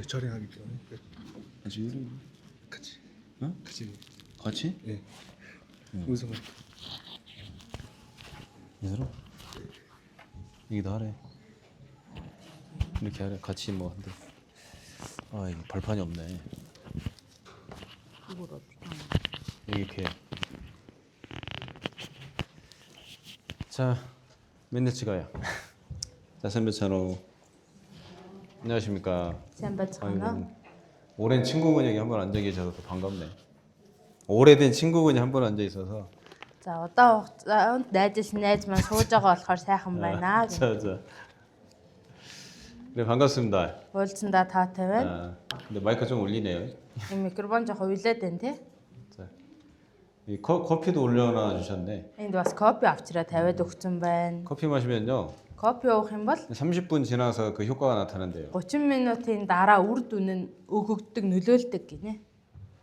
처리하기 때문에 같이. 어? 같이? 예. 무슨 말? 이대로? 여기도 하래. 이렇게 하래. 같이 뭐 한대. 아 이거 발판이 없네. 이걸 어떻게 하냐? 여기 이렇게. 자, 맨날 찍어요. 자, 선배찬호. 안녕하십니까. 샘바찬호. 오랜 친구분이 여기 한번 앉아 계셔서 반갑네. 오래된 친구분이 한 번 앉아 있어서. За одоо хугацаанд найз маань сууж байгаа болохоор сайхан байна. 자. 네, 반갑습니다. Уулзсандаа таатай байна. 아, 근데 마이크 좀 울리네요. 이 микрофон жоохон уйлаад байна тий. 자, 이 커피도 올려놔 주셨네. Энд бас кофе авчраа тавиад өгсөн байна. 커피 마시면요. Кофе уух юм бол 30분 지나서 그 효과가 나타난대요. 30 минутын дараа үр дүн нь өгөгдөг, нөлөөлдөг гинэ.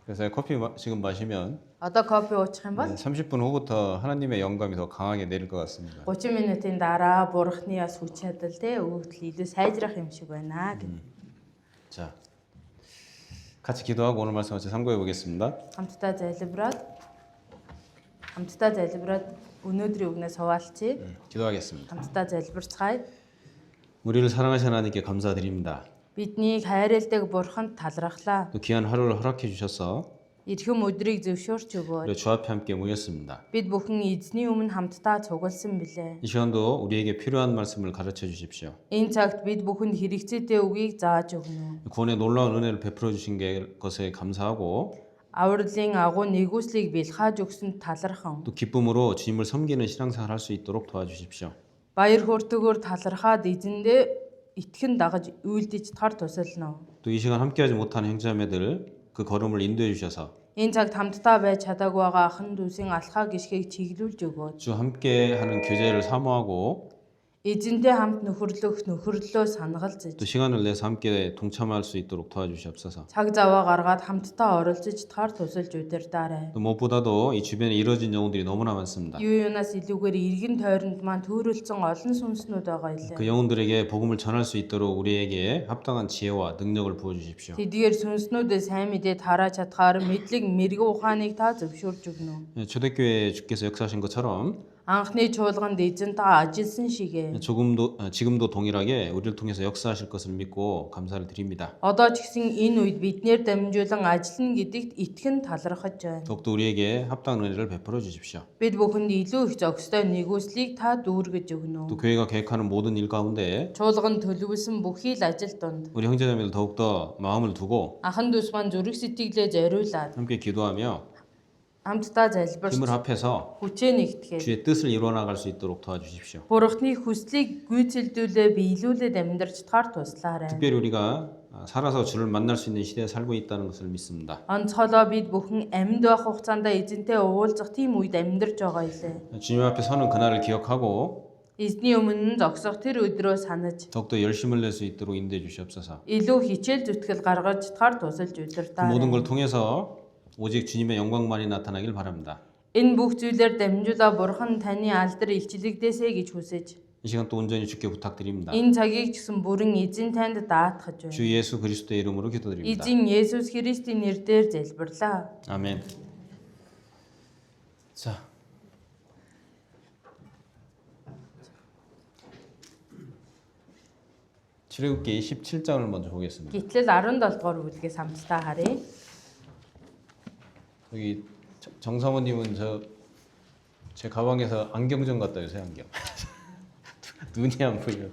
그래서 커피 지금 마시면 Одоо кофе уучих юм бол 30분 후부터 하나님의 영감이 더 강하게 내릴 것 같습니다. 30 минутын дараа бурхны бас хүч чадал тий өгөгдөл илүү сайжрах юм шиг байна гэнэ. 자, 같이 기도하고 오늘 말씀 같이 참고해 보겠습니다. Хамтдаа залбираад өнөөдрийн үгнээс хуваалцъя. 기도하겠습니다. Хамтдаа залбирцгаая. 우리를 사랑하신 하나님께 감사드립니다. Биднийг хайрладаг бурханд талархлаа. 또 귀한 하루를 허락해 주셔서 Ирхэм өдрийг зөвшөөрч өгөөд 우리 주 앞에 함께 모였습니다. бид бүхэн эзний өмнө хамтдаа цугласан билээ. 이 시간도 우리에게 필요한 말씀을 가르쳐 주십시오. Энэ цагт бид бүхэнд хэрэгцээтэй үгийг зааж өгнө. 구원의 놀라운 은혜를 베풀어 주신 것에 감사하고 Авралын агуу нэгүслийг бэлхааж өгсөнд талархан. 또 기쁨으로 주님을 섬기는 신앙생활 할 수 있도록 도와주십시오. Баяр хөөртэйгээр талархаад эзэндээ итгэн дагаж үйлдэж тар тусална. 또 이 시간 함께하지 못한 형제자매들 그 걸음을 인도해 주셔서 Энэ цагт хамтдаа байж чадаагүй байгаа ахын дүүсийн алхаа гიშгийг чиглүүлж өгөөд 주 함께하는 교제를 사모하고 эзэнтэй хамт нөхөрлөө санагалзаж 또 시간을 내서 함께 동참할 수 있도록 도와주시옵소서. цаг заваа гаргаад хамтдаа оролцож таар тусалж удирдаарай. 또 무엇보다도 이 주변에 이루어진 영혼들이 너무나 많습니다. Юунаас илүүгээр иргэн тойронд маань төөрөлдсөн олон сүнснүүд байгаа илээ. 그 영혼들에게 복음을 전할 수 있도록 우리에게 합당한 지혜와 능력을 부어 주십시오. Тэдгээр сүнснүүдэд сайн мэдээ тарааж чадхаар мэдлэг мэрэгэн ухааныг та зөвшөөрж өгнө. 초대교회 주께서 역사하신 것처럼 Анхны чуулганд эзэн та ажилласан шигээ. 지금도 동일하게 우리를 통해서 역사하실 것을 믿고 감사를 드립니다. Одоо ч гэсэн энэ үед биднэр дамжуулан ажиллана гэдэгт итгэн талархаж байна. 더욱더 우리에게 합당한 은혜를 베풀어 주십시오. Бид бүхэнд илүү их зохистой нэгүслийг та дүүргэж өгнө. 또 교회가 계획하는 모든 일 가운데 Чуулган төлөвлөсөн бүхий л ажил донд 우리 형제자매들 더욱더 마음을 두고 ахан дүүс маань зүрх сэтгэлээ зориулаад 함께 기도하며 хамтдаа залбирч 힘을 합해서 хүчээ нэгтгэхэд 주의 뜻을 이루어 나갈 수 있도록 도와주십시오. Бурхны хүслийг гүйцэлдүүлээ биелүүлээд амьдрч таар туслаарай. 특별히 우리가 살아서 주를 만날 수 있는 시대에 살고 있다는 것을 믿습니다. Онцгойлоо бид бүхэн амьд байх хугацаанд эзэнтэй уулзах тийм үед амьдарч байгаа илээ. 주님 앞에 서는 그날을 기억하고 Эзний өмнө зогсох тэр өдрөө санаж 더욱더 열심을 낼 수 있도록 인도해 주시옵소서. илүү хичээл зүтгэл гаргаж таар тусалж 그 удирдаа. 모든 걸 통해서 오직 주님의 영광만이 나타나길 바랍니다. Энэ бүх зүйлээр дамжуулаа Бурхан таны алдар илчлэгдээсэй гэж хүсэж 이 시간 또 온전히 주께 부탁드립니다. энэ цагийг ч гэсэн бүрэн эзэн танд даатгаж байна. 주 예수 그리스도의 이름으로 기도드립니다. Эзэн Есүс Христийн нэрээр залбирлаа. 아멘. 자, 출애굽기 17장을 먼저 보겠습니다. Гэтэл 17 дугаар бүлгээс хамтдаа харъя. 여기 정사모님은 제 가방에서 안경 좀 갖다 주세요. 안경. 눈이 안 보여.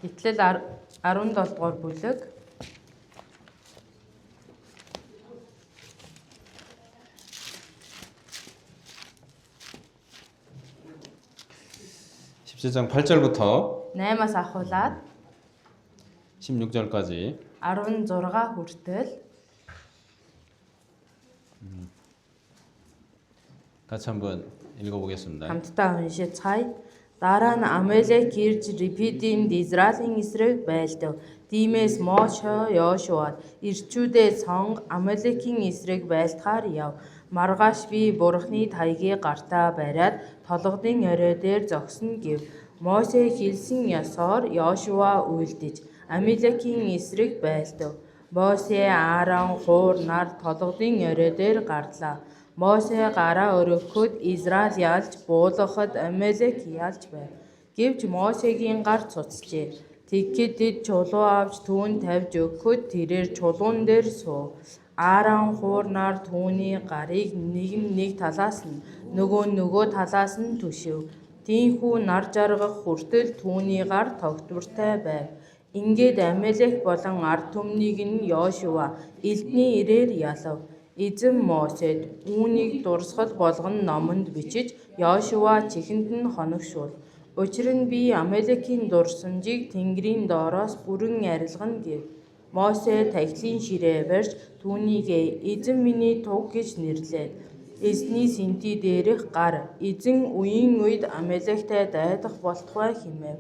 Гэтэл 17 дугаар бүлэг 17장 8절부터 8-аас ахуулаад 16절까지 16 хүртэл 같이 한번 읽어보겠습니다. хамтдаа уншицгаая. Дараа нь Амелек ирж Рефидимд Израилийн эсрэг байлдав. Тиймээс Моше Йошуад ирчүүдээ сонг Амелекийн эсрэг байлдахаар яв. Маргааш би Бурхны таягийг гартаа бариад толгодын орой дээр зогсно гэв. Мосе хэлсэн ёсоор Йошуа үйлдэж Амалекийн эсрэг байлдав. Мосе Аарон хуур нар толгодын орой дээр гарлаа. Мосе гараа өргөхөд Израиль ялж буулгахад Амалек ялж байв. Гэвч Мосегийн гар цуцжээ. Тэгэхэд тэд чулуу авч түүнд тавьж өгөхөд тэрээр чулуун дээр суув. Аарон хуур нар түүний гарыг нэг талаас нь нөгөө талаас нь түшив. Тийхүү нар жаргах хүртэл түүний гар тогтвортой байв. Ингээд Амалек болон ард түмнийг нь Йошуа элдний ирээр ялав. Эзэн Мосед үүнийг дурсгал болгон номонд бичиж Йошуа чихэнд нь хоногшуул. Учир нь би Амалекийн дурсамжийг Тэнгэрийн доороос бүрэн арилгана гэв. Мосе тахилын ширээ барьж түүнийг эзэн миний туг гэж нэрлээд эзний сэнти дээрх гар эзэн үеийн үед Амалектай дайдах болтугай хэмэв.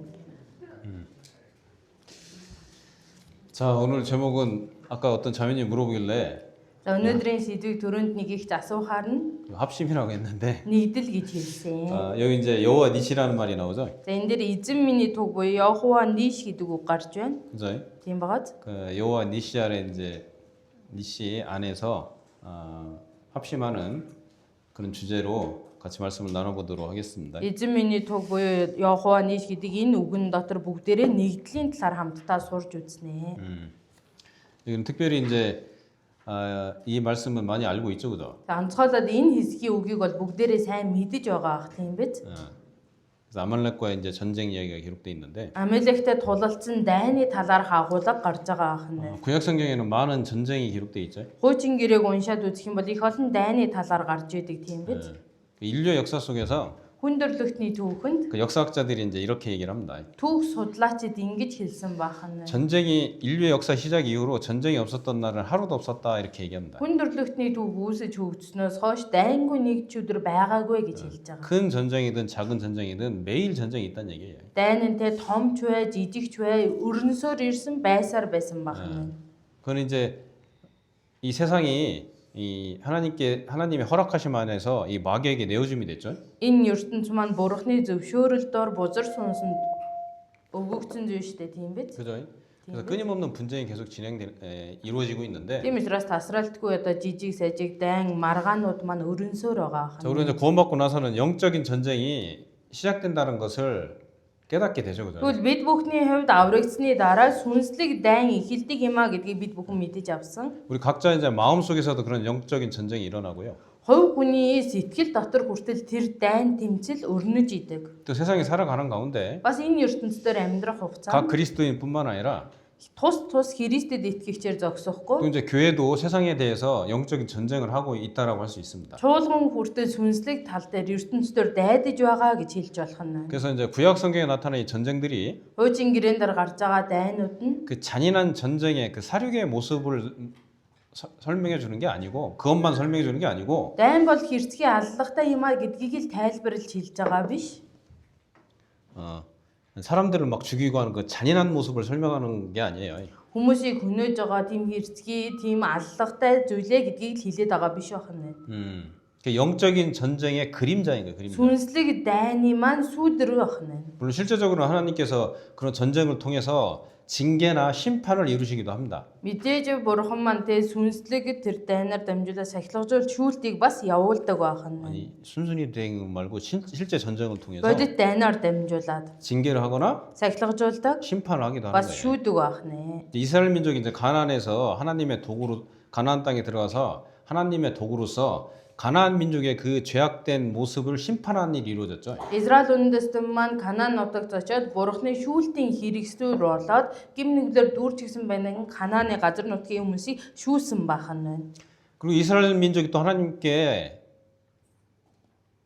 자, 오늘 제목은 아까 어떤 자매님이 물어보길래 За өнөөдрийн сэдвийг түрүүнд нэг ихч асуухаар нь 합심이라고 했는데 нэгдэл гэж хэлсэн. 여기 이제 여호와 니시라는 말이 나오죠. За энэ дээр эзэн миний туг буюу Йохова Ниш гэдэг үг гарч байна. 그죠? Тийм багаз. 그 여호와 니시 아래 이제 니시 안에서 합심하는 그런 주제로 같이 말씀을 나눠보도록 하겠습니다. Эзэн миний туг буюу Йохова Ниш гэдэг энэ үгэн дотор бүгдээрээ нэгдлийн талаар хамтдаа сурж үзнэ. 여기는 특별히 이제 이 말씀은 많이 알고 있죠, 그죠? За онцгойлоод энэ хэсгийн үгийг бол бүгдээрээ сайн мэдэж байгаа ах тийм биз? 그래서 아말렉과의 이제 전쟁 이야기가 기록돼 있는데 Амалектэй тулалдсан дайны талаар хагуулга гарч байгаа ах нь. 구약 성경에는 많은 전쟁이 기록돼 있죠. Хуучин гэрээг уншаад үзэх юм бол их олон дайны талаар гарч идэг тийм биз? 인류의 역사 속에서 Хүндрэлтний түүхэнд 그 역사학자들이 이제 이렇게 얘기를 합니다. түүх судлаачид ингэж хэлсэн бахан. 전쟁이 인류의 역사 시작 이후로 전쟁이 없었던 날은 하루도 없었다 이렇게 얘기합니다. Хүндрэлтний түүх үүсэж хөгжснөөс хойш дайнгүй нэг ч өдөр байгаагүй гэж хэлж байгаа. 큰 전쟁이든 작은 전쟁이든 매일 전쟁이 있다는 얘기예요. Дайнантай томч бай, жижигч бай, өрнөсөөр ирсэн байсаар байсан бахан. 그건 이제 이 세상이 이 하나님의 허락하심 안에서 이 마귀에게 내어줌이 됐죠. Энэ ертөнц маань Бурхны зөвшөөрөлтөөр бузар сунсанд өгөгдсөн зүйл шүү дээ, тийм биз? 그죠? 그래서 끊임없는 분쟁이 계속 이루어지고 있는데 Тийм учраас тасралтгүй одоо жижиг сажиг дайн маргаанууд маань өрнөсөөр байгаа 자, 우리가 이제 구원받고 나서는 영적인 전쟁이 시작된다는 것을 깨닫게 되죠. 그죠? Тэгвэл бид бүхний хувьд аврагдсны дараа сүнслэг дайн эхэлдэг юм а гэдгийг бид бүхэн мэдэж авсан. 우리 각자 이제 마음속에서도 그런 영적인 전쟁이 일어나고요. Хувь хүний сэтгэл дотор хүртэл тэр дайн тэмцэл өрнөж идэг. 또 세상에 살아가는 가운데 Бас энэ ертөнцийн амьдрах 각 хугацаанд 그리스도인뿐만 아니라 тус Христэд итгэгчээр 또 зогсохгүй 이제 교회도 세상에 대해서 영적인 전쟁을 하고 있다라고 할 수 있습니다. чуулган хүртэл сүнслэг тал дээр ертөнцийн дайдаж байгаа гэж хэлж болох нь. 그래서 이제 구약 성경에 나타난 이 전쟁들이 Хуучин гэрээн дээр гарч байгаа дайнууд нь 그 잔인한 전쟁의 그 사륙의 모습을 설명해 주는 게 아니고 그것만 설명해 주는 게 아니고 дайн бол хэрцгий аллагтай юм а гэдгийг л тайлбарлаж хэлж байгаа биш. 사람들을 막 죽이고 하는 그 잔인한 모습을 설명하는 게 아니에요. Хүмүүсийг хөнөөж байгаа тийм хэрцгий, тийм аллагтай зүйлээ гэдгийг л хэлээд байгаа биш байна. 그 영적인 전쟁의 그림자인 거예요. 그림자. Сүнслэг дайны маань сүдэр байна. 물론 실제적으로 하나님께서 그런 전쟁을 통해서 징계나 심판을 이루시기도 합니다. Мэдээж бурхан маань тэ сүнслэг тэр дайнаар дамжуулаад сахилгажуул шүүлтийг бас явуулдаг байна. 아니 순순히 대응 말고 실제 전쟁을 통해서 Бодит дайнаар дамжуулаад 징계를 하거나 сахилгажуулдаг 심판을 하기도 하는 бас 거예요. шүүдэг байна. 이스라엘 민족이 이제 가나안에서 하나님의 도구로 가나안 땅에 들어가서 하나님의 도구로서 가나안 민족의 그 죄악된 모습을 심판하는 일이 이루어졌죠. Израиль үндэстэн маань Канаан нутагт очиод бурхны шүүлтийн хэрэгслүүр болоод гим нүглэр дүүрчихсэн байна. Канааны газар нутгийн хүмүүсийг шүүлсэн байна. 그리고 이스라엘 민족이 또 하나님께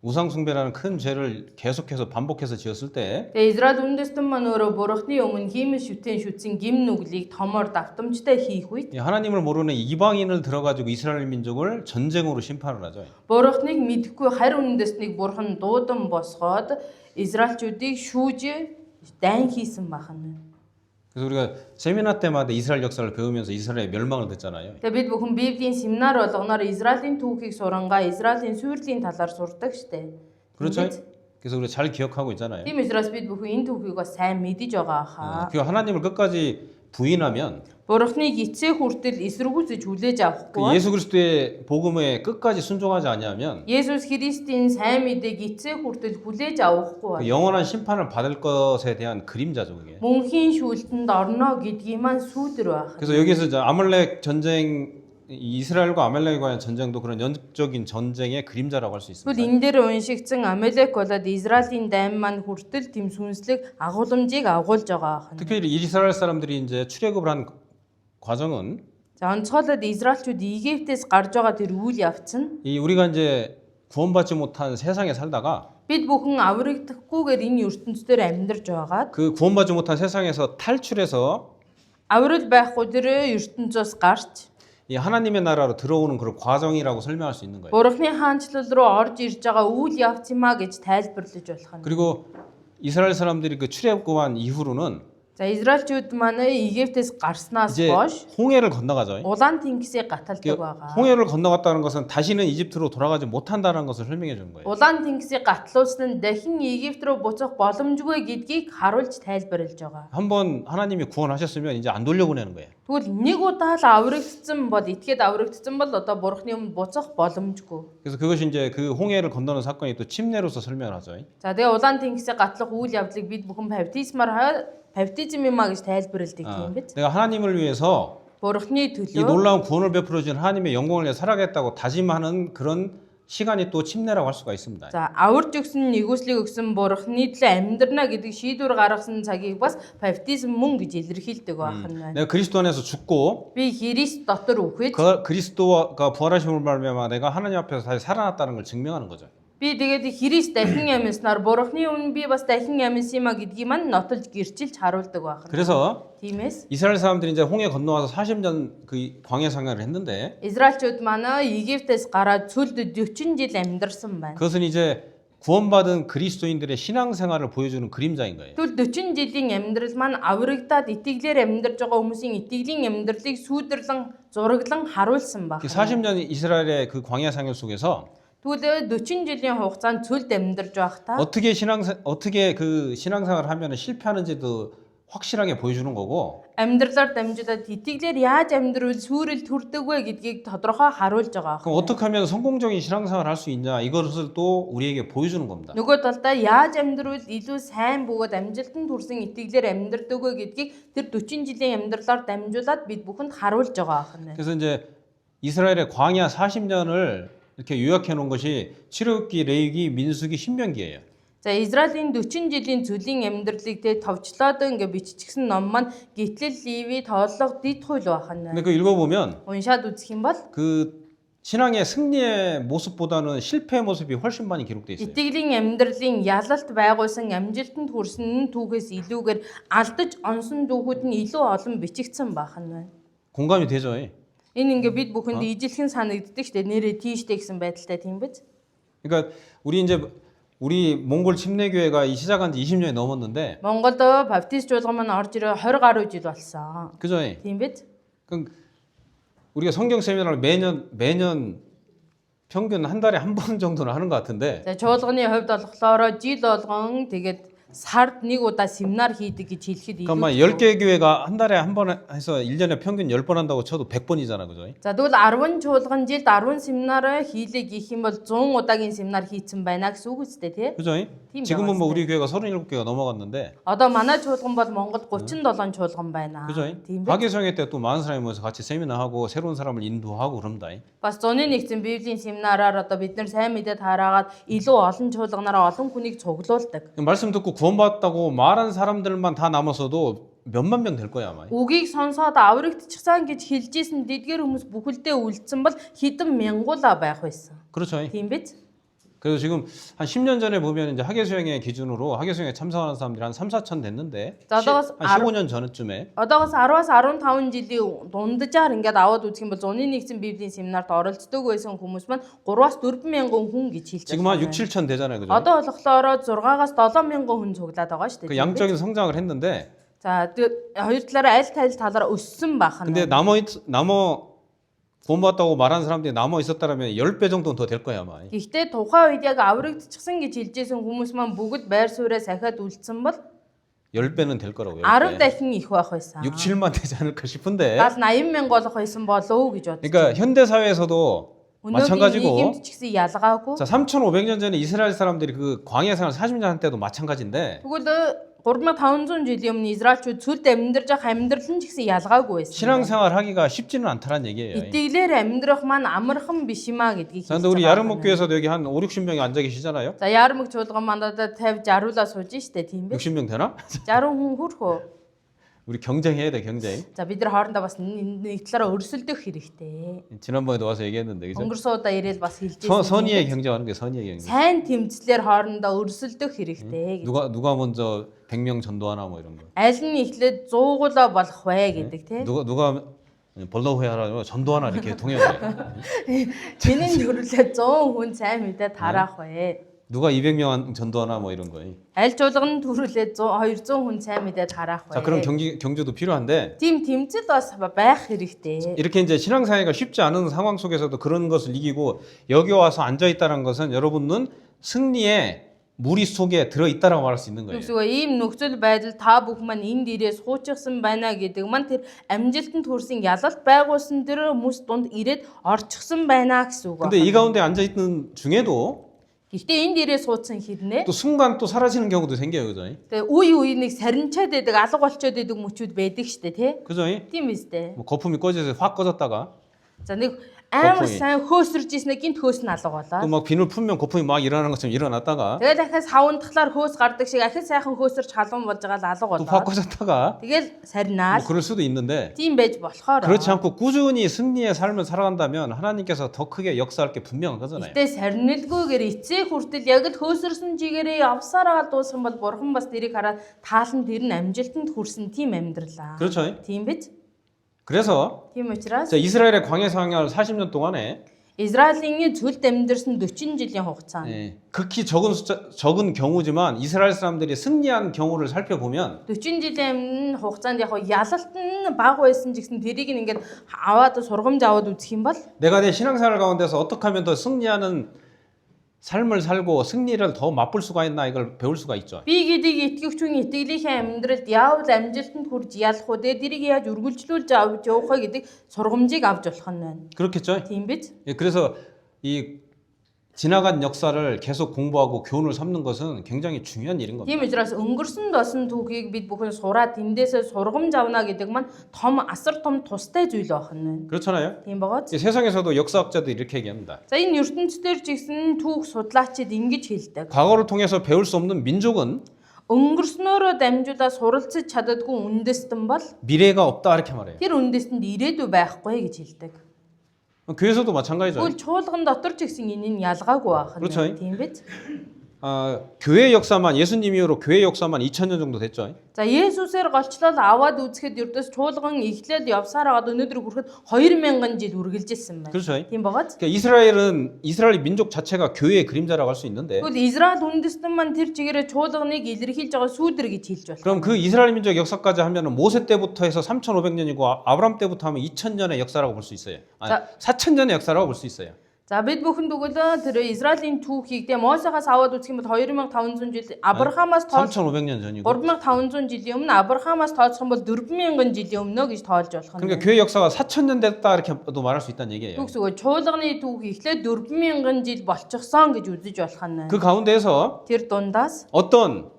우상 숭배라는 큰 죄를 계속해서 반복해서 지었을 때 Тэгээ Израиль үндэстэн маань өөрөө бурхны өмнө хиймэл шүтсэн гим нүглийг томоор давтамжтай хийх үед 이 하나님을 모르는 이방인을 들어가지고 이스라엘 민족을 전쟁으로 심판을 하죠. бурхныг мэдэхгүй харь үндэстнийг бурхан дуудан босгоод Израильчүүдийг шүүж дайн хийсэн байна. 그래서 우리가 세미나 때마다 이스라엘 역사를 배우면서 이스라엘의 멸망을 듣잖아요. Тэгээ бид бүхэн Библийн семинар болгоноор Израилийн түүхийг сурангаа Израилийн сүйрлийн талаар сурдаг штэ. 그렇죠? 그래서 우리가 잘 기억하고 있잖아요. Тийм учраас бид бүхэн энэ түүхийг бас сайн мэдэж байгаа хаа. 그 하나님을 끝까지 부인하면 Бурхныг эцээ хүртэл эсэргүүцэж хүлээж 그 авахгүй. 예수 그리스도의 복음에 끝까지 순종하지 않으면 Есүс Христийн сайн мэдээг эцээ хүртэл хүлээж авахгүй. 그 영원한 심판을 받을 것에 대한 그림자죠, 그게. Мөнхийн шүүлтэнд орно гэдгийг маань сүүдэр байх. 그래서 여기서 이제 아말렉 전쟁 이스라엘과 아말렉에 관한 전쟁도 그런 영적인 전쟁의 그림자라고 할 수 Тэгвэл 있습니다. энэ дээр уншигдсан Амелек болоод Израилийн дайм маань хүртэл тэм сүнслэг агуулмжийг агуулж байгаа ахна. 특별히 이스라엘 사람들이 이제 출애굽을 한 과정은 За онцгойлоод Израильчууд Египтээс гарч байгаа тэр үйл явц нь 이 우리가 이제 구원받지 못한 세상에 살다가 бид бүхэн аврагдахгүйгээр энэ ертөнцийн амьдарч байгаад 그 구원받지 못한 세상에서 탈출해서 аврал байхгүй тэр ертөнцөөс гарч 이 하나님의 나라로 들어오는 그런 과정이라고 설명할 수 있는 거예요. Бурхны хаанчлал руу орж ирж байгаа үйл явц юм а гэж тайлбарлаж болох нь. 그리고 이스라엘 사람들이 그 출애굽한 이후로는 За Израильчууд манай Египтээс гарснаас 이제 хойш 홍해를 건너가죠. улаан тэнгисээ гаталдаг байгаа. 홍해를 건너갔다는 것은 다시는 이집트로 돌아가지 못한다는 것을 설명해 주는 거예요. Улаан тэнгисээ гатлуулсан нь дахин Египт рүү буцах боломжгүй гэдгийг харуулж тайлбарлаж байгаа. 한번 하나님이 구원하셨으면 이제 안 돌려보내는 거예요. Тэгвэл нэг удаа л аврагдсан бол этгээд аврагдсан бол одоо Бурхны өмнө буцах боломжгүй. 그래서 그것이 이제 그 홍해를 건너는 사건이 또 침례로서 설명을 하죠. За тэгээ улаан тэнгисээ гатлах үйл явдлыг бид бүхэн баптизм юм а гэж тайлбарладаг тийм биз? 내가 하나님을 위해서 Бурхны 이 төлөө 놀라운 구원을 베풀어 주신 하나님의 영광을 위해 살아가겠다고 다짐하는 그런 시간이 또 침례라고 할 수가 있습니다. за аварж өгсөн нэгүслийг өгсөн Бурхны төлөө амьдрна гэдэг шийдвэр гаргасан цагийг бас баптизм мөн гэж илэрхийлдэг байх нь байна. 내가 그리스도 안에서 죽고 Би Христ дотор үхэж 그 그리스도가 부활하심을 말미암아 내가 하나님 앞에서 다시 살아났다는 걸 증명하는 거죠. би тэгээд Христ дахин амьснаар Бурхны өмнө би бас дахин амьсан юм а гэдгийг маань нотолж гэрчилж харуулдаг байх нь. 그래서 Тиймээс 이스라엘 사람들이 이제 홍해 건너와서 40년 그 광야 생활을 했는데 Израильчууд манай Египтээс гараад цөлд 40 жил амьдарсан байна. 그것은 이제 구원받은 그리스도인들의 신앙생활을 보여주는 그림자인 거예요. Тэгвэл 40 жилийн амьдрал маань аврагдаад итгэлээр амьдарч байгаа хүмүүсийн итгэлийн амьдралыг сүйдэрлэн зураглан харуулсан баг. 그 40년 이스라엘의 그 광야 생활 속에서 Тэгвэл 40 жилийн хугацаанд цөлд амьдарч байхдаа 어떻게 그 신앙생활을 하면 실패하는지도 확실하게 보여주는 거고 амьдралаар дамжуулаад итгэлээр яаж амьдрвэл сүрэл төрдөг вэ гэдгийг тодорхой харуулж байгаа. 그럼 어떻게 하면 성공적인 신앙생활을 할 수 있냐 이것을 또 우리에게 보여주는 겁니다. Нөгөө талдаа яаж амьдрвэл илүү сайн бөгөөд амжилтанд хүрсэн итгэлээр амьдрдаг вэ гэдгийг тэр 40 жилийн амьдралаар дамжуулаад бид бүхэнд харуулж байгаа ахна. 그래서 이제 이스라엘의 광야 40년을 이렇게 요약해 놓은 것이 출애굽기, 레위기, 민수기, 신명기예요. За Израилийн 40 жилийн цөлийн амьдралыг тэ товчлоод ингээ биччихсэн ном маань Гитлэл, Ливи, Тооллого, Дэд хууль байна. 근데 그 읽어보면 уншаад үзэх юм бол 그 신앙의 승리의 모습보다는 실패의 모습이 훨씬 많이 기록돼 있어요. итгэлийн амьдралын ялалт байгуулсан амжилтанд хүрсэн түүхээс илүүгээр алдаж онсон дүүхүүд нь илүү олон бичигдсэн байх нь байна. 공감이 되죠. Энэ ингээ бид бүхэнд ижилхэн санагддаг штэ нэрээ тийштэй гэсэн байдалтай тийм биз? 그러니까 우리 몽골 침례교회가 시작한 지 20년이 넘었는데 Монголд баптист жуулган маань орж ирээ 20 гаруй жил болсон. 그죠? Тийм биз? 그럼 우리가 성경 세미나를 매년 평균 한 달에 한 번 정도는 하는 것 같은데 За жуулганы хувьд болохоор жил болгон тэгээд сард нэг удаа семинар хийдэг гэж хэлэхэд 그러니까 10개 교회가 한 달에 한 번 해서 1년에 평균 10번 한다고 쳐도 100번이잖아. 그죠? За тэгвэл 10 чуулган жилд 10 семинар хийлээ гэх юм бол 100 удаагийн семинар хийцэн байна гэсэн үг үстэй тий. 그죠? 지금은 뭐 우리 교회가 37개가 넘어갔는데 Одоо манай чуулган бол Монгол 37 чуулган байна. 그죠? Тийм биз? 하계성회 때 또 많은 사람이 모여서 같이 세미나하고 새로운 사람을 인도하고 그럽니다. Бас зуны нэгэн библийн семинараар одоо бид нэр сайн мэдээд хараагаад илүү олон чуулганаараа олон хүнийг цуглуулдаг. 말씀 듣고 구원받았다고 말한 사람들만 다 남았어도 몇만 명 될 거야 아마. Үгийг сонсоод аврагдчихсан гэж хэлжсэн дэдгээр хүмүүс бүхэлдээ үлдсэн бол хэдэн мянгуулаа байх байсан. 그렇죠. Тийм биз? 그래서 지금 한 10년 전에 보면 이제 하계수행회 기준으로 하계수행회 참석하는 사람들이 한 3, 4천 됐는데 한 15년 전쯤에 Одоогоос 10-аас 15 жилийн дунджаар ингээд аваад үзэх юм бол зуны нэгэн библийн семинарт оролцдог байсан хүмүүс маань 3-аас 4 мянган хүн гэж хэлж 지금 한 6, 7천 되잖아요. 그죠? Одоо болохоор 6-аас 7 мянган хүн цуглаад байгаа шүү дээ. 그 양적인 성장을 했는데 За хоёр талаараа аль талаараа өссөн байх нь. 근데 남어 구원받았다고 말하는 사람들이 남아 있었다라면 10배 정도는 더 될 거야 아마. Гэхдээ тухайн үед яг аврагдчихсан гэж хэлжсэн хүмүүс маань бүгд байр сууриа сахиад үлдсэн бол 10배는 될 거라고요. 10 дахин их байх байсан. 6, 7만 되지 않을까 싶은데. 70-80 мянга болох байсан болов уу гэж бодсон. 그러니까 현대 사회에서도 өнөөгийн 마찬가지고. нийгэмд ч гэсэн ялгаагүй. 자, 3,500년 전에 이스라엘 사람들이 그 광야 생활 40년 때도 마찬가지인데. Тэгвэл 3500 жилийн өмнө Израильчууд цүлд амьдарч байгаа амьдрал нь ч гэсэн ялгаагүй байсан. 신앙생활 하기가 쉽지는 않다는 얘기예요. итгэлээр амьдрах маань амархан биш юм а гэдгийг 자, 근데 우리 야름목교에서도 여기 한 5, 60명이 앉아 계시잖아요. За яармаг чуулган мандадаа 50 60-уулаа сууж штэ тийм бэ? 60명 되나? 60 хүн хүрэх үү? 우리 경쟁해야 돼, 경쟁. За бид нар хоорондоо бас нэг талаараа өрсөлдөх хэрэгтэй. 지난번에도 와서 얘기했는데, 그죠? Өнгөрсөудаа ирээл бас хэлжсэн. 선의의 경쟁하는 게 선의의 경쟁. сайн тэмцлэр хоорондоо өрсөлдөх хэрэгтэй. 누가 먼저 100명 전도하나 뭐 이런 거. Аль нь эхлээд 100-уулаа болох вэ гэдэг тийм. 누가 벌러회 하라 전도하나 이렇게 통역을 해. Чиний нүрлээ 100 хүн сайн мэдээ тараах вэ? 누가 200명 전도하나 뭐 이런 거. Аль чуулган төрүүлээ 200 хүн сайн мэдээ тараах вэ? 자, 그럼 경주도 필요한데. Тийм тэмцэл бас байх хэрэгтэй. 이렇게 이제 신앙생활가 쉽지 않은 상황 속에서도 그런 것을 이기고 여기 와서 앉아 있다는 것은 여러분은 승리의 무리 속에 들어 있다라고 말할 수 있는 거예요. Тэгвэл ийм нөхцөл байдал та бүх маань энд ирээ суучихсан байна гэдэг маань тэр амжилтанд хүрсэн ялалт байгуулсан тэр хүмүүс дунд ирээд орчихсан байна гэсэн үг 근데 이 байна. 가운데 앉아 있는 중에도 Гэхдээ энд ирээ суудсан хэрнээ 또 순간 또 사라지는 경우도 생겨요, 그죠? тэгээ үе нэг сарничаад байдаг, алга болчоод байдаг мөчүүд байдаг штэ тий. 그죠? Тийм биз дээ. 뭐 거품이 꺼져서 확 꺼졌다가 За нэг амар 거품이. сайн хөөсөрж ирснэ гинт хөөс нь алга болоо. 또 막 비늘 풀면 거품이 막 일어나는 것처럼 일어났다가 Тэгэл дахиад савндахлаар хөөс гардаг шиг ахид сайхан хөөсөрч халуун болж байгаа л алга 또 확 болоо. 꺼졌다가 Тэгэл 뭐 сарнаад 그럴 수도 있는데 тийм байж болохоор. 그렇지 않고 꾸준히 승리의 삶을 살아간다면 하나님께서 더 크게 역사할 게 분명한 거잖아요. Гэтэ сарнилгүйгээр эцэг хүртэл яг л хөөсөрсөн чигээрээ явсараа дууссан бол бурхан бас тэрийг хараад таалан тэр нь амжилтанд хүрсэн тийм амьдралаа. 그렇죠? Тийм биз? 그래서 Тийм учраас 자, 이스라엘의 광야 생활 40년 동안에 Израилийн цүлд амьдарсан 40 жилийн хугацаанд 극히 적은 경우지만 이스라엘 사람들이 승리한 경우를 살펴보면 40 жилийн хугацаанд яг ялалт нь бага байсан ч гэсэн тэрийг ингээд аваад сургамж аваад үзэх юм бол 내가 내 신앙생활 가운데서 어떻게 하면 더 승리하는 삶을 살고 승리를 더 맛볼 수가 있나 이걸 배울 수가 있죠. би гэдэг итгэгч хүн итгэлийнхээ амьдралд яавал амжилтанд хүрж ялах уу тэрийг яаж үргэлжлүүлж авч явах вэ гэдэг сургамжийг авч болох нь байна. 그렇겠죠? Тийм биз? 예, 그래서 이 지나간 역사를 계속 공부하고 교훈을 삼는 것은 굉장히 중요한 일인 겁니다. Тийм учраас өнгөрсөн досон түүхийг бид бүхэн сураад тэндээсээ сургамж авна гэдэг маань том асар том тустай зүйл байх нь байна. 그렇잖아요. Тийм багаач. 이 세상에서도 역사학자도 이렇게 얘기합니다. За энэ ертөнцийн ч гэсэн түүх судлаачид ингэж хэлдэг. 과거를 통해서 배울 수 없는 민족은 Өнгөрснөөрөө дамжуулаад суралцж чаддаггүй үндэстэн бол 미래가 없다 이렇게 말해요. тэр үндэстэнд ирээдүй байхгүй гэж хэлдэг. 교회에서도 마찬가지죠. Тэгвэл чуулган дотор ч гэсэн энэ нь ялгаагүй байх нь. 그렇죠. Тийм биз? 교회 역사만 예수님 이후로 교회 역사만 2000년 정도 됐죠. За Есүсээр голчлол аваад үзэхэд ердөөс чуулган эхлээд явсаар хагаад өнөөдөр хүрэхэд 2000 жил үргэлжилсэн байна. 그렇죠. Тийм багаач. 그러니까 이스라엘 민족 자체가 교회의 그림자라고 할 수 있는데 Тэгвэл Израиль үндэстэн маань тэр чигээрээ чуулганыг илэрхийлж байгаа сүүдэр гэж хэлж байна. 그럼 그 이스라엘 민족 역사까지 하면은 모세 때부터 해서 3,500년이고 아브람 때부터 하면 2,000년의 역사라고 볼 수 있어요. 아니, 자. 4,000년의 역사라고 볼 수 있어요. За бид бүхэн тэгвэл тэр Израилийн түүхийг тийм Мосегоос аваад үзэх юм бол 2500 жил Авраамаас тоолж 3,500년 전이고. 3500 жилийн өмнө Авраамаас тооцох юм бол 4000 жилийн өмнө гэж тоолж болох 그러니까 нь. 교회 역사가 4,000년 됐다 이렇게도 말할 수 있다는 얘기예요. Түүхсгөө чуулганы түүх эхлээд 4000 жил болчихсон гэж үзэж болох нь. 그 가운데에서 Тэр дундаас 어떤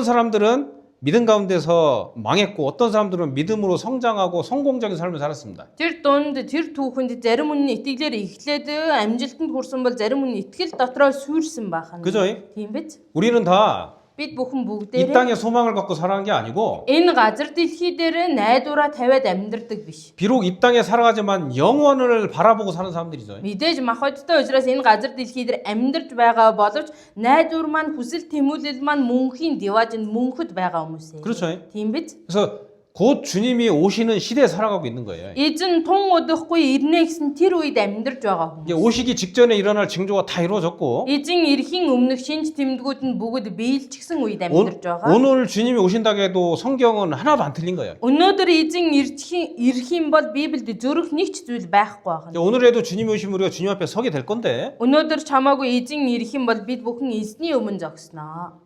사람들은 믿음 가운데서 망했고 어떤 사람들은 믿음으로 성장하고 성공적인 삶을 살았습니다. тэр дунд тэр түүхэнд зарим хүн нь итгэлээр эхлээд амжилтанд хүрсэн бол зарим хүн нь итгэл дотроо сүрсэн байх нь. 그죠? Тийм биз? 우리는 다 이 Бид бүхэн бүгдээрээ 땅에 소망을 갖고 살아가는 게 아니고 энэ газар дэлхий дээр найдвараа тавиад амьдардаг биш. 비록 이 땅에 살아가지만 영원을 바라보고 사는 사람들이죠. Мэдээж махбодтой учраас энэ газар дэлхий дээр амьдарч байгаа боловч найдвар маань хүсэл тэмүүлэл маань мөнхийн диваажинд мөнхөд байгаа хүмүүсээ. 그렇죠? Тийм биз? 그래서 곧 주님이 오시는 시대에 살아가고 있는 거예요. Эзэн тун удахгүй ирнэ гэсэн тэр үед амьдарч байгаа 이제 хүмүүс. 오시기 직전에 일어날 징조가 다 이루어졌고 Эзэн ирэхийн өмнөх шинж тэмдгүүд нь бүгд биелчихсэн үед амьдарч байгаа. 오늘 주님이 오신다고 해도 성경은 하나도 안 틀린 거예요. Өнөөдөр эзэн ирэх юм бол Библиэд зөрөх нэг ч зүйл байхгүй байна. 이제 오늘에도 주님이 오시면 우리가 주님 앞에 서게 될 건데 Өнөөдөр чамаагүй эзэн ирэх юм бол бид бүхэн эзний өмнө зогсноо.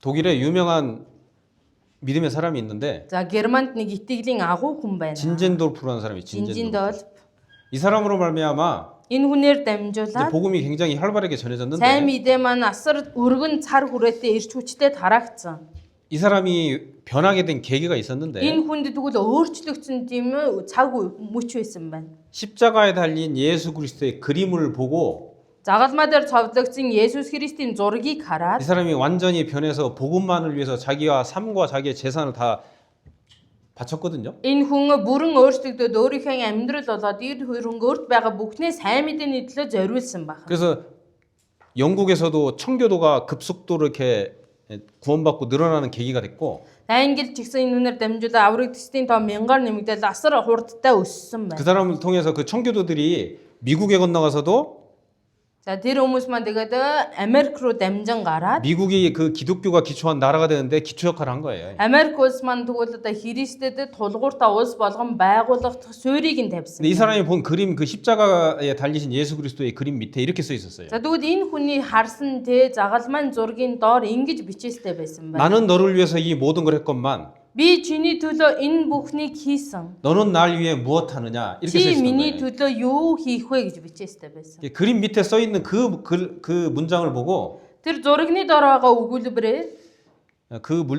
독일에 유명한 믿음의 사람이 있는데 За Германд нэг итгэлийн агуу хүн байна. 진젠도르프라는 사람이 진젠도르프. Жинжиндол 이 사람으로 말미암아 энэ хүнээр 이제 дамжуулаад 복음이 굉장히 활발하게 сайн 전해졌는데 мэдээ маань асар өргөн цар хүрээтэй ирч хүчтэй тараагдсан. 이 사람이 변하게 된 계기가 있었는데 Энэ хүнд тэгвэл өөрчлөгдсөн тийм цаг мөч байсан байна. 십자가에 달린 예수 그리스도의 그림을 보고 Загалмаа дээр цовдлогдсон Есүс Христийн зургийг 이 хараад 사람이 완전히 변해서 복음만을 위해서 자기와 삶과 자기의 재산을 다 바쳤거든요. энэ хүн бүрэн өөрчлөгдөд өөрийнхөө амьдрал болоод ир хөрөнгө өөрт байгаа бүхнээ сайн мэдээний төлөө зориулсан байна. 그래서 영국에서도 청교도가 급속도로 이렇게 구원받고 늘어나는 계기가 됐고 Англи ч гэсэн энэ хүнээр дамжуулаад аврагдчдын тоо мянгаар нэмэгдэл асар хурдтай өссөн 그 байна. 사람을 통해서 그 청교도들이 미국에 건너가서도 За тэр хүмүүс маань тэгээд Америк руу дамжин гараад 미국이 그 기독교가 기초한 나라가 되는데 기초 역할을 한 거예요. Америк улс маань тэгвэл одоо Христэд тулгууртаа улс болгон байгуулах суурийг нь тавьсан. 근데 이 사람이 본 그림 그 십자가에 달리신 예수 그리스도의 그림 밑에 이렇게 써 있었어요. За тэгвэл энэ хүний харсан тэ загалмайн зургийн доор ингэж бичээстэй байсан байна. 나는 너를 위해서 이 모든 걸 했건만 Би чиний төлөө энэ бүхнийг хийсэн. 너는 날 위해 무엇 하느냐 이렇게 써 Чи 있는 миний 거예요. төлөө юу хийх вэ гэж бичээстэй байсан. 이 그림 밑에 써 있는 그 문장을 보고 Тэр зургийн доор байгаа өгүүлбэрээр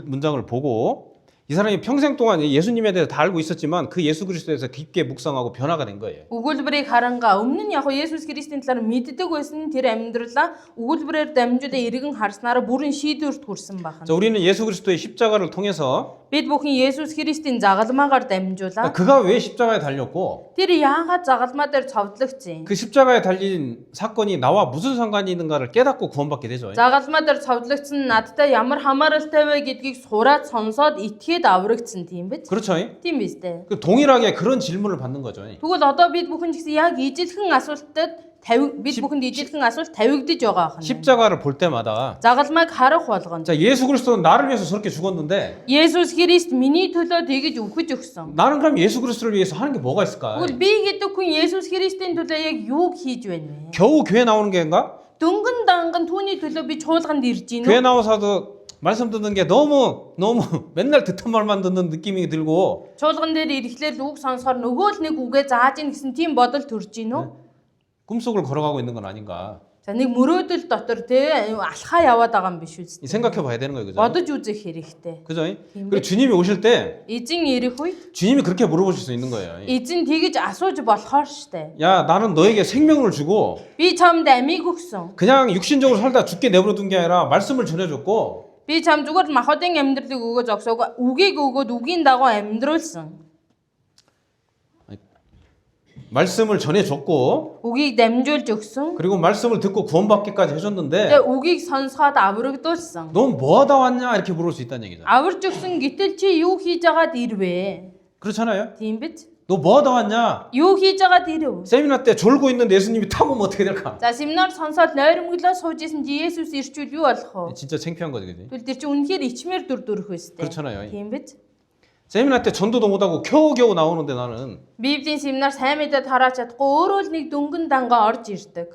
문장을 보고 이 사람이 평생 동안 예수님에 대해서 다 알고 있었지만 그 예수 그리스도에 대해서 깊게 묵상하고 변화가 된 거예요. өгүүлбэрийг харангаа өмнө нь яг Есүс Христийн талаар мэддэг байсан тэр амьдралаа өгүүлбэрээр дамжуулаад иргэн харснараа бүрэн шийдвэрт хүрсэн байна. 자, 우리는 예수 그리스도의 십자가를 통해서 Бид бүхэн Есүс Христийн загалмаагаар дамжуулаад 그가 왜 십자가에 달렸고 тэр яагаад загалмаа дээр цовдлогдсон юм? 그 십자가에 달린 사건이 나와 무슨 상관이 있는가를 깨닫고 구원받게 되죠. Загалмаа дээр цовдлогдсон надтай ямар хамааралтай вэ гэдгийг сураад сонсоод итгээд аврагдсан тийм биз? 그렇죠? Тийм биз дээ. 그 동일하게 그런 질문을 받는 거죠. Тэгвэл одоо бид бүхэн ч гэсэн яг ижилхэн асуултад бид бүхэнд ижилхэн асуулт тавигдж байгаа юм. 십자가를 볼 때마다 Загалмайг харах болгонд 자, 예수 그리스도는 나를 위해서 저렇게 죽었는데 Есүс Христ миний төлөө тэгж өгч өгсөн. 나는 그럼 예수 그리스도를 위해서 하는 게 뭐가 있을까? Тэгвэл би гэдэг хүн Есүс Христийн төлөө яг юуг хийж байна вэ? 겨우 교회 나오는 게인가? Дөнгөн данган түүний төлөө би чуулганд ирж гин 교회 үү? 나와서도 말씀 듣는 게 너무 맨날 듣던 말만 듣는 느낌이 들고 Чуулган дээр ирэхлээр үг сонсохоор нөгөө л нэг үгээ зааж ийн гэсэн тийм бодол төрж гин үү? 꿈속을 걸어가고 있는 건 아닌가? За нэг мөрөөдөл дотор те алхаа яваад байгаа юм биш үү? 생각해 봐야 되는 거예요, 그죠? Бодож үзэх хэрэгтэй. 그죠? 그리고 주님이 오실 때 Эзэн ирэх үед 주님이 그렇게 물어보실 수 있는 거예요. эзэн тэгж асууж болохоор штэ. 야, 나는 너에게 생명을 주고 Би чамд амийг өгсөн. 그냥 육신적으로 살다 죽게 내버려둔 게 아니라 말씀을 전해줬고 Би чам зүгээр махбодын амьдралыг өгөөж огсоог үгийг өгөөд үгийн дагуу амьдруулсан. 말씀을 전해줬고 Үгийг дамжуулж өгсөн. 그리고 말씀을 듣고 구원받기까지 해줬는데 Тэгээ үгийг сонсоход аврагдуулсан. 넌 뭐하다 왔냐 이렇게 물을 수 있다는 얘기죠. Аварж өгсөн гэтэл чи юу хийж агаад ирвэ? 그렇잖아요. Тийм биз? 너 뭐하다 왔냐? Юу хийж агаад ирв? 세미나 때 졸고 있는 예수님이 타고 오면 어떻게 될까? За семинар сонсоод нойрмоглоо сууж исэн чи Есүс ирчүүл юу болох вэ? 진짜 창피한 거지, 그지? Тэгвэл тэр чи үнэхээр ичмээр дүр төрөх өстэй. 그렇잖아요. Тийм биз? 세미나 때 전도도 못하고 겨우겨우 나오는데 나는 Библийн семинар сайн мэдээд хараач чадахгүй өөрөө л нэг дөнгөн дангаа орж ирдэг.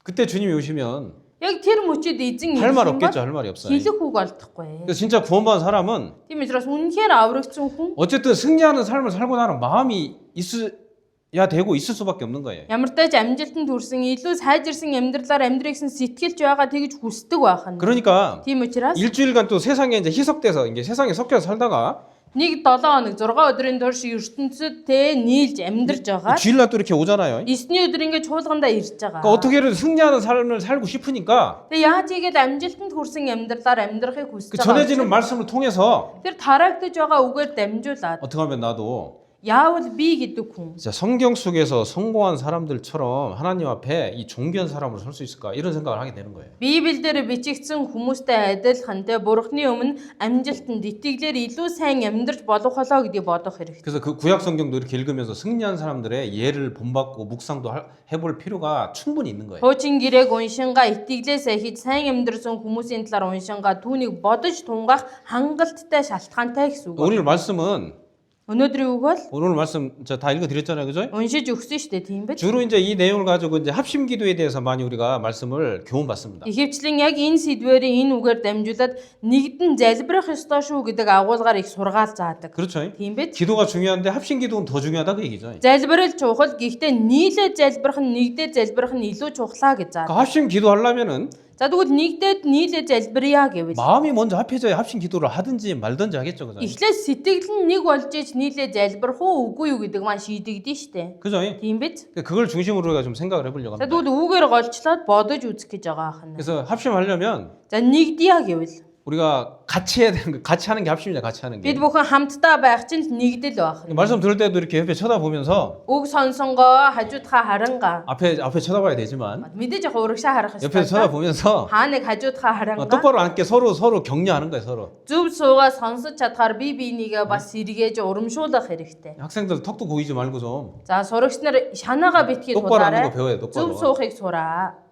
그때 주님이 오시면 Яг тэр мөчөд эзэн 할 말 ирэх юм 없겠죠, бол 할 말이 없어요. хэлэх үг олдохгүй. 그래서 진짜 구원받은 사람은 Тийм учраас үнэхээр аврагдсан хүн 어쨌든 승리하는 삶을 살고 나는 마음이 있어야 되고 있을 수밖에 없는 거예요. ямар ч амжилтанд хүрсэн илүү сайжирсан амьдралаар амьдрахсан сэтгэлж байгаа тэгж хүсдэг байх нь. 그러니까 Тийм учраас 일주일간 또 세상에 이제 희석돼서 이제 세상에 섞여서 살다가 нэг 7 хоног 6 өдрийн турш ертөнцид тэ нийлж амьдарч байгаа. 주일날 또 이렇게 오잖아요. 9-ний өдөр ингээд чуулгандаа ирж байгаа. 그러니까 어떻게든 승리하는 삶을 살고 싶으니까 Тэгээ яаж игээд амжилтанд хүрсэн амьдралаар амьдрахыг хүсэж 그 байгаа. 전해지는 말씀을 통해서 Тэр тараагдж байгаа үгээр дамжуулаад 어떻게 하면 나도 Яавал би гэдэг хүн. 자, 성경 속에서 성공한 사람들처럼 하나님 앞에 이 존귀한 사람으로 설 수 있을까? 이런 생각을 하게 되는 거예요. Библиэлд бичигдсэн хүмүүстэй адилхан те Бурхны өмнө амжилтанд итгэлээр илүү сайн амьдрч болох болоо гэдгийг бодох хэрэгтэй. 그래서 그 구약 성경도 이렇게 읽으면서 승리한 사람들의 예를 본받고 묵상도 해볼 필요가 충분히 있는 거예요. Хуучин гэрээг уншингаа итгэлээс хийж сайн амьдрсан хүмүүсийн талаар уншингаа түүнийг бодож тунгаах хангалттай шалтгаантай гэсэн үг. 오늘 말씀은 Өнөөдрийн үг бол 오늘 말씀 다 읽어드렸잖아요, 그죠? уншиж өгсөн шүү дээ, тийм биз? 주로 이제 이 내용을 가지고 이제 합심 기도에 대해서 많이 우리가 말씀을 교훈받습니다. Ихэвчлэн яг энэ сэдвэрийн энэ үгээр дамжуулаад нэгдэн залбирах ёстой шүү гэдэг агуулгаар их сургаал заадаг. 그렇죠? Тийм биз? 기도가 중요한데 합심 기도는 더 중요하다 그 얘기죠. Залбирал чухал гэхдээ нийлээд залбирах нь нэгдээд залбирах нь илүү чухлаа гэж 그 заадаг. 합심 기도하려면은 За тэгвэл нэгдээд нийлээд залбирая гэвэл 마음이 먼저 합해져야 합심 기도를 하든지 말든지 하겠죠, 그죠? эхлээд сэтгэл нь нэг болж иж нийлээд залбирах уу үгүй юу гэдэг маань шийдэгдэн штэ. 그죠? Тийм биз? 그걸 중심으로 우리가 좀 생각을 해보려고 За 합니다. тэгвэл үгээр голчлоод бодож үзэх гэж байгаа ахна. 그래서 합심하려면 За нэгдъя гэвэл 우리가 같이 해야 되는 거, 같이 하는 게 합심이냐, 같이 하는 게. бид бүхэн хамтдаа байх чинь нэгдэл байх. 말씀 들을 때도 이렇게 옆에 쳐다보면서 Үг сонсонгоо хажуудхаа харангаа. 앞에 쳐다봐야 되지만 Мэдээж яг урагшаа харах 옆에 ёстой. 쳐다보면서 Хааныг хажуудхаа харангаа. 똑바로 앉게 서로 격려하는 거예요, 서로. Зүв суугаа сонсож чадхаар бие биенийгээ бас сэргээж урамшуулах хэрэгтэй. 학생들 턱도 보이지 말고 좀 За сурагч нар шанаагаа битгий 똑바로 тулаарай. 앉는 거 배워요, Зүв 똑바로. суухыг сураа.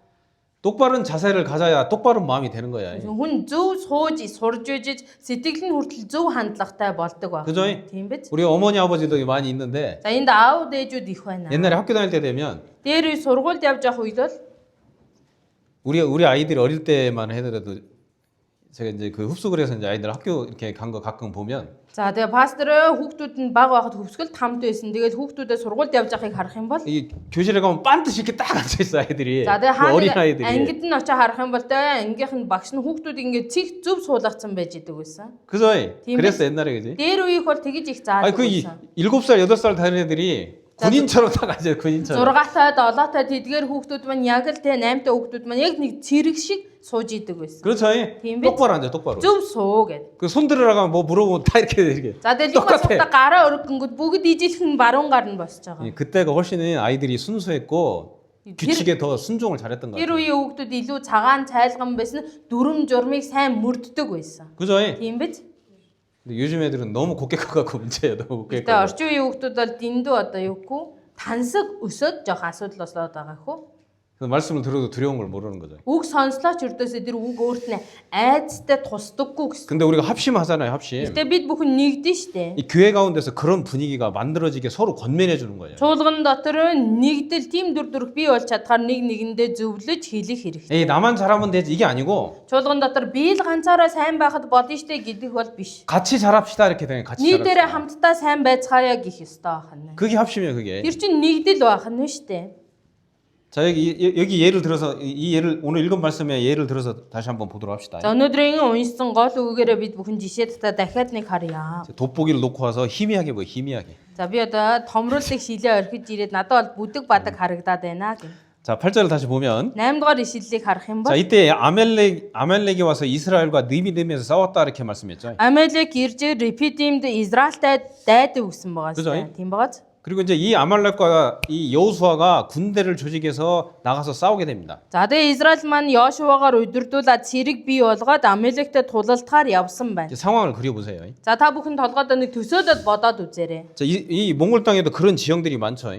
똑바른 자세를 가져야 똑바른 마음이 되는 거야. Хүн зөв сууж сурж ижиж сэтгэл нь хүртэл зөв хандлагатай болдог баг. 그죠? Тийм биз? 우리 어머니 아버지도 많이 있는데 За энд аав ээжүүд их байна. 옛날에 학교 다닐 때 되면 Дээр үе сургуульд явж явах үед бол 우리 아이들이 어릴 때만 해더라도 제가 이제 그 흡수를 해서 이제 아이들 학교 이렇게 간 거 가끔 보면 за тэгээ пастор хүүхдүүд нь баг байхад хөвсгөл тамд байсан. Тэгээд хүүхдүүдээ сургуульд явж байгааг харах юм бол 이 교실에 가면 반드시 이렇게 딱 앉아 있어 아이들이. за тэгээ 그 어린 хаана 아이들이. ангид нь очиж харах юм бол тэ ангийнх нь багш нь хүүхдүүд ингээд цэг зөв суулгацсан байж идэг байсан. 그죠? тийм 그랬어 옛날에 그지? Дээр үеих бол тэгж их 아니 заадаг 그 байсан. 7살 8살 다른 애들이 군인처럼 딱 앉아요 군인처럼. 6-тай 7-тай тэдгээр хүүхдүүд маань яг л тэ 8-тай хүүхдүүд маань яг нэг цэрэг шиг сууж идэг байсан. 그렇죠? тийм биз? 똑바로 앉아 똑바로. Зөв суу гэд. 그 손 들으라고 뭐 물어보면 다 이렇게. За тэгэл их басуудаа гараа өргөнгөд бүгд ижилхэн баруун гар нь босч байгаа. 그때가 훨씬 아이들이 순수했고 규칙에 더 순종을 잘했던 것 Тэр 같아요. үеийн хүүхдүүд илүү цагаан цайлган байсан, дүрм журмыг сайн мөрддөг байсан. 그죠? Тийм биз? 근데 요즘 애들은 너무 곱게 커갖고 문제예요. 너무 곱게 Гэтэ 커. орчин үеийн хүүхдүүд бол дэндүү одоо юугүй тансаг өсөд жоох асуудал болоод байгаа хөө. 그래서 말씀을 들어도 두려운 걸 모르는 거죠. Үг сонслооч өрдөөсөө тэр үг өөрт нь айцтай тусдаггүй гэсэн. 근데 우리가 합심하잖아요, 합심. Гэтэ бид бүхэн нэгдэн штэ. 이 교회 가운데서 그런 분위기가 만들어지게 서로 권면해 주는 거예요. Чуулган дотор нэгдэл тийм дүр төрх бий болж чадхаар нэг нэгэндээ зөвлөж хэлэх хэрэгтэй. 에이 나만 잘하면 되지 이게 아니고 Чуулган дотор би л ганцаараа сайн байхад болно штэ гэдэг бол биш. 같이 잘합시다 이렇게 되는 같이 Нийтээрээ 잘합시다. хамтдаа сайн байцгаая гэх ёстой байна. 그게 합심이에요, 그게. Тэр чинь нэгдэл байх нь штэ. 자 여기 예를 들어서 이 예를 오늘 읽은 말씀에 예를 들어서 다시 한번 보도록 합시다. За өнөөдрийн уншсан гол үгээрээ бид бүхэн жишээ татаа дахиад нэг харъя. 돋보기를 놓고 와서 희미하게 보여, 희미하게. За би одоо томруулыг шилээ орхиж ирээд надад бол бүдэг бадаг харагдаад байна гэх. 자 8절을 다시 보면 8 дугаар ишлэлийг харах юм бол 자 이때 아멜렉이 와서 이스라엘과 느비딤에서 싸웠다 이렇게 말씀했죠. Амелек ирж Репидимд Израильтай дайдаг өгсөн байгаа 그죠? шүү. Тийм байгааз. 그리고 이제 이 아말렉과 이 여호수아가 군대를 조직해서 나가서 싸우게 됩니다. За тэгээ Израиль маань Йошуагаар удирдуулаад цэрэг бий болгоод Амелектэй тулалдахаар явсан байна. 이제 상황을 그려보세요. За та бүхэн толгойдоо нэг төсөөлөд бодоод үзээрэй. 자, 이 몽골 땅에도 그런 지형들이 많죠.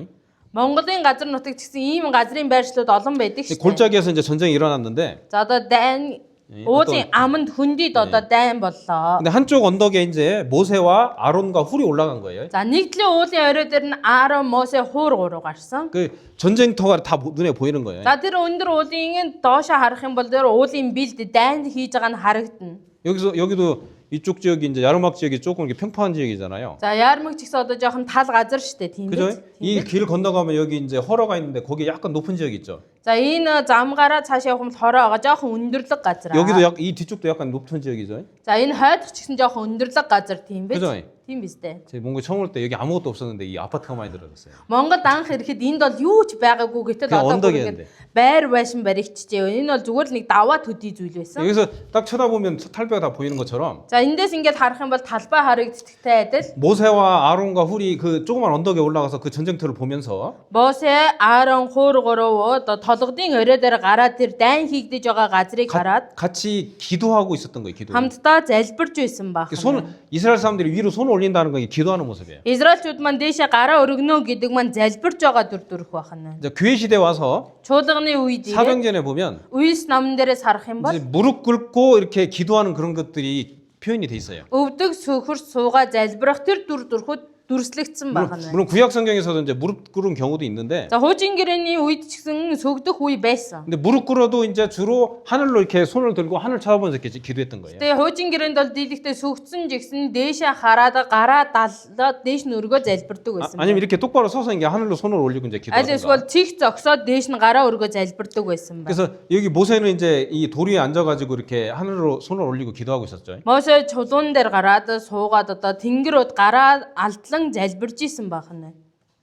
Монголын газар нутагт гэсэн ийм газрын байршлууд олон байдаг шүү. 골짜기에서 이제 전쟁이 일어났는데 За одоо дайн уулын аманд хөндөд одоо дайн боллоо. 근데 한쪽 언덕에 이제 모세와 아론과 훌이 올라간 거예요. За нэгдлийн уулын орой дээр нь Аарон, Мосе хуур гарсан. 그 전쟁터가 다 눈에 보이는 거예요. За тэр өндөр уулын доошо харах юм бол тэр уулын билд дайнд хийж байгаа нь харагдана. 여기도 이쪽 지역이 이제 야르막 지역이 조금 이렇게 평평한 지역이잖아요. За Ярмаг ч гэсэн одоо жоохон тал газар штэ тийм 그죠? биз? 이 길 건너가면 여기 이제 허러가 있는데 거기 약간 높은 지역 있죠. За энэ замгаараа цааш явах юм бол хороо байгаа жоохон өндөрлөг газар. 여기도 이 뒤쪽도 약간 높은 지역이죠. За энэ хойдох ч гэсэн жоохон өндөрлөг газар тийм биз? 그죠? Тийм биз дээ. 제 몽골 처음 올 때 여기 아무것도 없었는데 이 아파트가 많이 들어졌어요. Монголд анх ирэхэд энд бол юу ч байгаагүй гэтэл Тэгээ одоо ондогиэн데. ингээд байр байшин баригчжээ. Энэ бол зүгээр л нэг даваа төдий зүйл байсан. 여기서 딱 쳐다보면 탈배가 다 보이는 것처럼 За эндээс ингээд харах юм бол талбай харагддагтай адил 모세와 아론과 훌이 그 조그만 언덕에 올라가서 그 전쟁터를 보면서 Мосе, Аарон, Хуур гурав одоо толгодын орой дээр гараад тэр дайн хийгдэж байгаа газрыг хараад 같이 기도하고 있었던 거예요. 기도. хамтдаа залбирж байсан баг. 손 이스라엘 사람들이 위로 손을 올린다는 건 이게 기도하는 모습이에요. Израильчууд маань дээшээ гараа өргөнө гэдэг маань залбирж байгаа дүр төрх байна. 이제 교회 시대 와서 Чуулганы үед 사도행전에 보면 Үйлс номон дээрээс харах юм бол 이제 무릎 꿇고 이렇게 기도하는 그런 것들이 표현이 돼 있어요. өвдөг сөхөр суугаа залбирах тэр дүр төрхөд дүрслэгдсэн байна. 물론 구약 성경에서도 이제 무릎 꿇은 경우도 있는데 За хуучин гэрээний үед ч гэсэн сөгдөх үе байсан. 근데 무릎 꿇어도 이제 주로 하늘로 이렇게 손을 들고 하늘 쳐다보면서 이렇게 기도했던 거예요. Тэгээ хуучин гэрээнд бол дийлэгтээ сөгдсөн жигсэн дээшээ хараад гараа даллаад дээш нь өргөө залбирдаг байсан. 아니면 이렇게 똑바로 서서 이게 하늘로 손을 올리고 이제 Аль 기도하는 эсвэл цих зогсоод дээш нь гараа өргөө залбирдаг байсан байна. 그래서 여기 모세는 이제 이 돌 위에 앉아가지고 이렇게 하늘로 손을 올리고 기도하고 있었죠. Мосе чулуун дээр гараад суугаад одоо тэнгэр ud гараа алдлан залбирж исэн байна.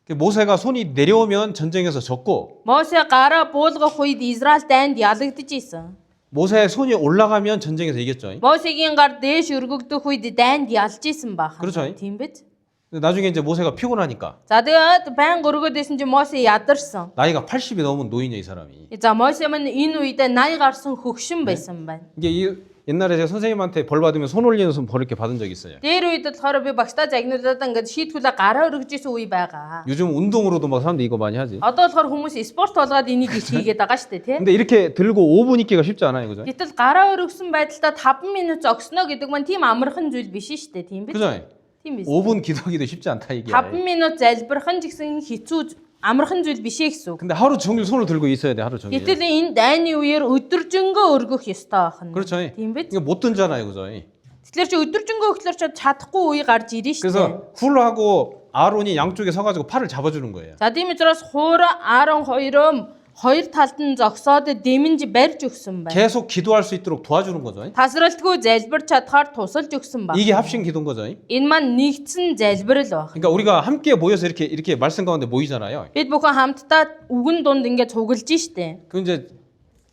모세가 손이 내려오면 전쟁에서 졌고 Мосе гараа буулгах үед Израиль дайнд ялагдж исэн. 모세의 손이 올라가면 전쟁에서 이겼죠. Мосегийн гар дээш өргөгдөх үед дайнд ялж исэн байна. 그렇죠. Тийм биз? 근데 나중에 이제 모세가 피곤하니까 За тэгээд баян өргөөдөөсөн чи Мосе ядарсан. 나이가 80이 넘은 노인이야 이 사람이. За Мосе маань энэ үедээ 80 гарсан хөгшин байсан байна. 이게 옛날에 제가 선생님한테 벌 받으면 손 올리는 벌 이렇게 받은 적이 있어요. Дээр үед болохоор би багштай загнуулаад ингээд шийтгүүлээ гараа өргөж исэн үе байгаа. 요즘 운동으로도 막 사람들이 이거 많이 하지. Одоо болохоор хүмүүс спорт болгоод энийг хийгээд байгаа шүү дээ, тий? 근데 이렇게 들고 5분 있기가 쉽지 않아요, 그죠? Гэтэл гараа өргөсөн байдалтай 5 минут зогсноо гэдэг маань тийм амархан зүйл биш шүү дээ, тийм биз? 그죠? Тийм биз? 5분 기도하기도 쉽지 않다 이게. 5 минут залбирах нь ч гэсэн хэцүү амархан зүйл биш ээ гэсэн үг. 근데 하루 종일 손을 들고 있어야 돼, 하루 종일. Гэтэл энэ дайны үеэр өдөржингөө өргөх ёстой байна. 그렇죠. Тийм биз? 이거 못 든잖아요, 그죠? Тэгэхээр чи өдөржингөө өгөхлөөр чи чадахгүй үе гарч ирнэ шүү дээ. 그래서 훌하고 아론이 양쪽에 서가지고 팔을 잡아주는 거예요. За тийм учраас Хуур, Аарон хоёроо хоёр талд нь зогсоод дэмэнж барьж өгсөн байна. 계속 기도할 수 있도록 도와주는 거죠. Тасралтгүй залбирч чадхаар тусалж өгсөн байна. 이게 합심 기도인 거죠. Энэ маань нэгдсэн залбирал байна. 그러니까 우리가 함께 모여서 이렇게 말씀 가운데 모이잖아요. Бид бүхэн хамтдаа үгэн дунд ингээд цуглаж штэ. 그 이제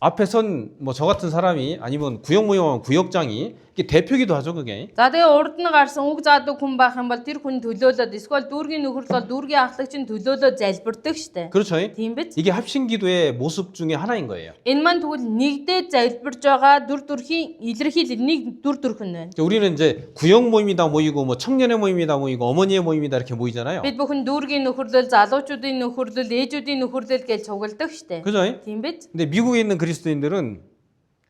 앞에 선 뭐 저 같은 사람이 아니면 구역 모임하면 구역장이 이게 대표기도 하죠, 그게. За тэгээ урд нь гарсан үг заадаг хүн байх юм бол тэр хүн төлөөлөд эсвэл дүүргийн нөхөрл бол дүүргийн ахлагч нь төлөөлөд залбирдаг штэ. 그렇죠. Тийм биз? 이게 합심 기도의 모습 중에 하나인 거예요. Энэ маань тэгвэл нэгдээд залбирж байгаа дүр төрхийн илэрхийлэл нэг дүр төрх нь байна. 우리는 이제 구역 모임이다 모이고 뭐 청년의 모임이다 모이고 어머니의 모임이다 이렇게 모이잖아요. Бид бүхэн дүүргийн нөхөрлөл, залуучуудын нөхөрлөл, ээжүүдийн нөхөрлөл гэж цугладаг штэ. 그죠? Тийм биз? 근데 미국에 있는 그리스도인들은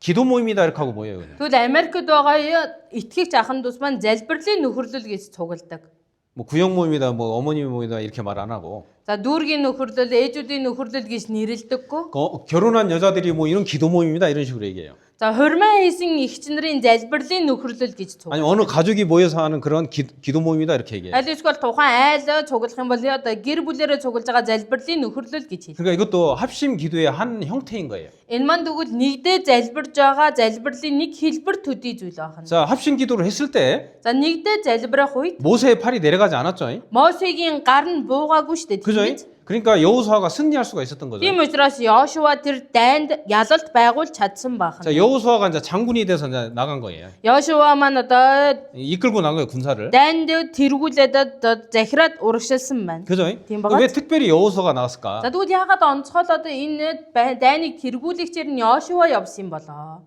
기도 모임이다 이렇게 하고 모여요. 그냥. Тэгвэл Америкт байгаа итгэгч ахын дус маань залбирлын нөхөрлөл гэж цугладаг. 뭐 구역 모임이다 뭐 어머니 모임이다 이렇게 말 안 하고 За дүүргийн нөхөрлөл, ээжүүдийн нөхөрлөл гэж нэрлэдэггүй. 결혼한 여자들이 뭐 이런 기도 모임이다 이런 식으로 얘기해요. За хурмаа хийсэн эгч нарын залбирлын нөхөрлөл гэж цуг. 아니 어느 가족이 모여서 하는 그런 기도 모임이다 이렇게 얘기해요. Аль эсвэл тухайн айл цуглах юм бол одоо гэр бүлээрээ цуглаж байгаа залбирлын нөхөрлөл гэж хэлдэг. 그러니까 이것도 합심 기도의 한 형태인 거예요. Энэ маань тэгвэл нэгдээ залбирж байгаа залбирлын нэг хэлбэр төдий зүйл байна. 자, 합심 기도를 했을 때 За нэгдээ залбирах үед 모세의 팔이 내려가지 않았죠. Мосегийн гар нь буугаагүй шүү дээ. 그죠? Тийм биз? 그러니까 여호수아가 승리할 수가 있었던 거죠. Тийм учраас Йошуа тэр дайнд ялалт байгуулж чадсан байна. 자, 여호수아가 이제 장군이 돼서 이제 나간 거예요. Йошуа маань одоо 이끌고 나간 거예요, 군사를. дайнд тэргүүлээд одоо захираад урагшилсан байна. 그죠? Тийм байгаа. 왜 특별히 여호수아가 나왔을까? За тэгвэл яагаад онцгой одоо энэ дайныг тэргүүлэгчээр нь Йошуа явсан болоо?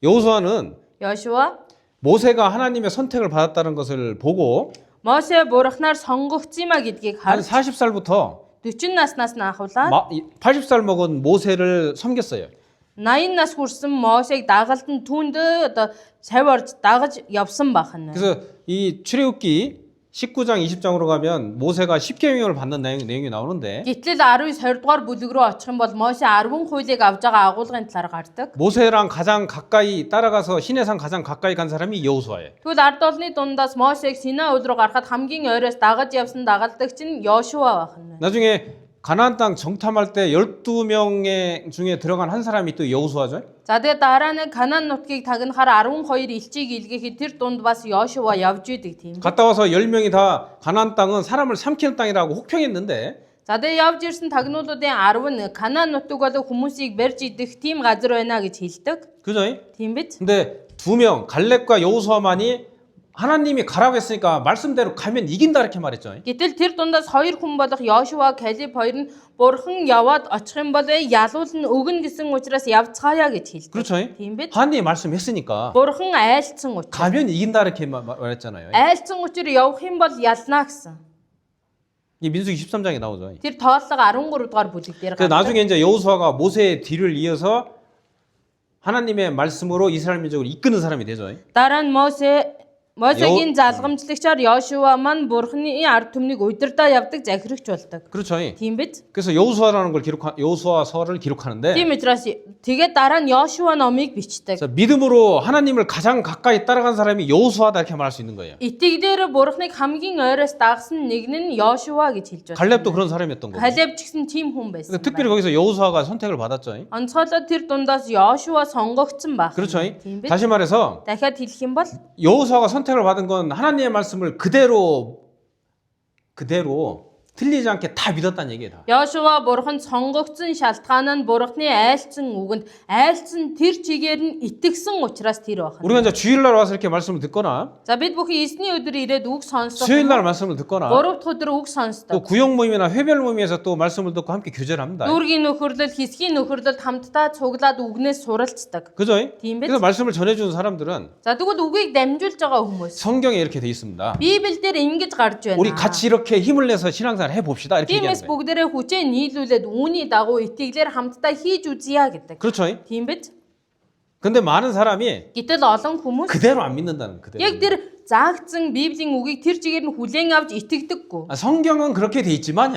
여호수아는 Йошуа 모세가 하나님의 선택을 받았다는 것을 보고 Мосе бурхнаар сонгогдсийма гэдгийг 한 харж 40살부터 40 наснаас нь ахуулаад 80살 먹은 모세를 섬겼어요. 80 нас хүрсэн Мосег дагалдан түүнд одоо сав орж дагаж явсан байна. 그래서 이 출애굽기 19장 20장으로 가면 모세가 10계명을 받는 내용이 나오는데 Гэтэл 19 20 дугаар бүлэг рүү очих юм бол Мосе 10 хуулийг авж байгаа агуулгын талаар гардаг. 모세랑 가장 가까이 따라가서 시내산 가장 가까이 간 사람이 여호수아예요. Тэгвэл ард олны дундаас Мосег Синай ул руу гарахад хамгийн ойроос дагаж явсан дагалдагч нь Йошуа байна. 나중에 가나안 땅 정탐할 때 12명 중에 들어간 한 사람이 또 여호수아죠. За тэгээд дараа нь Канаан нутгийг тагнахаар 12 элчийг илгээхэд тэр дунд бас Йошуа явж идэг тийм. 갔다 와서 10명이 다 가나안 땅은 사람을 삼키는 땅이라고 혹평했는데 За тэгээд явж ирсэн тагнуулуудын 10 нь Канаан нутаг бол хүмүүсийг барьж идэх тийм газар байна гэж хэлдэг. 그죠? Тийм биз? 근데 2명 갈렙과 여호수아만이 하나님이 가라고 했으니까 말씀대로 가면 이긴다 이렇게 말했죠. Гэтэл тэр дундаас 2 хүн болох Йошуа, Калеб хоёр нь бурхан яваад очих юм бол ялуул нь өгнө гэсэн учраас явцгаая гэж хэлдэг. 그렇죠? Тийм биз? 하나님이 말씀했으니까 Бурхан айлцсан учраас. 가면 이긴다 이렇게 말했잖아요. Айлцсан учраас явах юм бол ялнаа гэсэн. 이 민수기 13장에 나오죠. Тэр тооллого 13 дугаар бүлэг дээр 그 гардаг. 나중에 이제 여호수아가 모세의 뒤를 이어서 하나님의 말씀으로 이스라엘 민족을 이끄는 사람이 되죠. Дараа нь Мосегийн залгамжлагчаар Йошуа маань бурханы ард түмнийг удирдаа явдаг захирагч болдог. 그렇죠. Тийм биз? 그래서 여호수아라는 걸 여호수아서를 기록하는데 Тийм учраас тэгээд дараа нь Йошуа номыг бичдэг. 자, 믿음으로 하나님을 가장 가까이 따라간 사람이 여호수아다 이렇게 말할 수 있는 거예요. Итгэлээр бурхныг хамгийн ойроос дагсан нэг нь Йошуа гэж хэлж байна. 갈렙도 그런 사람이었던 거고. Калеб ч гэсэн тийм хүн байсан. 그러니까 특별히 거기서 여호수아가 선택을 받았죠. Онцгойлоод тэр дундаас Йошуа сонгогдсон баг. 그렇죠. Тийм биз? 다시 말해서 Дахиад хэлэх юм бол 여호수아가 선택을 받은 건 하나님의 말씀을 그대로 틀리지 않게 다 믿었다는 얘기예요. 다. Йошуа бурханд сонгогдсон шалтгаан нь бурхны айлцсан үгэнд айлцсан тэр чигээр нь итгэсэн учраас тэр байна. 우리가 이제 주일날 와서 이렇게 말씀을 듣거나 За бид бүхэн эсний өдөр ирээд үг сонсдог. 수요일날 말씀을 듣거나 3 дахь өдөр үг 또 сонсдог. 구역 모임이나 회별 모임에서 또 말씀을 듣고 함께 교제를 합니다. Дүүргийн нөхөрлөл, хэсгийн нөхөрлөлд хамтдаа цуглаад үгнээс суралцдаг. 그죠? Тийм биз? 그래서 말씀을 전해주는 사람들은 За тэгвэл үгийг дамжуулж байгаа хүмүүс 성경에 이렇게 돼 있습니다. Библиэлд ингэж гарч байна. 우리 같이 이렇게 힘을 내서 신앙생활 해봅시다 이렇게 Тиймээс 얘기하는 거예요. бүгдээрээ хүчээ нийлүүлээд үүний дагуу итгэлээр хамтдаа хийж үзье гэдэг. 그렇죠? Тийм биз? 근데 많은 사람이 Гэтэл олон хүмүүс 그대로 안 믿는다는 그대로. яг тэр заагдсан Библийн үгийг тэр чигээр нь хүлээн авч итгэдэггүй. 성경은 그렇게 돼 있지만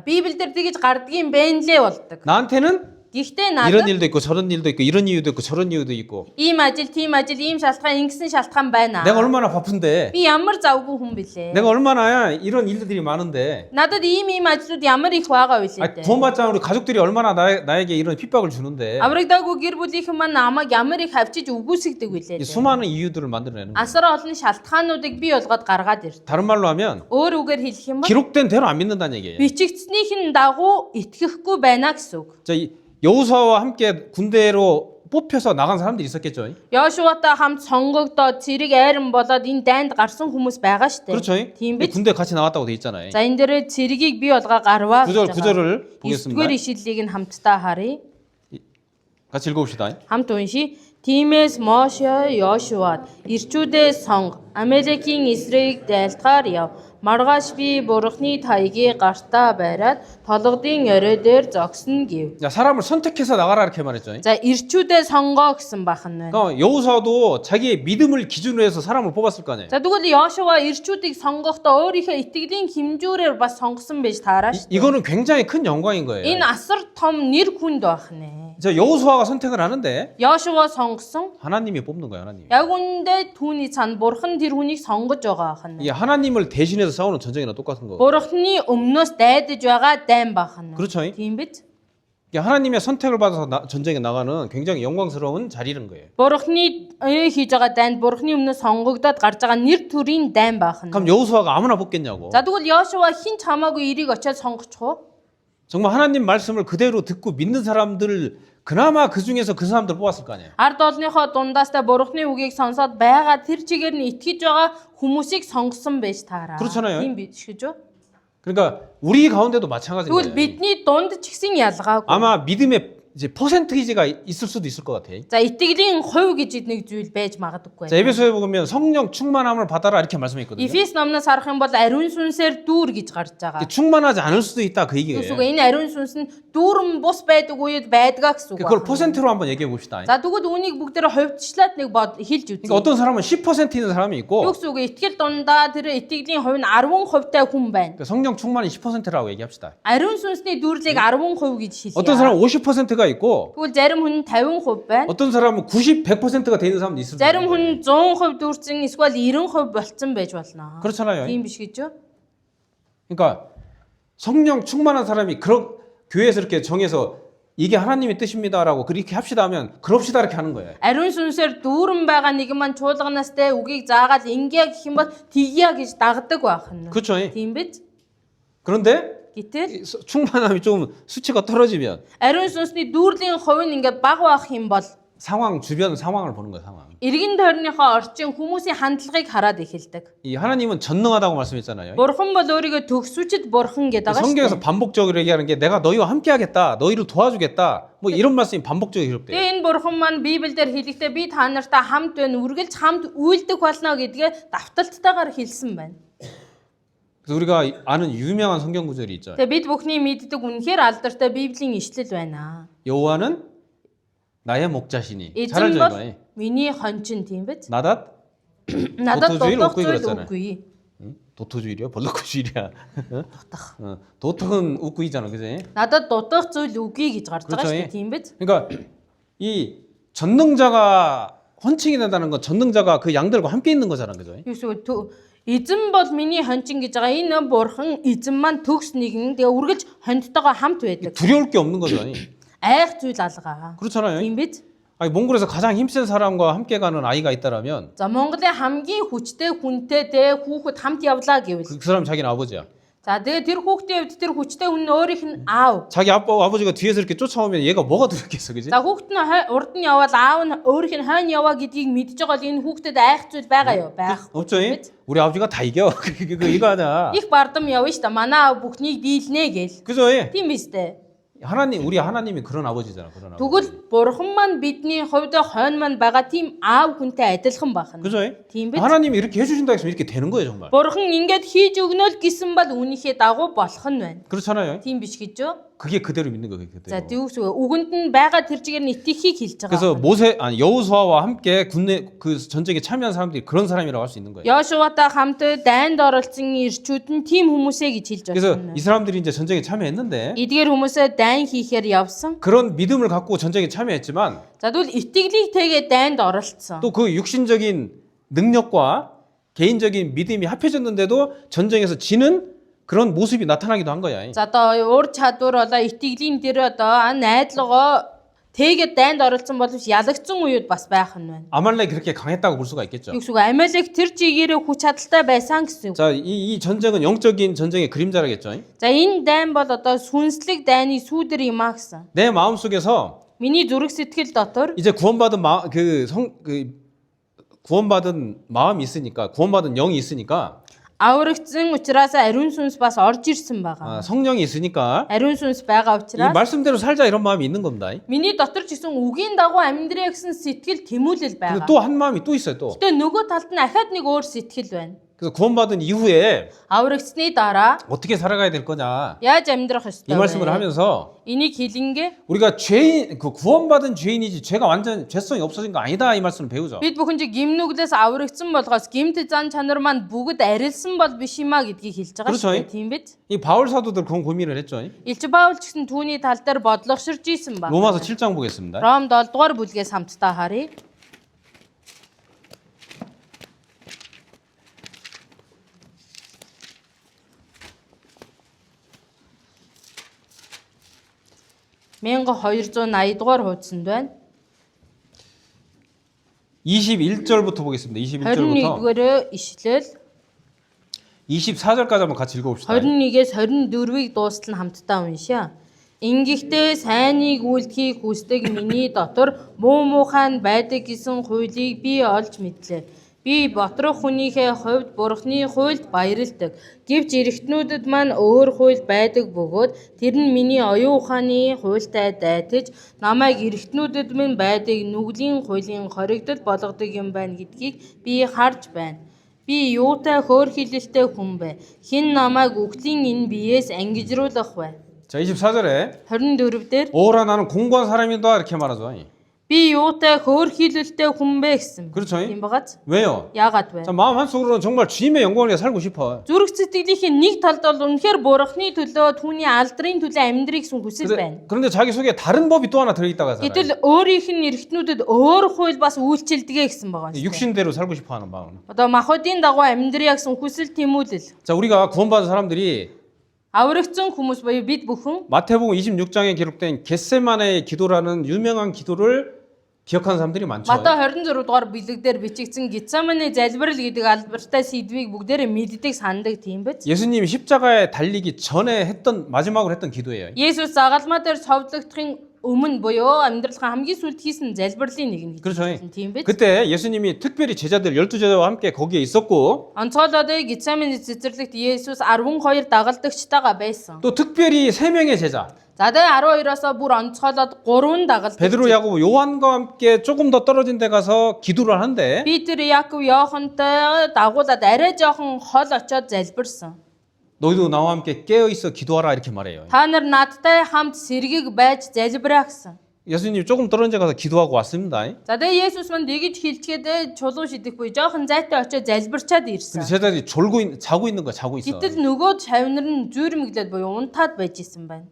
Библиэлд тэгж гардгийн бэнлээ болдог. 나한테는 Гэхдээ 이런 надад 일도 있고 저런 일도 있고 이런 이유도 있고 저런 이유도 있고 ийм ажил, тийм ажил, ийм шалтгаан, ингэсэн шалтгаан байна. 내가 얼마나 바쁜데 Би ямар завгүй хүн бэлээ. 내가 얼마나 이런 일들이 많은데 Надад ийм ажлууд ямар их байгаа вэ? 돈 받지 않은 우리 가족들이 얼마나 나에게 이런 핍박을 주는데 Аврагдаагүй гэр бүлийнхэн маань намайг ямар их хавчиж үгүйсгдэг 이 вүлээ. 수많은 이유들을 만들어내는 거예요. Асар олон шалтгаануудыг бий болгоод гаргаад ирдэг. 다른 말로 하면 Өөр үгээр хэлэх юм бол 기록된 대로 안 믿는다는 얘기예요. бичигдснийхэн дагуу итгэхгүй байна гэсэн үг. 자, 이 여호수아와 함께 군대로 뽑혀서 나간 사람들이 있었겠죠. Йошуатай хамт сонгогдоод цэрэг айран болоод энэ дайнд гарсан хүмүүс байгаа шүү дээ. 그렇죠. Тийм биз? 군대 같이 나갔다고 돼 있잖아요. За энэ дээр цэрэгийг бий болгоо гарваа. 구절을 보겠습니다. 9-р ишлэлийг нь хамтдаа харъя. 같이 읽어봅시다. Хамт уншия. Тиймээс Моше Йошуад ирчүүдээ сонг. Амелекийн эсрэг дайлтгаар яв. Маргааш би бурхны тайгийг гартаа бариад толгодын орой дээр зогсно гэв. 자, 사람을 선택해서 나가라 이렇게 말했죠. За ирчүүдээ сонгоо гэсэн бахан байна. 그러니까 여호수아도 자기의 믿음을 기준으로 해서 사람을 뽑았을 거 아니에요. За тэгвэл Йошуа ирчүүдийг сонгохдоо өөрийнхөө итгэлийн хэмжүүрээр бас сонгосон байж таараш. 이거는 굉장히 큰 영광인 거예요. Энэ асар том нэр хүнд байх нэ. 저 여호수아가 선택을 하는데 Йошуа сонгосон. 하나님이 뽑는 거예요, 하나님. Яг үндэ түүний цаана бурхан тэр хүнийг сонгож байгаа бахан. 이 하나님을 대신해서 싸우는 전쟁이랑 똑같은 거. Бурханы өмнөөс дайдаж байгаа дайн бахан. 그렇죠. Тийм биз? 하나님의 선택을 받아서 전쟁에 나가는 굉장히 영광스러운 자리인 거예요. Бурханы хийж байгаа дайнд бурханы өмнөөс сонгогдоод гарч байгаа нэр төрийн дайн бахан. 그럼 여호수아가 아무나 뽑겠냐고. За тэгвэл Йошуа хин ч хамаагүй эрийг очиод сонгочих уу? 정말 하나님 말씀을 그대로 듣고 믿는 사람들 그나마 그 중에서 그 사람들 뽑았을 거 아니에요. Ард олныхоо дундаас та бурханы үгийг сонсоод байгаа тэр чигээр нь итгэж байгаа хүмүүсийг сонгосон байж таараа. 그렇잖아요. Тийм биш гэж үү? 그러니까 우리 가운데도 마찬가지인 Тэгвэл 거예요. бидний дунд ч гэсэн ялгаагүй. 아마 믿음의 이제 퍼센티지가 있을 수도 있을 것 같아요. За итгэлийн хувь гэж нэг зүйл байж магадгүй. 자, 에베소에 보면 성령 충만함을 받아라 이렇게 말씀했거든요. Эфес номноос харах юм бол ариун сүнсээр дүүр гэж гарч байгаа. 충만하지 않을 수도 있다 그 얘기예요. Тэгвэл энэ ариун сүнс нь дүүрэн бус байдаг үед байдгаа гэсэн үг. 그걸 퍼센트로 한번 얘기해 봅시다. За тэгвэл үүнийг бүгдээр хувьчлаад нэг хэлж үзье. 그러니까 어떤 사람은 10% 있는 사람이 Юу 있고 гэсэн үг итгэл дундаа тэр итгэлийн хувь нь 10% тай хүн байна. 그러니까 성령 충만이 10%라고 얘기합시다. Ариун сүнсний дүүрлийг 10% гэж хэлье. 어떤 사람은 50%가 있고 Тэгвэл зарим хүн 50% байна. 어떤 사람은 90, 100%가 되는 사람도 있을 Зарим 거예요. хүн 100% дүүрсэн эсвэл 90% болцсон байж болно. 그렇잖아요. Тийм биш гэж юу? 그러니까 성령 충만한 사람이 그런 교회에서 이렇게 정해서 이게 하나님의 뜻입니다라고 그렇게 합시다 하면 그럽시다 이렇게 하는 거예요. Ариун сүнсээр дүүрэн байгаа нэг маань чуулганаас те үгийг заагаад ингээ гэх юм бол тэгья гэж дагдаг байх нь. 그렇죠. Тийм биз? 그런데 Гэтэл 충만함이 좀 수치가 떨어지면 ариун сүнсний дүүрлийн хувь нь ингээ бага байх юм бол 상황 주변 상황을 보는 거예요. 상황. эргэн тойрныхоо орчин хүмүүсийн хандлагыг хараад эхэлдэг. 이 하나님은 전능하다고 말씀했잖아요. Бурхан бол өөрийгөө төгсүчд бурхан гэдэг байгаа шүү. 성경에서 반복적으로 얘기하는 게 내가 너희와 함께하겠다, 너희를 도와주겠다, 뭐 이런 말씀이 반복적으로 기록돼요. Тэгээ энэ бурхан маань Библиэлд хэлэхдээ би та нартай хамт байна, үргэлж хамт үйлдэх болно гэдгээ давталттайгаар хэлсэн байна. 그래서 우리가 아는 유명한 성경 구절이 있죠. Тэгээ бид бүхний мэддэг үнэхээр алдартай Библийн ишлэл байна. 여호와는 나의 목자시니. 잘 Эзэн 알죠 бол 이거. миний хончин тийм биз? 나닷 Надад 도토주의를 дутах 얻고 зүйл 그랬잖아요. үгүй. 도토주의요? 벌레코주의야. Дутах. 도토는 웃구이잖아, 그지? Надад дутах зүйл үгүй гэж гарч байгаа 그렇죠, шүү 예. дээ тийм биз? 그러니까 이 전능자가 헌칭이 된다는 건 전능자가 그 양들과 함께 있는 거잖아, 그죠? Юусгүй эзэн бол миний хончин гэж байгаа. Энэ бурхан эзэн маань төгс нэгэн тэгээ үргэлж хоньтойгоо хамт байдаг. 두려울 게 없는 거죠. Айх зүйл алгаа. 그렇잖아요. Тийм биз? 아니 몽골에서 가장 힘센 사람과 함께 가는 아이가 있다라면 За Монголын хамгийн хүчтэй хүнтэй те хүүхэд хамт явлаа гэвэл. 그 사람 자기는 아버지야. За тэгээ тэр хүүхдийн хувьд тэр хүчтэй хүн нь өөрийнх нь аав. 자기 아버지가 뒤에서 이렇게 쫓아오면 얘가 뭐가 두렵겠어, 그지? За хүүхэд нь урд нь яваад аав нь өөрийнх нь хойно яваа гэдгийг мэдж байгаа бол энэ хүүхдэд айх зүйл байгаа юу? Байх. 없죠? 우리 아버지가 다 이겨. 이거 하자. Их бардам явна ш та. Манай аав бүхнийг дийлнэ гээл. 그죠? Тийм биз дээ. 하나님, 우리 하나님이 그런 아버지잖아, 그런 아버지. Тэгвэл бурхан маань бидний хувьд хойно маань байгаа тийм аав хүнтэй адилхан байна. 그죠? Тийм биз? 하나님이 이렇게 해주신다 했으면 이렇게 되는 거예요, 정말. Бурхан ингээд хийж өгнө л гэсэн бол үнийхээ дагуу болох нь байна. 그렇잖아요. Тийм биш гэж юу? 그게 그대로 믿는 거예요, За 그대로. тэгвэл үгэнд нь байгаа тэр чигээр нь итгэхийг хэлж 그래서 байгаа. 여호수아와 함께 군대 그 전쟁에 참여한 사람들이 그런 사람이라고 할 수 있는 거예요. Йошуатай хамт дайнд оролцсон ирчүүд нь тийм хүмүүсээ гэж хэлж 그래서 байна. 이 사람들이 이제 전쟁에 참여했는데 Эдгээр хүмүүсээ дайн хийхээр явсан. 그런 믿음을 갖고 전쟁에 참여했지만 За тэгвэл итгэлийг тэгээд дайнд оролцсон. 또 그 육신적인 능력과 개인적인 믿음이 합해졌는데도 전쟁에서 지는 그런 모습이 나타나기도 한 거야. За одоо ур чадвар одоо итгэлийн дээр одоо найдлагоо тэгээд дайнд оролцсон боловч ялагдсан үед бас байх нь байна. 아말렉이 그렇게 강했다고 볼 수가 있겠죠. Тэгвэл Амалик тэр чигээрээ хүч чадалтай байсан гэсэн. 자, 이 전쟁은 영적인 전쟁의 그림자라겠죠. За энэ дайн бол одоо сүнслэг дайны сүүдэр юм а гэсэн. 내 마음속에서 Миний зүрх сэтгэл дотор 이제 구원받은 마음이 있으니까 구원받은 영이 있으니까 аврагдсан учраас ариун сүнс бас орж ирсэн байгаа. 성령이 있으니까 Ариун сүнс байгаа 이 учраас 말씀대로 살자 이런 마음이 있는 겁니다. миний дотор ч гэсэн үгийн дагуу амьдрэх гэсэн сэтгэл тэмүүлэл 그리고 байгаа. 또 한 마음이 또 있어요. 또. Гэтэ нөгөө талд нь ахаад нэг өөр сэтгэл байна. 그래서 구원받은 이후에 Аврагдсны дараа 어떻게 살아가야 될 거냐 яаж амьдрах 이 ёстой 말씀을 вэ? 하면서 Энийг хэлэнгээ 우리가 죄인 그 구원받은 죄인이지 죄가 완전 죄성이 없어진 거 아니다 이 말씀을 배우죠. бид бүхэн чи гимнүглээс аврагдсан болгоос гимт зан чанар маань бүгд арилсан бол биш юм а гэдгийг хэлж байгаа 그렇죠. шүү дээ. Тийм биз? 이 바울 사도들 그런 고민을 했죠. Илч Паул ч гэсэн түүний тал дээр бодлогоширж исэн ба. 로마서 7장 보겠습니다. Ром 7 дугаар бүлгээс хамтдаа харъя. Мянга 280 дугаар хуудсанд байна. 21절부터 보겠습니다. 21절부터 21-р ишлэл 24절까지 한번 같이 읽어봅시다. 21-ээс 24-ийг дуустал нь хамтдаа уншаа. Ингэхдээ сайныг үйлдэхийг хүсдэг миний дотор муу муухай нь байдаг гэсэн хуулийг би олж мэдлээ. Би ботрох хүнийхээ хувьд Бурхны хуульд баярладаг. Гэвч эрэгтнүүдэд маань өөр хууль байдаг бөгөөд тэр нь миний оюун ухааны хуультай дайтаж намайг эрэгтнүүдэд минь байдаг нүглийн хуулийн хоригдол болгодог юм байна гэдгийг би харж байна. Би юутай хөөрхилэлтэй хүн бэ? Хэн намайг үхлийн энэ биеэс ангижруулах вэ? 자, 24절에 24 дээр 오라 나는 공고한 사람이다 이렇게 말하죠. би юутай хөөрхилэлтэй хүн бэ гэсэн. 그렇죠. Тийм багац. 왜요? Яагаад вэ? 자, 마음 한쪽으로는 정말 주님의 영광을 위해 살고 싶어. Зүрх сэтгэлийнхээ нэг талд бол үнэхээр Бурхны төлөө түүний алдрын төлөө амьдрэх гэсэн хүсэл байна. 그런데 자기 속에 다른 법이 또 하나 들어있다고 하잖아요. Гэтэл өөрийнх нь эргэтнүүдэд өөр хууль бас үйлчилдэгэ гэсэн байгаа юм. 육신대로 살고 싶어 하는 마음. Одоо махуудын дагуу амьдрэх гэсэн хүсэл тэмүүлэл. 자, 우리가 구원받은 사람들이 Аврагцсан хүмүүс буюу бид бүхэн 마태복음 26장에 기록된 겟세마네의 기도라는 유명한 기도를 기억하는 사람들이 많죠. Матай 26 дугаар бүлэг дээр бичигдсэн Гецсемане залбирал гэдэг албартай сэдвийг бүгдээрээ мэддэг сандаг тийм биз? 예수님이 십자가에 달리기 전에 마지막으로 했던 기도예요. Есүс загалмаа дээр цовдлогдохын өмнө буюу амьдралын хамгийн сүүлд хийсэн залбирлын нэг нь. 그렇죠. Тийм биз? 그때 예수님이 특별히 제자들 12제자와 함께 거기에 있었고 Онцгойлоод Гецсемане цэцэрлэгт Есүс 12 дагалдагчтайгаа байсан. 또 특별히 3명의 제자 За тэгээ 12-оосоо бүр онцгойлоод 3 дагалдагч. 베드로, 야고보, 요한과 함께 조금 더 떨어진 데 가서 기도를 하는데 Питер, Яков, Йохантай дагуулад арай жоохон хол очоод залбирсан. 너희도 나와 함께 깨어 있어 기도하라 이렇게 말해요. Та нар надтай хамт сэргийг байж залбираа гэсэн. 예수님 조금 떨어진 데 가서 기도하고 왔습니다. За тэгээ Есүс манд нэгж хилчгээд чулуу шидэх буюу жоохон зайтай очоод залбирчаад ирсэн. 근데 제자들이 자고 있는 거야, 자고 있어. Гэтэл нөгөө шавнар нь зүүрмэглээд буюу унтаад байж исэн байна.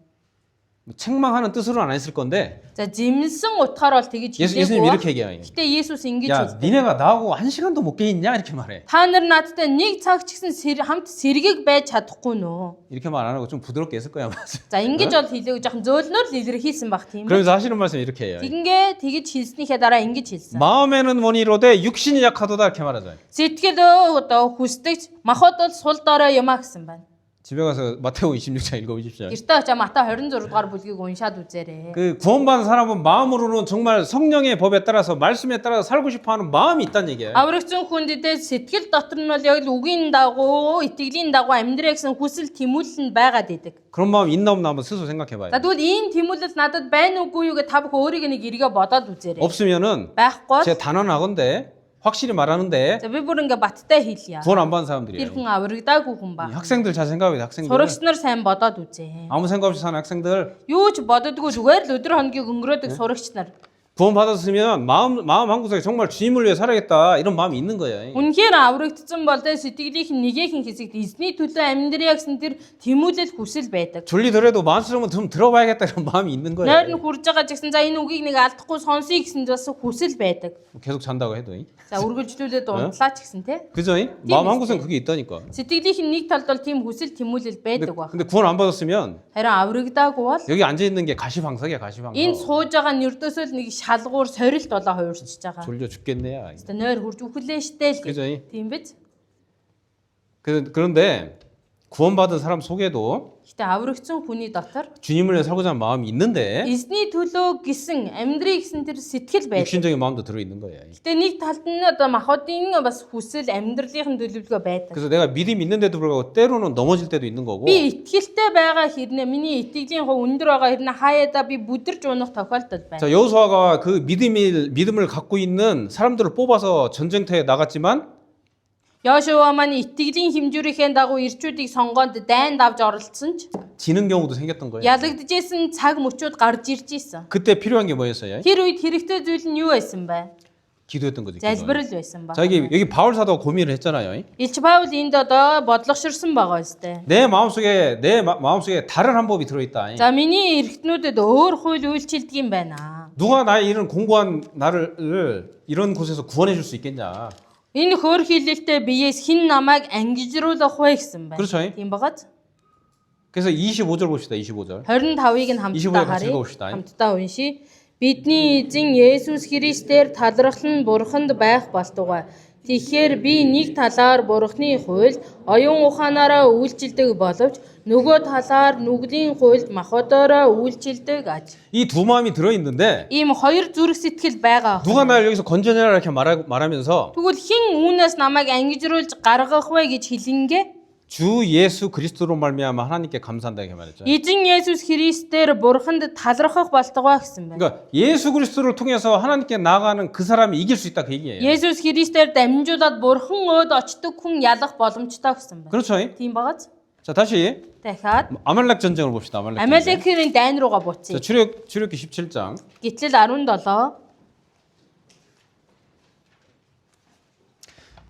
책망하는 뜻으로는 안 했을 건데 За жимсэн утгаар бол тэгж 예수님 хэлээгүй. 이렇게 얘기해요. Гэтэ Есүс ингэж 야, хэлдэг. 니네가 나하고 1시간도 못 깨 있냐 이렇게 말해. Та нар надтай нэг цаг ч гэсэн хамт сэргийг байж чадахгүй нөө. 이렇게 말 안 하고 좀 부드럽게 했을 거야. За ингэж бол хэлээгүй жоохон зөөлнөр л илэрхийлсэн баг тийм. 그러면서 하시는 말씀 이렇게 해요. Тэгингээ тэгж хэлснийхээ дараа ингэж хэлсэн. 마음에는 원이로되 육신이 약하도다 이렇게 말하죠. Сэтгэл одоо хүсдэгч махад бол сул дорой юмаа гэсэн байна. 집에 가서 마태복음 26장 읽어보십시오. Гэртээ очиж Матай 26 дугаар бүлгийг уншаад үзээрэй. 그 구원받은 사람은 마음으로는 정말 성령의 법에 따라서 말씀에 따라서 살고 싶어하는 마음이 있다는 얘기예요. Аврагцсан хүндэд сэтгэл дотор нь бол яг л үгийн дагуу, итгэлийн дагуу амьдраа гэсэн хүсэл тэмүүлэл нь байгаад идэг. 그런 마음 있나 없나 한번 스스로 생각해봐요. За тэгвэл ийм тэмүүлэл надад байна уугүй юу гэж та бүхэн өөрийг нэг эргээ бодоод үзээрэй. 없으면은 Байхгүй. 제 단언하건대 확실히 말하는데 За би бүр ингээ баттай хэлье. 구원 안 받은 Тэр 사람들이에요. хүн аврагдаагүй хүн 이 ба. 학생들 잘 생각해요. 학생들. Сурагч нар сайн бодоод үзээ. 아무 생각 없이 사는 학생들 Юу ч бододгүй зүгээр л өдөр хоногийг өнгөрөөдөг сурагч нар. 구원 받았으면 마음 한구석에 정말 주님을 위해 살아야겠다 이런 마음이 있는 거예요. Үнэхээр аврагдсан бол тэ сэтгэлийнх нь нэгээх хэсэгт эзний төлөө амьдрья гэсэн тэр тэмүүлэл хүсэл байдаг. 졸리더라도 마음처럼 좀 들어봐야겠다 이런 마음이 있는 Нойр 거예요. нь хурж байгаа ч гэсэн за энэ үгийг нэг алдахгүй сонсъё гэсэн бас хүсэл байдаг. 계속 잔다고 해도. За үргэлжлүүлээд унтлаа ч гэсэн те. 그죠? 마음 한구석에 그게 있다니까. Сэтгэлийнх нь нэг талд бол тийм хүсэл тэмүүлэл байдаг баг. 근데 구원 안 받았으면 Харин аврагдаагүй бол 여기 앉아 있는 게 가시방석이야, 가시방석. энд сууж байгаа нь ердөөсөө л нэг шалгуур сорилт болоо хуурчиж байгаа. 졸려 죽겠네야. Тэ нойр хурж үхлээ штэ л. 그죠? Тийм биз? 그런데 구원받은 사람 속에도 Гэтэ аврагдсан хүний дотор 주님을 위해 살고자 하는 마음이 있는데 эзний төлөө гисэн амьдрий гэсэн тэр сэтгэл байдаг. 육신적인 마음도 들어 있는 거예요. Гэтэ нэг талд нь одоо махбодын бас хүсэл амьдралын төлөвлөгөө байдаг. 그래서 내가 믿음이 있는데도 불구하고 때로는 넘어질 때도 있는 거고 Би итгэлтэй байгаа хэрнээ миний итгэлийн хувь өндөр байгаа хэрнээ хаяада би бүдэрч унах тохиолдол байна. 자, 여호수아가 그 믿음을 갖고 있는 사람들을 뽑아서 전쟁터에 나갔지만 Йошуа маань итгэлийн хэмжүүрийнхээ дагуу ирчүүдийг сонгоонд дайнд авч оролцсон ч 지는 경우도 생겼던 거예요. ялагдчихсэн цаг мөчүүд гарч ирж исэн. 그때 필요한 게 뭐였어요? Тэр үед хэрэгтэй зүйл нь юу байсан бэ? 기도했던 거죠. 기도. Залбирал байсан ба. 자, 여기 바울 사도가 고민을 했잖아요. Илч Паул энд одоо бодлогоширсан байгаа өстэй. 내 마음속에 다른 한 법이 들어 있다. За миний эргэтнүүдэд өөр хууль үйлчилдэг юм байна. 누가 나의 이런 공고한 나를 이런 곳에서 구원해 줄 수 있겠냐? Энэ хөөр хилэлтэй биеэс хэн намайг ангижруулах вэ гэсэн байна. 그렇죠. Тийм багаз. 그래서 25절 봅시다. 25절. 25-ыг нь 25-ыг хамтдаа 같이 харъя. 읽어봅시다. Хамтдаа уншия. Бидний эзэн Есүс Христээр талархал нь Бурханд байх болтугай. Тэгэхээр би нэг талаар Бурханы хуйлд оюун ухаанаараа үйлчилдэг боловч нөгөө талаар нүглийн хуйлд махбодоороо үйлчилдэг аж. 이 두 마음이 들어 있는데 Ийм хоёр зүрх сэтгэл байгаа. 누가 나를 여기서 건져내라 이렇게 말하면서 Тэгвэл хэн үүнээс намайг ангижруулж гаргах вэ гэж хэлингээ? 주 예수 그리스도로 말미암아 하나님께 감사한다 이렇게 말했죠. Эзэн Есүс Христээр Бурханд талархах болтугай гэсэн байна. 그러니까 예수 그리스도를 통해서 하나님께 나아가는 그 사람이 이길 수 있다 그 얘기예요. Есүс Христээр дамжуулаад Бурхан өөд очдог хүн ялах боломжтой гэсэн байна. 그렇죠? Тийм багаз. 자, 다시 Дахиад 아말렉 전쟁을 봅시다. 아말렉 전쟁. Амалекийн дайн руугаа буцъя. 자, 출애굽기 17장. Гитлэл 17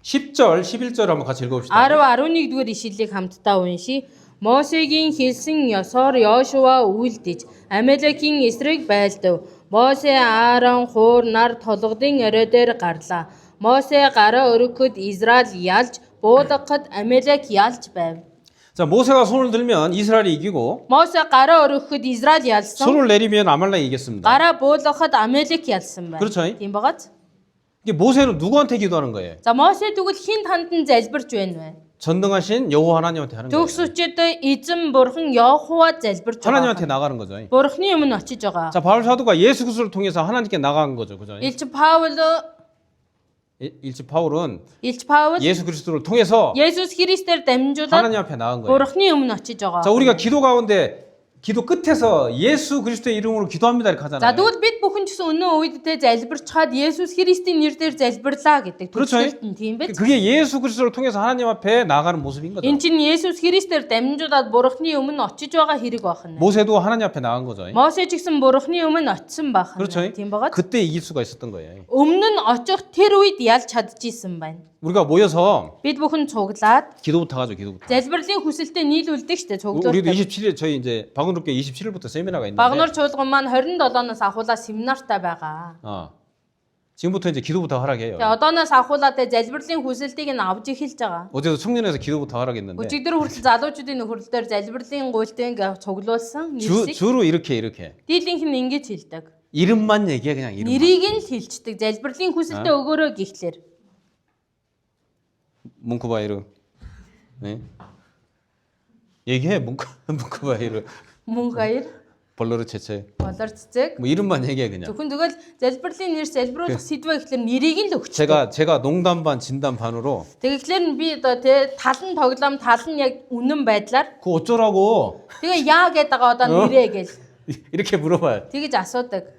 10절, 11절 한번 같이 읽어봅시다. 10 11 дугаар ишлэлийг хамтдаа уншия. Мосегийн хэлсэн ёсоор Йошуа үйлдэж Амалекийн эсрэг байлдав. Мосе Аарон хуур нар толгодын орой дээр гарлаа. Мосе гараа өргөхөд Израиль ялж буудахад Амалек ялж байв. 자, 모세가 손을 들면 이스라엘이 이기고 Мосе гараа өргөхөд Израиль ялсан. 손을 내리면 아말렉이 이겼습니다. Гараа буулгахад Амелик ялсан байна. 그렇죠. Тийм багаз. 이게 모세는 누구한테 기도하는 거예요? За Мосе тэгвэл хин хандан залбирч байна вэ? 전능하신 여호와 하나님한테 하는 거예요. Төгсөчөд эзэн бурхан Йохова залбирч 하나님한테 байгаа. 나가는 거죠. Бурханы өмнө очиж байгаа. 자, 바울 사도가 예수 그리스도를 통해서 하나님께 나간 거죠. 그죠? Илч Паул 일치 바울은 Илч 예수 그리스도를 통해서 Есүс Христээр дамжуулаад 하나님 앞에 나간 거예요. Бурханы өмнө очиж байгаа. 자, 우리가 기도 가운데 기도 끝에서 예수 그리스도의 이름으로 기도합니다 이렇게 За 하잖아요. тэгвэл бид бүхэн ч гэсэн өнөө үед тэ залбирч хаад Есүс Христийн нэрээр залбирлаа гэдэг 그렇죠. төгсөлт нь тийм биз? 그게 예수 그리스도를 통해서 하나님 앞에 나가는 모습인 거죠. Энд чинь Есүс Христээр дамжуулаад Бурханы өмнө очиж байгаа хэрэг байна. 모세도 하나님 앞에 나간 거죠. Мосе ч гэсэн Бурханы өмнө очисон байна. 그렇죠. Тийм байгаа. 그때 이길 수가 있었던 거예요. Өмнө нь очих тэр үед ялж чадчихсан байна. 우리가 모여서 Бид бүхэн цуглаад 기도부터 하죠. 기도부터. залбирлын хүсэлтэд нийлүүлдэг штэ 우리도 цуглуулдаг. 27일 저희 이제 박은롭게 27일부터 세미나가 Багнуур 있는데 чуулган маань 27-оноос ахуулаад семинартай байгаа. 지금부터 이제 기도부터 하라게요. Тэгээ одооноос ахуулаад залбирлын хүсэлтийг нь авч эхэлж байгаа. 어제도 청년에서 기도부터 하라겠는데 Өчигдөр хүртэл залуучуудын нөхөрлөл дээр залбирлын гуйлтыг цуглуулсан. Нэрсийг 주로 이렇게 дийлийнх нь ингэж хэлдэг. 이름만 얘기해 그냥 이름만. Нэрийг нь л хэлцдэг. Залбирлын хүсэлтэд өгөөрөө гихлэр. 뭉크바이르. 네. 얘기해 뭉크바이르. Мөн хоёр 벌러르 체체. болор цэцэг. 뭐 이름만 얘기해 그냥. Зөвхөн тэгэл залбирлын нэр залбируулах сэдвээ гэхлээр нэрийг нь л өгч. 제가 농담 반 진담 반으로 Тэгэхээр нь би одоо тэ тал нь тоглоом тал нь яг үнэн байдлаар 그 어쩌라고 тэгээ яа гэдэг байгаа одоо нэрээ гэл 이렇게 물어봐요. тэгэж асуудаг.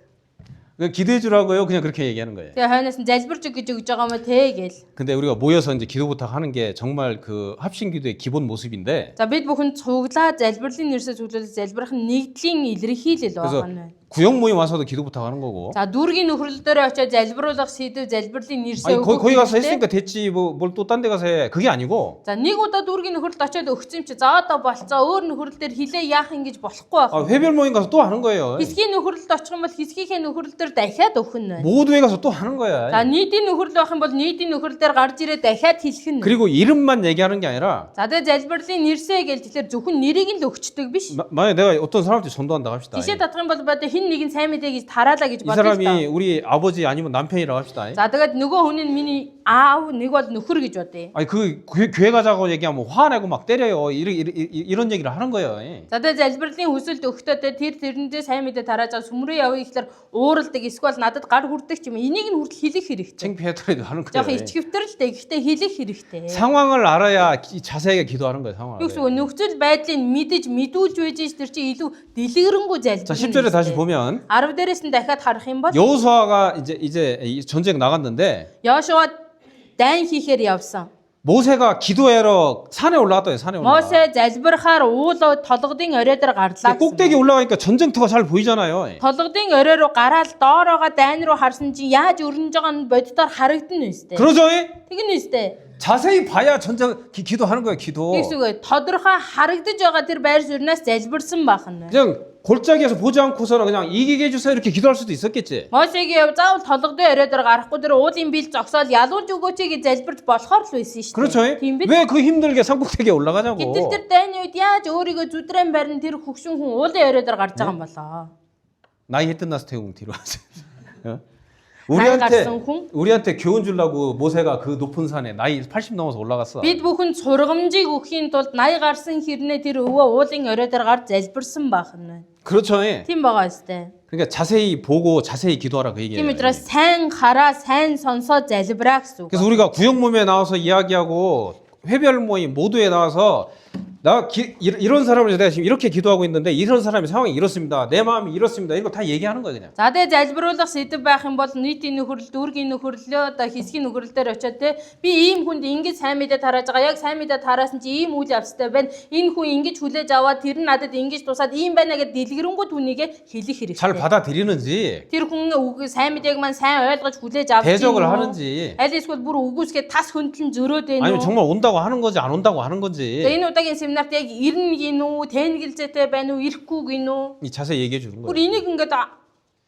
그냥 기도해 주라고요. 그냥 그렇게 얘기하는 거예요. Тэгээ хойноос нь залбирч гэж өгж байгаа мó тэ гэл. 근데 우리가 모여서 이제 기도부터 하는 게 정말 그 합심 기도의 기본 모습인데 За бид бүхэн цуглаа залбирлын нэрсээ цуглуулж залбирах нэгдлийн илэрхийлэл 그래서 байгаа нь. 구역 모임 와서도 기도부터 하는 거고. За дүүргийн нөхрөл дээр очиод залбируулах сэдв залбирлын нэрсээ 아니 거기 가서 했으니까 됐지 뭐 뭘 또 딴 데 가서 해. 그게 아니고 За нэг удаа дүүргийн нөхрөлд очиод өгсөн юм чи за одоо болцоо өөр нөхрөл дээр хилээ яах ингэж болохгүй байх. 회별 모임 가서 또 하는 거예요. Хэсгийн нөхрөлд очих юм бол хэсгийнхээ нөхрөл дээр дахиад өгөх нь байна. 모두에 가서 또 하는 거야. За нийтийн нөхрөл байх юм бол нийтийн нөхрөл дээр гарч ирээ дахиад хэлэх нь. 그리고 이름만 얘기하는 게 아니라 За тэгээ залбирлын нэрсээ гэж тэгэхээр зөвхөн нэрийг нь л өгчдөг биш. 만약 내가 어떤 사람한테 전도한다고 합시다. Жишээ татах юм бол одоо хин нэгэн сайн мэдээ гэж тараалаа гэж 이 бодъё л 사람이 та. 우리 아버지 아니면 남편이라고 합시다. За тэгээд нөгөө хүн нь миний аав нэг бол нөхөр гэж бодъё. 아니 그 교회 가자고 얘기하면 화내고 막 때려요. 이런 얘기를 하는 거예요. За тэгээд залбирлын хүсэлт өгтөд тэрнээ сайн мэдээ тарааж сүмрээ явъя гэхэлэр ууралдаг эсвэл надад гар хүрдэг ч юм энийг нь хүртэл хэлэх хэрэгтэй. 창피해더라도 하는 Жохоо 거예요. ичгэвтэрэлтэй гэхдээ хэлэх хэрэгтэй. 상황을 알아야 자세하게 기도하는 거예요. 상황을. Юу нөхцөл байдлыг мэдэж мэдүүлж байж тэр чинь илүү дэлгэрэнгүй 자, залбирна. 10절에 다시 보면 10 дээрээс нь дахиад харах юм бол 여호수아가 이제 이 전쟁 나갔는데 Йошуа дайн хийхээр явсан. 모세가 기도하러 산에 올라갔다 해요. 산에 올라가. Мосе залбирахаар уул толгодын орой дээр гарлаа. 꼭대기 올라가니까 전쟁터가 잘 보이잖아요. Толгодын орой руу гараад доороогоо дайн руу харсан чинь яаж өрнөж байгаа нь боддоор харагдана үстэй. 그러죠? Тэгнэ үстэй. 자세히 봐야 전쟁 기도하는 거예요. 기도. Тэгсүгэ тодорхой харагдаж байгаа тэр байр суурнаас залбирсан бахан. 그냥 골짜기에서 보지 않고서는 그냥 이기게 해주세요 이렇게 기도할 수도 있었겠지. Мосегийн заавал толгодын орой дээр гарахгүй тэр уулын бил зогсоол ялуулж өгөөч гэж залбирч болохоор л байсан шүү дээ. 그렇죠? Тийм биз? 왜 그 힘들게 산꼭대기에 올라가자고. Гэтэл тэр дайны үед яаж өөрийгөө зүдрэн барин тэр хөгшин хүн уулын орой дээр гарч байгаа юм болоо. 나이 해뜬나서 태우면 뒤로 하세요. 어? гарсан хүн. 우리한테 교훈 주려고 모세가 그 높은 산에 나이 80 넘어서 올라갔어. Бид бүхэн сургамжийг өгөхийн тулд 80 гарсан хэрнээ тэр өвөө уулын орой дээр гарч залбирсан бахан. 그렇죠. Тийм байгаа өстэй. 그러니까 자세히 보고 자세히 기도하라 그 얘기예요. Тийм учраас сайн хараа, сайн сонсоо залбираа гэсэн үг. 그래서 우리가 구역 모임에 나와서 이야기하고 회별 모임 모두에 나와서 이런 사람을 내가 지금 이렇게 기도하고 있는데 이런 사람의 상황이 이렇습니다. 내 마음이 이렇습니다. 이거 다 얘기하는 거예요, 그냥. За тэгээ залбируулах сэдв байх юм бол нийтийн нөхөрлөл, дүүргийн нөхөрлөлөө одоо хэсгийн нөхөрлөл дээр очиод те би ийм хүнд ингэж сайн мэдээ тарааж байгаа. Яг сайн мэдээ тараасан чи ийм үйл явцтай байна. Энэ хүн ингэж хүлээж аваад тэр нь надад ингэж тусаад ийм байна гэд дэлгэрэнгүй түүнийг хэлэх хэрэгтэй. 잘 받아들이는지 Тэр хүн сайн мэдээг маань сайн ойлгож хүлээж авч 대적을 하는지 аль эсвэл бүр үгүйсгээ тас хөндлөн зөрөөд байна 아니면 уу? 정말 온다고 하는 건지 안 온다고 하는 За 건지 энэ удаагийн семинарт яг ирнэ гин үү, тэнэгэлзээтэй байна уу, ирэхгүй гин үү? 이 자세히 얘기해 주는 Бүр 거예요. энийг ингээд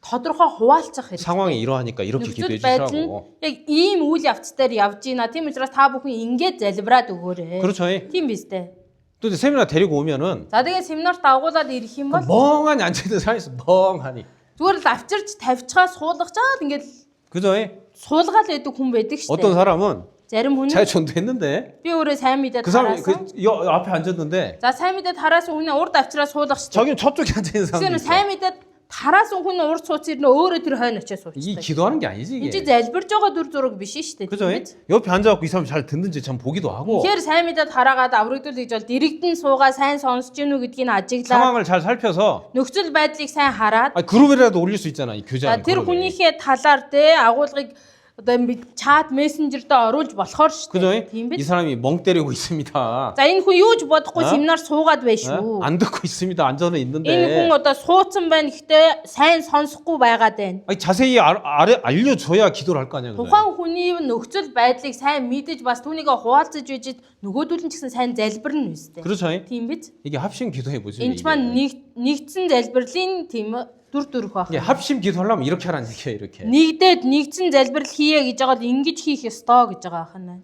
тодорхой хуваалцах хэрэгтэй. 상황이 이러하니까 이렇게 기도해 Нөхцөл байдал нь 주시라고. яг ийм үйл явцдаар явж байна. Тийм учраас та бүхэн ингээд залбираад өгөөрэй. 그렇죠. Тийм биз дээ. 또 이제 세미나 데리고 오면은 За тэгээ семинарт агуулад ирэх юм бол 멍하니 앉아있는 사람이 있어. 멍하니. зүгээр л авчирч тавьчихаа суулгачаад ингээд 그죠? суулгаал байдаг хүн байдаг 어떤 штэ. 사람은 Зарим хүн 잘 전도했는데 би өөрөө сайн мэдээд 그 사람이 тараасан. 앞에 앉았는데 За сайн мэдээд тараасан хүн урд авчираа суулгах штэ. 저기는 저쪽에 앉아있는 Тэгэхээр 사람도 있어. сайн мэдээд тараасан хүн урд сууц ирнэ өөрөө тэр хойно очиж 이 суучихдаг. 기도하는 게 아니지 Энд чи 이게. залбирж байгаа дүр зураг биш штэ. 그죠? 옆에 앉아갖고 이 사람 잘 듣는지 참 보기도 하고 Тэгэхээр сайн мэдээд хараагаад аврагдвал гэж бол дэрэгдэн суугаа сайн сонсож гинүү гэдгийг ажиглаад 상황을 잘 살펴서 нөхцөл байдлыг сайн хараад 그룹이라도 올릴 수 있잖아 이 교제 за 안에 тэр 그룹에. хүнийхээ талаар те агуулгыг одоо чат мессенжерт оруулж болохоор шүү 그죠? дээ. Тийм 이 биз? 사람이 멍 때리고 있습니다. За энэ хүн юу ч бодохгүй 어? семинар суугаад байж 어? шүү. 안 듣고 있습니다. 앉아는 Энэ 있는데 хүн одоо суудсан байна гэхдээ сайн сонсохгүй байгаад байна. 아니, 자세히 알려줘야 기도를 할 거 아니야. 그죠? Тухайн хүний нөхцөл байдлыг сайн мэдэж бас түүнийгээ хуваалцаж bijid нөгөөдөл нь ч гэсэн сайн залбирна үстэй. 그렇죠? Тийм биз? 이게 합심 기도해 보죠. Энэ ч маань нэгдсэн залбирлын тийм дүр төрх байх. 이게 합심 기도하려면 이렇게 하라는 얘기예요. 이렇게. Нэгдээд нэгдсэн залбирал хийе гэж байгаа бол ингэж хийх ёстой гэж байгаа ахна.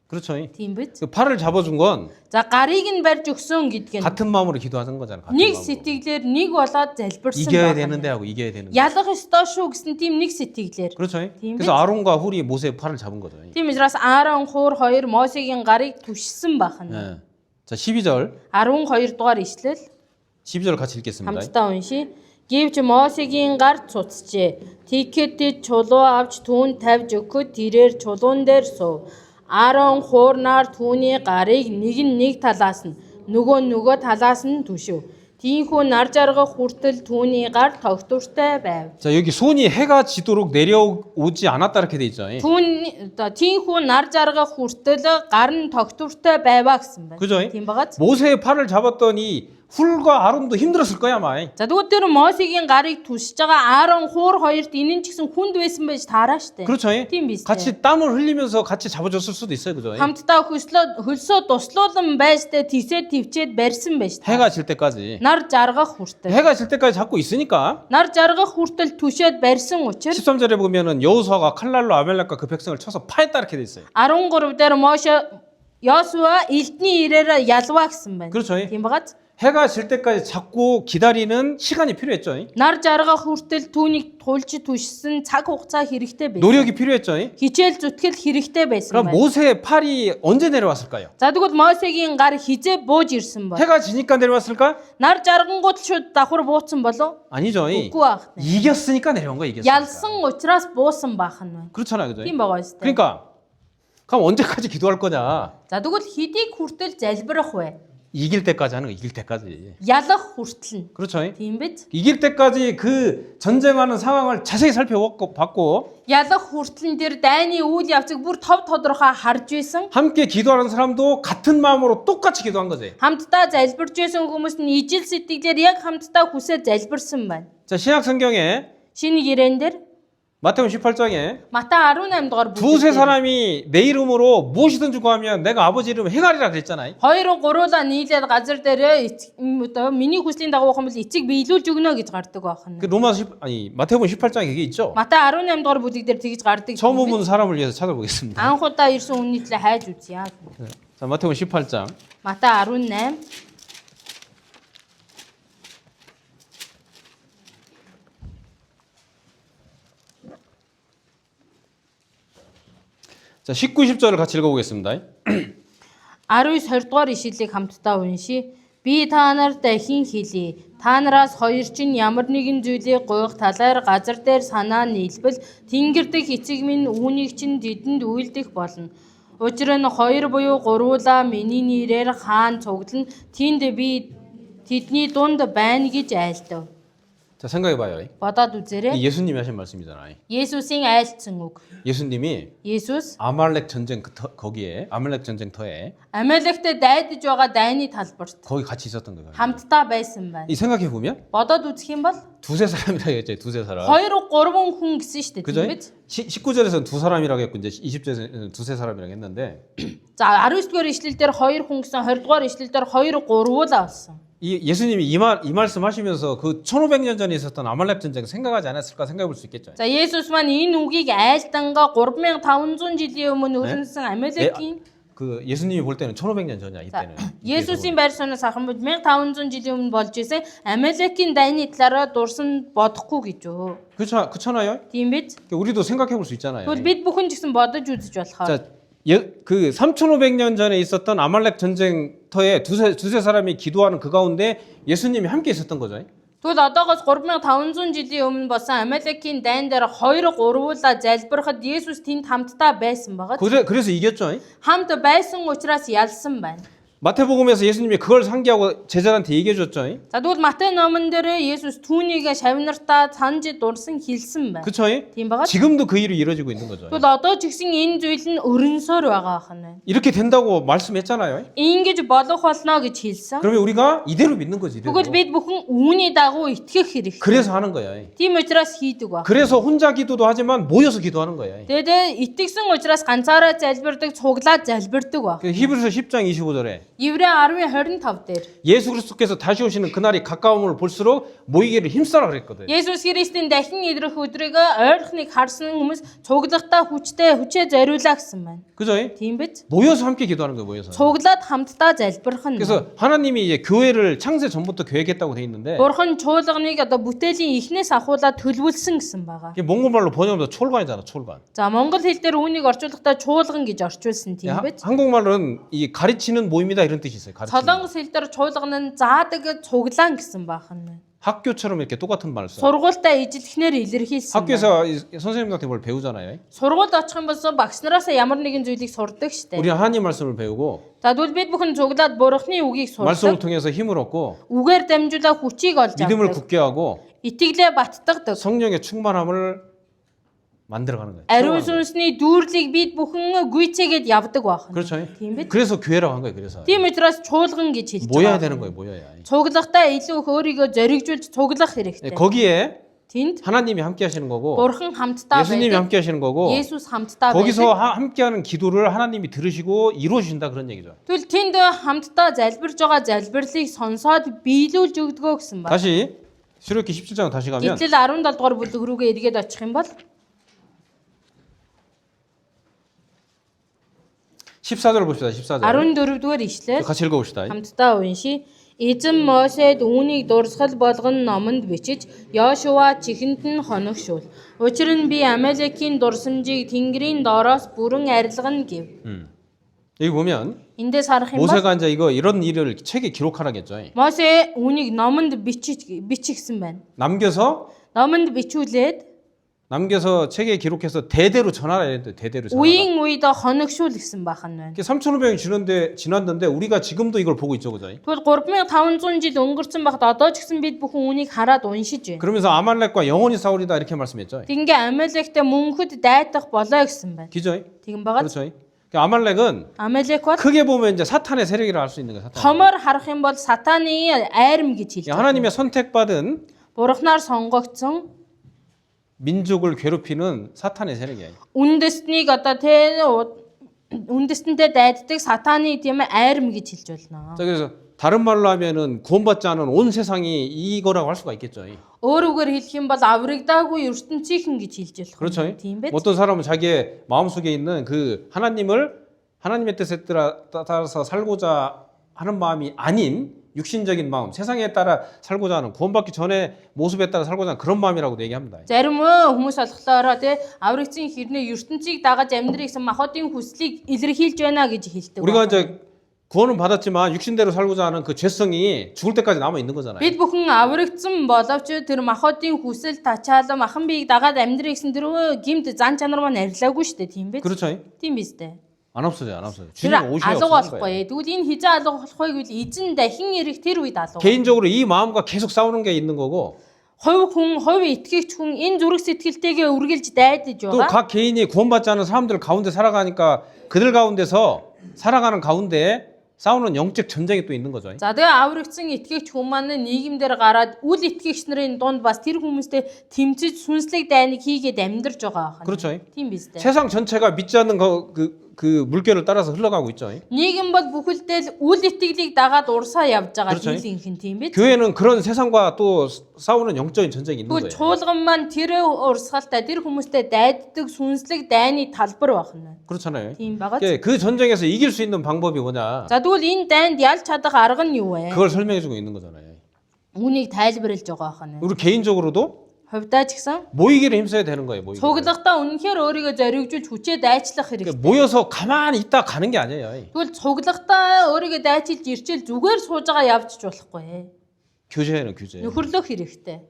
그렇죠? Тийм биз? 그 팔을 잡아준 건 За гарыг нь барьж өгсөн гэдг нь 같은 마음으로 기도하는 거잖아. 같은 нэг 마음으로. сэтгэлээр нэг болоод залбирсан 이겨야 байна. 되는데 하고 이겨야 되는데. Ялах ёстой шүү гэсэн тийм нэг сэтгэлээр. 그렇죠? Тийм 그래서 아론과 훌이 모세의 팔을 잡은 거죠. Тийм учраас Аарон хуур хоёр Мосегийн гарыг түшсэн бахна. 예. 자, 12절. 12 дугаар ишлэл 12절 같이 읽겠습니다. хамтдаа уншия. Гэвч Мосегийн гар цуцжээ. Тэгэхэд чулуу авч түүнд тавьж өгөхөд тэрээр чулуун дээр суув. Аарон хуурнаар түүний гарыг нэг талаас нь нөгөө талаас нь түшив. Тийхүү нар жаргах хүртэл түүний гар тогтвортой байв. 자, 여기 손이 해가 지도록 내려오지 않았다 이렇게 돼 있죠. Тийхүү нар жаргах хүртэл гар нь тогтвортой байваа гэсэн байна. 그죠? Тийм багаз. 모세의 팔을 잡았더니 훌과 아론도 힘들었을 거야, 아마. За тэгвэл тэр Мосегийн гарыг түшиж байгаа Аарон хуур хоёрт энэ нь ч гэсэн хүнд байсан байж таараа штэ. 그렇죠? Тийм биз дээ. 같이 땀을 흘리면서 같이 잡아줬을 수도 있어요, 그죠? Хамтдаа хөлсөө туслуулан байжтэй тийсээ төвчээд барьсан байж та. 해가 질 때까지. Нар жаргах хүртэл. 해가 질 때까지 잡고 있으니까 Нар жаргах хүртэл түшээд барьсан учраас 13절에 보면은 여호수아가 칼날로 아멜렉과 그 백성을 쳐서 파했다 이렇게 돼 있어요. 13 дээр Моше Йосуа элдний ирээр ялваа гэсэн байна. 그렇죠? Тийм багаз. 해가 질 때까지 잡고 기다리는 시간이 필요했죠. Нар жаргах хүртэл түүнийг тулж түшсэн цаг хугацаа хэрэгтэй байсан. 노력이 필요했죠. Хичээл зүтгэл хэрэгтэй байсан 그럼 байна. 모세의 팔이 언제 내려왔을까요? За тэгвэл Мосегийн гар хизээ бууж ирсэн бол. 해가 지니까 내려왔을까? Нар жаргангууд шууд давхар бууцсан болов? 아니죠. Үгүй байх. 이겼으니까 내려온 거야, 이겼으니까. Ялсан учраас буусан баах нь байна. 그렇잖아요, 그죠? Тийм байгаа шүү дээ. 그러니까 그럼 언제까지 기도할 거냐? За тэгвэл хэдийг хүртэл залбирах вэ? 이길 때까지 하는 거, 이길 때까지. Ялах хүртэл нь. 그렇죠? Тийм биз? 이길 때까지 그 전쟁하는 상황을 자세히 살펴봤고 Ялах хүртэл нь тэр дайны үйл явцыг бүр тодорхой харж байсан. 함께 기도하는 사람도 같은 마음으로 똑같이 기도한 거지. Хамтдаа залбирж байсан хүмүүс нь ижил сэтгэлээр яг хамтдаа хүсэж залбирсан байна. 자, 신약 성경에 Шинэ гэрээн дээр 마태복음 18장에 Матай 18 дугаар 두세 бүлэг. 사람이 내 이름으로 무엇이든지 구하면 내가 아버지 이름 행하리라 그랬잖아요. 2-3-аа нийлээд газар дээр одоо миний хүслийн дагуу хүмүүс эцэг биелүүлж өгнө гэж гардаг байна. 그 마태복음 18장에 그게 있죠. Матай 18 дугаар бүлэг дээр тэгж гардаг. 처음 본 사람을 위해서 찾아보겠습니다. Анхудаа ирсэн хүний төлөө хайж үзье. 자, 마태복음 18장. Матай 18 자, 19, 20절을 같이 읽어보겠습니다. 19-20 дугаар ишлэлийг хамтдаа уншия. Би та нарт дахин хэлье. Та нараас хоёр чинь ямар нэгэн зүйлийг гуйх талаар газар дээр санаа нийлбэл тэнгэр дэх эцэг минь үүнийг чинь тэдэнд үйлдэх болно. Учир нь хоёр буюу гурвуулаа миний нэрээр хаан цуглана. Тэнд би тэдний дунд байна гэж айлдав. 자, 생각해봐요. Бодоод үзээрэй. 이 예수님이 하신 말씀이잖아요. Есүсийн айлдсан үг. 예수님이 Есүс 아말렉 전쟁 거기에 아말렉 전쟁터에 Амалектэй дайдаж байгаа дайны талбарт 거기 같이 있었던 거예요. хамтдаа байсан байна. 이 생각해 보면 Бодоод үзэх юм бол 두세 사람이라고 했죠. 두세 사람. 2-3 хүн гэсэн шүү дээ. 그죠? Тийм биз? 19절에서는 두 사람이라고 했고 이제 20절에서는 두세 사람이라고 했는데 За 19-р ишлэл дээр 2 хүн гэсэн 20-р ишлэл дээр 2-3 болсон. 이 예수님이 이 말씀 하시면서 그 1500년 전에 있었던 아말렉 전쟁 생각하지 않았을까 생각해 볼 수 있겠죠. За Есүс маань энэ үгийг айлдангаа 3500 жилийн өмнө өрнөсөн Амалекийн 그 예수님이 볼 때는 1500년 전이야 이때는. Есүсийн байр сууриас харах юм бол 1500 жилийн өмнө болж исэн Амалекийн дайны талаараа дурсан бодохгүй гэж юу. 그렇잖아요. Тийм биз? 우리도 생각해 볼 수 있잖아요. Тэгвэл бид бүхэн ч гэсэн бодож үзэж болохоор. 자, 그 3500년 전에 있었던 아말렉 전쟁터에 두세 사람이 기도하는 그 가운데 예수님이 함께 있었던 거죠. Тэгвэл одоогоос 3500 жилийн өмнө болсон Амалекийн дайн дээр 2-3уулаа залбирахад Есүс тэнд хамтдаа байсан байгаа. 그래서 이겼죠. Хамт байсан учраас ялсан байна. 마태복음에서 예수님이 그걸 상기하고 제자들한테 얘기해 줬죠. За тэгвэл Матай номон дээр Есүс түүнийг шавнартаа санаж дурсан хэлсэн байна. 그렇죠? Тийм байгаа. 지금도 그 일이 이루어지고 있는 거죠. Тэгвэл одоо ч гэсэн энэ зүйл нь өрнсөөр байгаа хань. 이렇게 된다고 말씀했잖아요. Ингэж болох болно гэж хэлсэн. 그러면 우리가 이대로 믿는 거지. 이대로. Тэгвэл бид бүхэн үүний дагуу итгэх хэрэгтэй. 그래서 하는 거야. Тийм учраас хийдэг ба. 그래서 혼자 기도도 하지만 모여서 기도하는 거야. Тэгээд итгэсэн учраас ганцаараа залбирдаг, цуглаад залбирдаг ба. 히브리서 10장 25절에 Еврей 10:25 дээр 예수 그리스도께서 다시 오시는 그날이 가까움을 볼수록 모이기를 힘써라 그랬거든. Есүс Христийн дахин ирэх өдрийг ойрхоныг харсан хүмүүс цуглахтаа хүчээ зориулаа гэсэн байна. 그죠? Тийм биз? 모여서 함께 기도하는 거예요, 모여서. Цуглаад хамтдаа залбирах нь. 그래서 하나님이 이제 교회를 창세 전부터 계획했다고 돼 있는데 Бурхан чуулганыг одоо бүтээлийн эхнээс ахуулаад төлөвлөсөн гэсэн байгаа. 이게 몽골말로 번역하면 촐관이잖아, 촐관. За монгол хэл дээр үүнийг орчуулахдаа чуулган гэж орчуулсан тийм биз? 한국말로는 이 가르치는 모임이다 이런 뜻이 있어요. 가르치는. Солонгос хэл дээр чуулган нь заадаг цуглаан гэсэн бахан. 학교처럼 이렇게 똑같은 말을 써요. Сургуультай ижилхэн илэрхийлсэн. 학교에서 선생님한테 뭘 배우잖아요. Сургуульд очих юм бол багш нараас ямар нэгэн зүйлийг сурдаг штэ. 우리 하나님 말씀을 배우고 За тэгвэл бид бүхэн цуглаад Бурхны үгийг 말씀을 сурдаг. 통해서 힘을 얻고 Үгээр дамжуулаад хүчийг олж 믿음을 авдаг. 굳게 하고 Итгэлээ баттгадаг. 성령의 충만함을 만들어가는 거예요. Ариун 채워가는 сүнсний дүүрлийг бид бүхэн гүйцээгээд явдаг 거예요. байна. 그렇죠. Тийм биз? 그래서 교회라고 한 거예요. 그래서 Тийм учраас чуулган гэж хэлж 모여야 байгаа. 되는 거예요. 모여야. Цуглахтаа илүү өөрийгөө зоригжуулж цуглах 네, хэрэгтэй. 거기에 Тэнд 하나님이 함께 하시는 거고 Бурхан хамтдаа 예수님이 байдаг. 함께 하시는 거고 Есүс хамтдаа 거기서 байдаг. 함께하는 기도를 하나님이 들으시고 이루어 주신다 그런 얘기죠. Тэгвэл тэнд хамтдаа залбирж байгаа залбирлыг сонсоод биелүүлж өгдгөө гэсэн байна. 다시 출애굽기 17장 다시 가면 Гэтэл 17 дугаар бүлэг рүүгээ эргээд очих юм бол 14절 봅시다. 14절. 14 дугаар ишлэл 같이 읽어 봅시다. хамтдаа уншия. Эзэн Мосед үүнийг дурсгал болгон номонд бичиж Йошуа чихэнд нь хоногшуул. Учир нь би Амалекийн дурсамжийг Тэнгэрийн доороос бүрэн арилгана гэв. 여기 보면 Эндээс харах юм бол 모세가 이제 이런 일을 책에 기록하라겠죠. Мосе үүнийг номонд бичигсэн байна. 남겨서 Номонд 책에 기록해서 대대로 전하라 했는데 대대로 전하라. үеийн үед хоногшуул гэсэн бахан байна. 3,500이 지났는데 우리가 지금도 이걸 보고 있죠, 그죠? Тэгвэл 3500 жил өнгөрсөн багт одоо ч гэсэн бид бүхэн үүнийг хараад уншиж байна. 그러면서 아말렉과 영원히 싸우리다 이렇게 말씀했죠. Тэгингээ Амалектэй мөнхөд дайтах болоо гэсэн байна. 기죠? Тэгин байгаа. 그렇죠? 그러니까 아말렉은 Амалек бол 크게 보면 이제 사탄의 세력이라 할 수 있는 거예요. 사탄. томор харах юм бол сатаны айрам гэж хэлж байна. 하나님의 선택받은 Бурхнаар сонгогдсон 민족을 괴롭히는 사탄의 세력이에요. үндэстнийг одоо үндэстэнтэй дайддаг сатаны тийм айрам гэж хэлж болно. 자, 그래서 다른 말로 하면은 구원받지 않은 온 세상이 이거라고 할 수가 있겠죠. Өөр үгээр хэлэх юм бол аврагдаагүй ертөнцийнхэн гэж хэлж 그렇죠? болох. Тийм биз? 어떤 사람은 자기의 마음속에 있는 그 하나님의 뜻에 따라서 살고자 하는 마음이 아닌 육신적인 마음, 세상에 따라 살고자 하는 구원받기 전에 모습에 따라 살고자 하는 그런 마음이라고 얘기합니다. Зарим хүмүүс болохоор тий аврагдсан хэрнээ ертөнцийг дагаж амьдрэх гэсэн махбодын хүслийг илэрхийлж байна гэж хэлдэг. 우리가 이제 구원은 받았지만 육신대로 살고자 하는 그 죄성이 죽을 때까지 남아 있는 거잖아요. Бид бүхэн аврагдсан боловч тэр махбодын хүсэл тачаалан махан биеийг дагаад амьдрэх гэсэн тэр гимт зан чанар маань арилаагүй шүү дээ, тийм биз? 그렇죠? Тийм биз дээ. 안 없어져요. Тэр 주님 오셔야 алга 없어지는 거예요. болохгүй. Тэгвэл энэ хизээ алга болох вэ гэвэл эзэн дахин ирэх тэр үед алга. 개인적으로 이 마음과 계속 싸우는 게 있는 거고 Хувь итгэгч хүн энэ зүрх сэтгэлтэйгээ үргэлж дайдаж 또 байгаа. 각 개인이 구원받지 않은 사람들 가운데 살아가니까 그들 가운데서 살아가는 가운데 싸우는 영적 전쟁이 또 있는 거죠. За тэгээ аврагдсан итгэгч хүмүүс маань нийгэмдэр гараад үл итгэгч нарын дунд бас тэр хүмүүстэй тэмцэж сүнслэг дайныг хийгээд амьдарч байгаа. 그렇죠. Тийм биз дээ. 세상 전체가 믿지 않는 그 물결을 따라서 흘러가고 있죠. Нийгэм бол бүхэлдээ үл итгэлийг дагаад урсаа явж байгаа 그렇죠. хийлийнхэн тийм биз? 교회는 그런 세상과 또 싸우는 영적인 전쟁이 있는 Тэгвэл 거예요. чуулган маань тэр урсгалтай тэр хүмүүстэй дайддаг сүнслэг дайны талбар байна. 그렇잖아요. Тийм байгаа. 그 전쟁에서 이길 수 있는 방법이 뭐냐? За тэгвэл энэ дайнд ялж чадах арга нь юу вэ? 그걸 설명해주고 있는 거잖아요. Үүнийг тайлбарлаж байгаа байна. 우리 개인적으로도 Хувьдаа ч гэсэн 모이기를 힘써야 되는 거예요. 모이기. цуглахдаа үнэнхээр өөрийгөө зоригжуулж хүчээ дайчлах 그러니까 хэрэгтэй. 모여서 가만히 있다 가는 게 아니에요. Тэгвэл цуглахдаа өөрийгөө дайчилж ирчил зүгээр сууж байгаа явж ч болохгүй. 교제는 교제. Нөхөрлөх хэрэгтэй.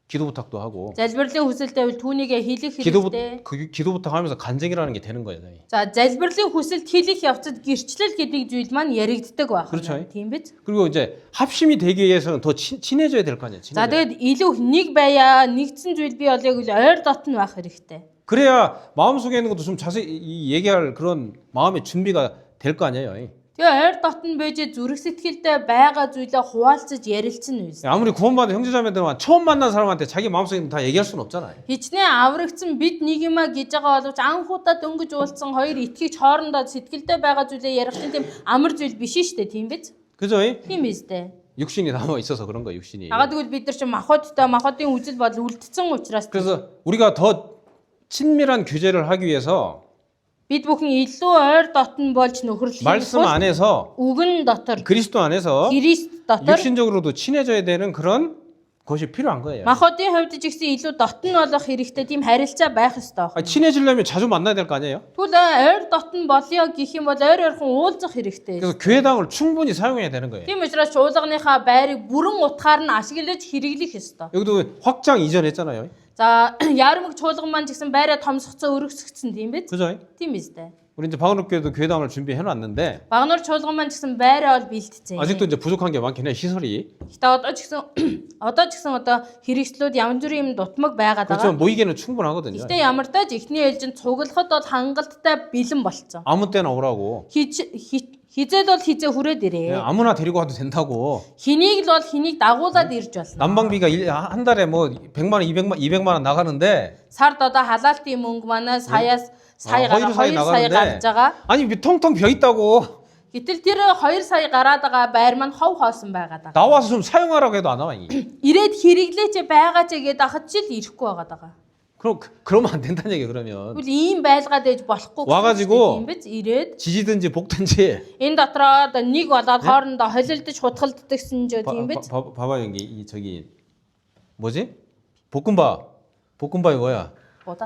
기도 부탁도 하고. Залбирлын хүсэлтэй бол түүнийгээ хэлэх хэрэгтэй. 기도 부탁 하면서 간증이라는 게 되는 거예요. За залбирлын хүсэлт хэлэх явцад гэрчлэл гэдэг зүйл маань яригддаг байх. 그렇죠. Тийм биз? 그리고 이제 합심이 되기 위해서는 더 친해져야 될 거 아니에요. За 친해져야. тэгээд илүү нэг байя, нэгдсэн зүйл бий болоог үл ойр дотн байх хэрэгтэй. 그래야 마음속에 있는 것도 좀 자세히 얘기할 그런 마음의 준비가 될 거 아니에요. Тэгээ ойр дотн байж зүрх сэтгэлдээ байгаа зүйлээ хуваалцаж ярилцсан үз. 아무리 구원받은 형제자매들만 처음 만난 사람한테 자기 마음속에 있는 거 다 얘기할 수는 없잖아요. Хичнээн аврагдсан бид нэг юма гэж байгаа боловч анхудаа дөнгөж уулзсан хоёр итгэж хоорондоо сэтгэлдээ байгаа зүйлээ ярих чинь тийм амар зүйл биш шүү дээ, тийм биз? 그죠? Тийм биз дээ. 육신이 남아 있어서 그런 거예요. 육신이. Ягаад гэвэл бид нар чинь махбодын үзэл бодол үлдсэн учраас 그래서 우리가 더 친밀한 교제를 하기 위해서 бид бүхэн илүү ойр дотн болж нөхөрлөх 말씀 안에서 үгэн дотор 그리스도 안에서 Христ дотор 육신적으로도 친해져야 되는 그런 것이 필요한 거예요. махбодын хувьд ч гэсэн илүү дотн болох хэрэгтэй тийм харилцаа байх ёстой. 친해지려면 자주 만나야 될 거 아니에요? Тэгвэл ойр дотн болёо гэх юм бол ойр ойрхон уулзах хэрэгтэй. 그래서 교회당을 충분히 사용해야 되는 거예요. Тийм учраас чуулганыхаа байрыг бүрэн утгаар нь ашиглаж хэрэглэх ёстой. 여기도 확장 이전했잖아요. За яармаг чуулган маань ч гэсэн байраа томсгоцоо өргөсгсөн тийм биз? 그죠? Тийм биз дээ. 우리 이제 박은옥 교회도 교회당을 준비해 놨는데 Багнуур чуулган маань ч гэсэн байраа бол бэлтцээ. 아직도 이제 부족한 게 많긴 해 시설이. Гэтэ одоо ч гэсэн хэрэгслүүд янз бүрийн юм дутмаг байгаад 그렇죠. байгаа. 모이기는 충분하거든요. Гэтэ ямар тааж эхний ээлжинд цуглахад бол хангалттай бэлэн болцсон. 아무 때나 오라고. Хизээд бол хизээ хүрээд 그냥 ирээ. 아무나 데리고 와도 된다고. Хэнийг л бол хэнийг дагуулад ирж болно. 난방비가 한 달에 뭐 100만 원, 200만 원 나가는데 Сард одоо халаалтын мөнгө манай сая хоёр сая гарч 나가는데 байгаа. 아니 텅텅 비어 있다고. Гэтэл тэр 2 сая гараад байгаа байр маань хов хоосон байгаад байгаа. 나와서 좀 사용하라고 해도 안 나와. Ирээд хэрэглээч байгаа ч гээд ахад ч л ирэхгүй байгаад байгаа. 그러면 안 된다는 얘기예요. 그러면 Тэгвэл ийм байлгаад ээж болохгүй 와가지고 юм биз ирээд 지지든지 볶든지. энэ дотроо одоо нэг болоод хоорондоо холилдож хутгалддагсэн ч тийм биз. 봐봐 여기 이 저기 뭐지? 볶음밥이 뭐야?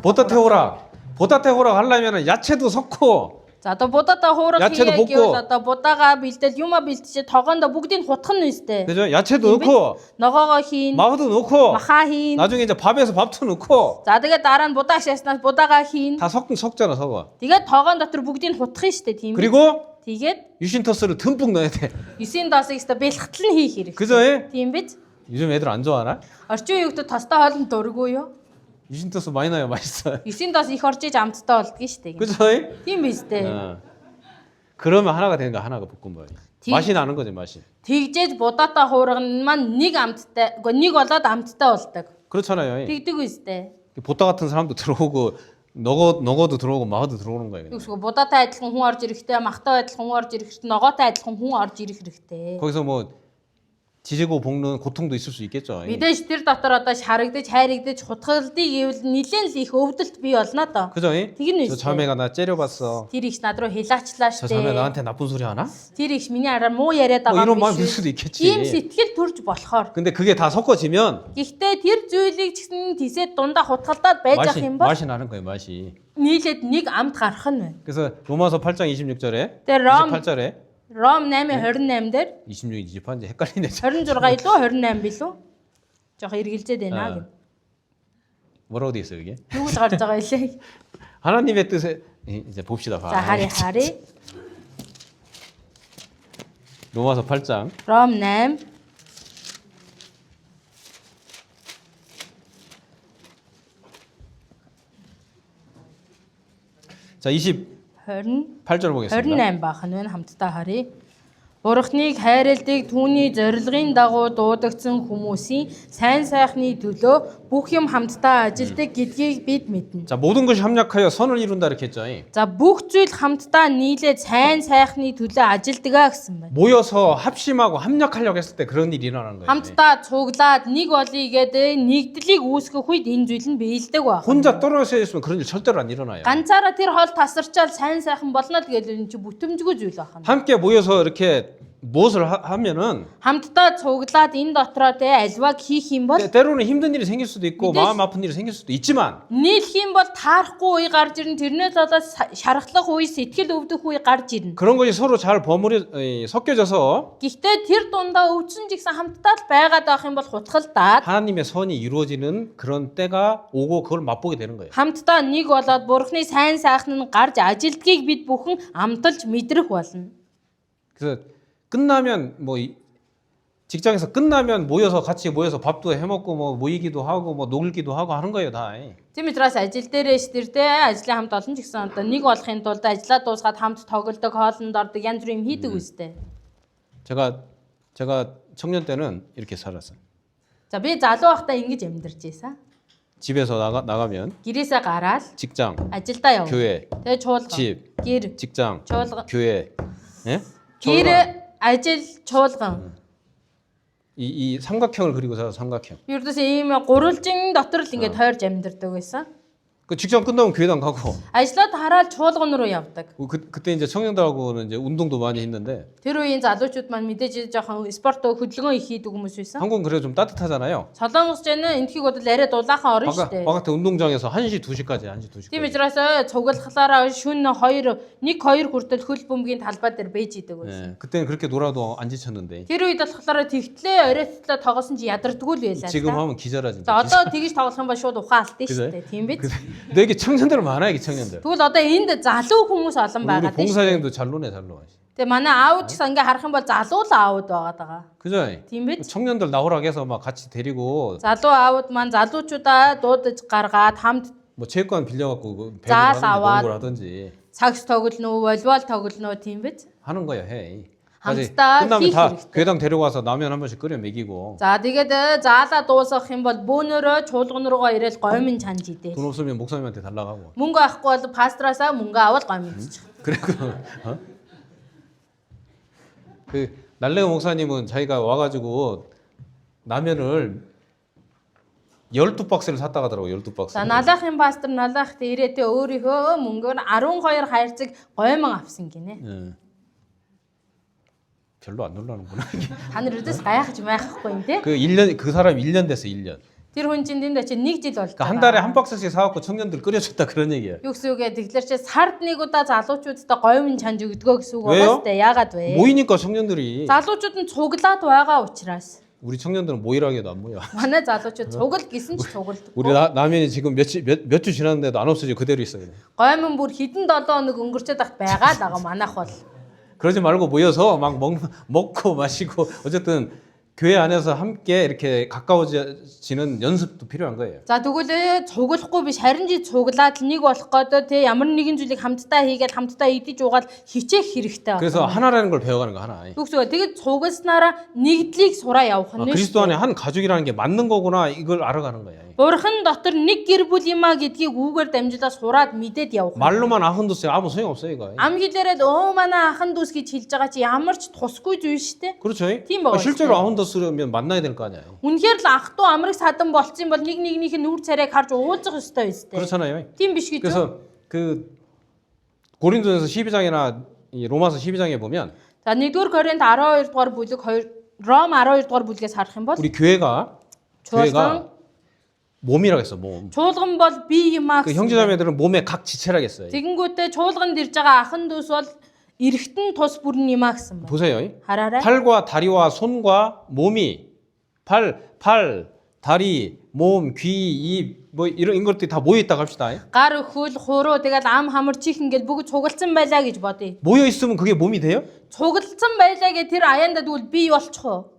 보따테호라 하려면은 야채도 섞고 За одоо будаатай хуурах 야채도 хийе 볶고. гэвэл одоо будаага бэлдэл юма бэлтэж тогоондоо бүгдийг хутгах нь үстэй. 그죠? 야채도 넣고 Ногоогоо хийн, 마후도 넣고 махаа хийн. 나중에 이제 밥에서 밥도 넣고 За тэгээд дараа нь будаа шааснаас будаагаа хийн. 다 섞잖아 섞어. Тэгээд тоогоон дотор бүгдийг хутгах нь штэ тийм. 그리고 Тэгээд 유신터스를 듬뿍 넣어야 돼. 9 досыг өстө бэлхтэл нь хийх хэрэгтэй. 그죠? Тийм биз? 요즘 애들 안 좋아하나? Орчин үеигт тостой хоолнд дургүй юу? 유신터스 많이 넣어요 맛있어요. 9 дос их орчиж амттай болдгоо штэ. 그죠? Тийм биз дээ. 어. 그러면 하나가 되는 거 하나가 볶음밥이. 맛이 나는 거지 맛이. Тэгжээж будаатай хуурган маань нэг амттай, нэг болоод амттай болдог. 그렇잖아요. Тэгдэг үстэй. 보따 같은 사람도 들어오고 너거도 들어오고 마거도 들어오는 거예요. Тэгсгүй будаатай адилхан хүн орж ирэхтэй, махтай адилхан хүн орж ирэхтэй, ногоотой адилхан хүн орж ирэх хэрэгтэй. 거기서 뭐 지지고 볶는 고통도 있을 수 있겠죠. Мэдээж тэр дотор одоо харагдаж, хайрагдаж, хутгалдыг гэвэл нэлээд л их өвдөлт бий болно доо. 그죠? Тэгнэ 저 үстэй. 자매가 나 째려봤어. Тэр их над руу хилаачлаа 저 자매 штэ. 나한테 나쁜 소리 하나? Тэр их миний араар муу яриад 뭐 байгаа 이런 юм 마음 들 биш. 수도 있겠지. Ийм сэтгэл төрж болохоор. 근데 그게 다 섞어지면 Гэхдээ тэр зүйлийг ч гэсэн тийсээ дундаа хутгалдаад байж ах юм бол 맛이 나는 거예요, 맛이. нийлээд нэг амт гарах нь байна. 그래서 로마서 8장 26절에 Тэр Ром 28절에 Ром 8:28 дээр 26, 28 이제 헷갈리네. 26 илүү 28 билүү? Жохо эргэлзээд байна гэн. 뭐라고 돼 있어요, 이게? Юу гэж гарч байгаа илээ. 하나님의 뜻에 이제 봅시다. За харъя. 로마서 8장 Ром 8 자, 28절 20 보겠습니다. 28 баах нь байна хамтдаа харъя. Бурхныг хайрладаг түүний зорилгын дагуу дуудагдсан хүмүүсийн сайн сайхны төлөө бүх юм хамтдаа ажилдаг гэдгийг бид мэднэ. 자, 모든 것이 합력하여 선을 이룬다 이렇게 했죠. За бүх зүйл хамтдаа нийлээд сайн сайхны төлөө ажилдагаа гэсэн байна. 모여서 합심하고 합력하려고 했을 때 그런 일이 일어나는 거예요. Хамтдаа цуглаад нэг болъё гэдэг нэгдлийг үүсгэх үед энэ зүйл нь биелдэг байна. 혼자 떨어져 있으면 그런 일 절대로 안 일어나요. Ганцаараа тэр хол тасарчаал сайн сайхан болно л гэдэг энэ чи бүтэмжгүй зүйл байна. 함께 모여서 이렇게 무엇을 하면은 Хамтдаа цуглаад энэ дотроо те альваг хийх юм бол 때로는 힘든 일이 생길 수도 있고 мэдээж- 마음 아픈 일이 생길 수도 있지만 нийлэх юм бол таарахгүй үе гарч ирнэ. Тэрнээс одоо шархлах үе, сэтгэл өвдөх үе гарч ирнэ. 그런 것이 서로 잘 섞여져서 Гэхдээ тэр дундаа өвчин жигсэн хамтдаа л байгаад байх юм бол хутгалдаад 하나님의 선이 이루어지는 그런 때가 오고 그걸 맛보게 되는 거예요. хамтдаа нэг болоод Бурхны сайн сайхан нь гарч ажилдгийг бид бүхэн амталж мэдрэх болно. 그래서 끝나면 뭐 직장에서 끝나면 같이 모여서 밥도 해 먹고 뭐 모이기도 하고 뭐 놀기도 하고 하는 거예요, 다. Тийм учраас ажил дээрээ штэртэй ажлын хамт олон ч гэсэн одоо нэг болохын тулд ажлаа дуусгаад хамт тоглодог, хоолнд ордог, янз бүрийн юм хийдэг үстэй. 제가 청년 때는 이렇게 살았어요. За би залуу байхдаа ингэж амьдарч ийсэн. 집에서 나가면 Гэрээсээ гараад 직장, ажилдаа явна. 교회, Тэгээ чуулган. 집, Гэр, 직장, чуулган. 교회, 예? Гэр, ажил, чуулган. 이 삼각형을 그리고 살아 삼각형. Ердөөс ийм гурвалжин дотор л ингэж тойрж амьдардаг байсан. 그 직장 끝나면 교회당 가고. Ажлаад хараад чуулган руу явдаг. 그때 이제 청년들하고는 이제 운동도 많이 했는데. Тэр үеийн залуучууд маань мэдээж жоохон спорт хөдөлгөөн их хийдэг хүмүүс байсан. 한국은 그래도 좀 따뜻하잖아요. Солонгосчны энтхийг бол арай дулаахан орно шүү дээ. 바깥에 운동장에서 1시 2시까지 1시 2시까지. Тийм учраас цуглахлаараа шүн 1-2 хүртэл хөл бөмбөгийн талбай дээр бэж идэг байсан. 예, 그때는 그렇게 놀아도 안 지쳤는데. Тэр үед болохоор тэгтлээ оройтлоо тоглосон чи ядардгүй л байлаа. 지금 하면 기절하지. За одоо тэгж тоглох юм бол шууд ухаалтын шүү дээ. Тийм биз? 근데 여기 청년들 많아요, 이 청년들. Тэгвэл одоо энд залуу хүмүүс олон 우리 байгаа тийм. 봉사장도 잘 노네, 잘 놀아. Тэгээ манай аауд ч ингээ харах юм бол залуу л аауд байгаад байгаа. 그죠? Тийм биз? 청년들 나오라고 해서 막 같이 데리고 Залуу аауд маань залуучуудаа дуудаж гаргаад хамт 뭐 체육관 빌려갖고 자, 사와. 배구를 하든지 цагс тоглоно, волейбол тоглоно тийм биз? 하는 거예요, 해. 함스타 끝나면 히 다 хэрэгтэй. 교회당 데려가서 라면 한 번씩 끓여 먹이고. За тэгээд заалаа дуусгах юм бол бөөнөрөө чуулган руугаа ирээл гомин чанж идэ. 돈 없으면 목사님한테 달라고 하고. Мөнгө авахгүй бол пастраасаа мөнгө аваад гомин идчих. 그리고 그 날레오 목사님은 자기가 와가지고 라면을 12박스를 샀다 가더라고. 12박스. За налахын пастор налахт ирээдээ өөрийнхөө мөнгөөр 12 хайрцаг гомин авсан гинэ. 예. 별로 안 놀라는구나. Та нар өдөөс гайхаж майхахгүй юм те. 그 1년 그 사람 1년 됐어, 1년. Тэр хүн чинь тэнд очиж 1 жил болж 그러니까 한 달에 한 박스씩 사갖고 청년들 끓여줬다 그런 얘기예요. Юу гэсэн үг вэ? Тэгэхээр чи сард нэг удаа залуучуудтай гомин чанж өгдөгөө гэсэн үг 왜요? байгаас тэ яагаад вэ? 모이니까 청년들이 Залуучууд нь цуглаад байгаа учраас. 우리 청년들은 모이라 해도 안 모여. Манай залуучууд цугл гэсэн ч цуглдаг. 우리 라면이 지금 몇 주 지났는데도 안 없어지고 그대로 있어요. Гомин бүр хэдэн 7 хоног өнгөрчөөд ах байгаа манайх бол. 그러지 말고 모여서 막 먹고 마시고 어쨌든 교회 안에서 함께 이렇게 가까워지는 연습도 필요한 거예요. За тэгвэл цуглахгүй биш харин чи цуглаад нэг болох гэдэг те ямар нэгэн зүйлийг хамтдаа хийгээд хамтдаа идэж уугаад хичээх хэрэгтэй. 그래서 하나라는 걸 배워가는 거 하나. Түгсөө тэгээд цугласнараа нэгдлийг сураа явах нь 그리스도 안에 한 가족이라는 게 맞는 거구나 이걸 알아가는 거예요. Бурхан дотор нэг гэр бүл юм а гэдгийг үүгээр дамжуулаад сураад мэдээд явах. 말로만 아흔도스에 아무 소용 없어요 이거. Ам хэлээрээ манай ахын дүүс гэж хэлж байгаа чи ямар ч тусгүй зүйл шүү дээ. 그렇죠. Тийм байгаа 실제로 아흔도스면 만나야 될 거 아니에요. Үнэхээр л ах トゥ амраг садан болцсон бол нэг нэгнийх нь нүр царайг харж уузах ёстой юм шүү дээ. 그렇잖아요. Тийм биш гэж үү? 그래서 그 고린도전서 12장이나 이 로마서 12장에 보면 За 1-р Коринт 12 дугаар бүлэг Ром 12 дугаар бүлгээс харах юм бол 우리 교회가 чуулган 몸이라고 했어 몸. чуулган бол бие юм аа 그 гэсэн. 형제자매들은 몸의 각 지체라고 했어요. Тэгэнгүүтээ чуулганд ирж байгаа ахын дүүс бол эргэтэн тус бүр нь юм аа гэсэн байна. 보세요. Хараарай. 팔과 다리와 손과 몸이 팔, 다리, 몸, 귀, 입 뭐 이런 것들이 다 모여 있다고 합시다. Гар хөл хуруу тэгэл ам хамар чих ингээл бүгд цугалцсан байлаа гэж бодъё. 모여 있으면 그게 몸이 돼요? Цугалцсан байлаа гэ тэр аяанда тэгвэл бие болчих уу?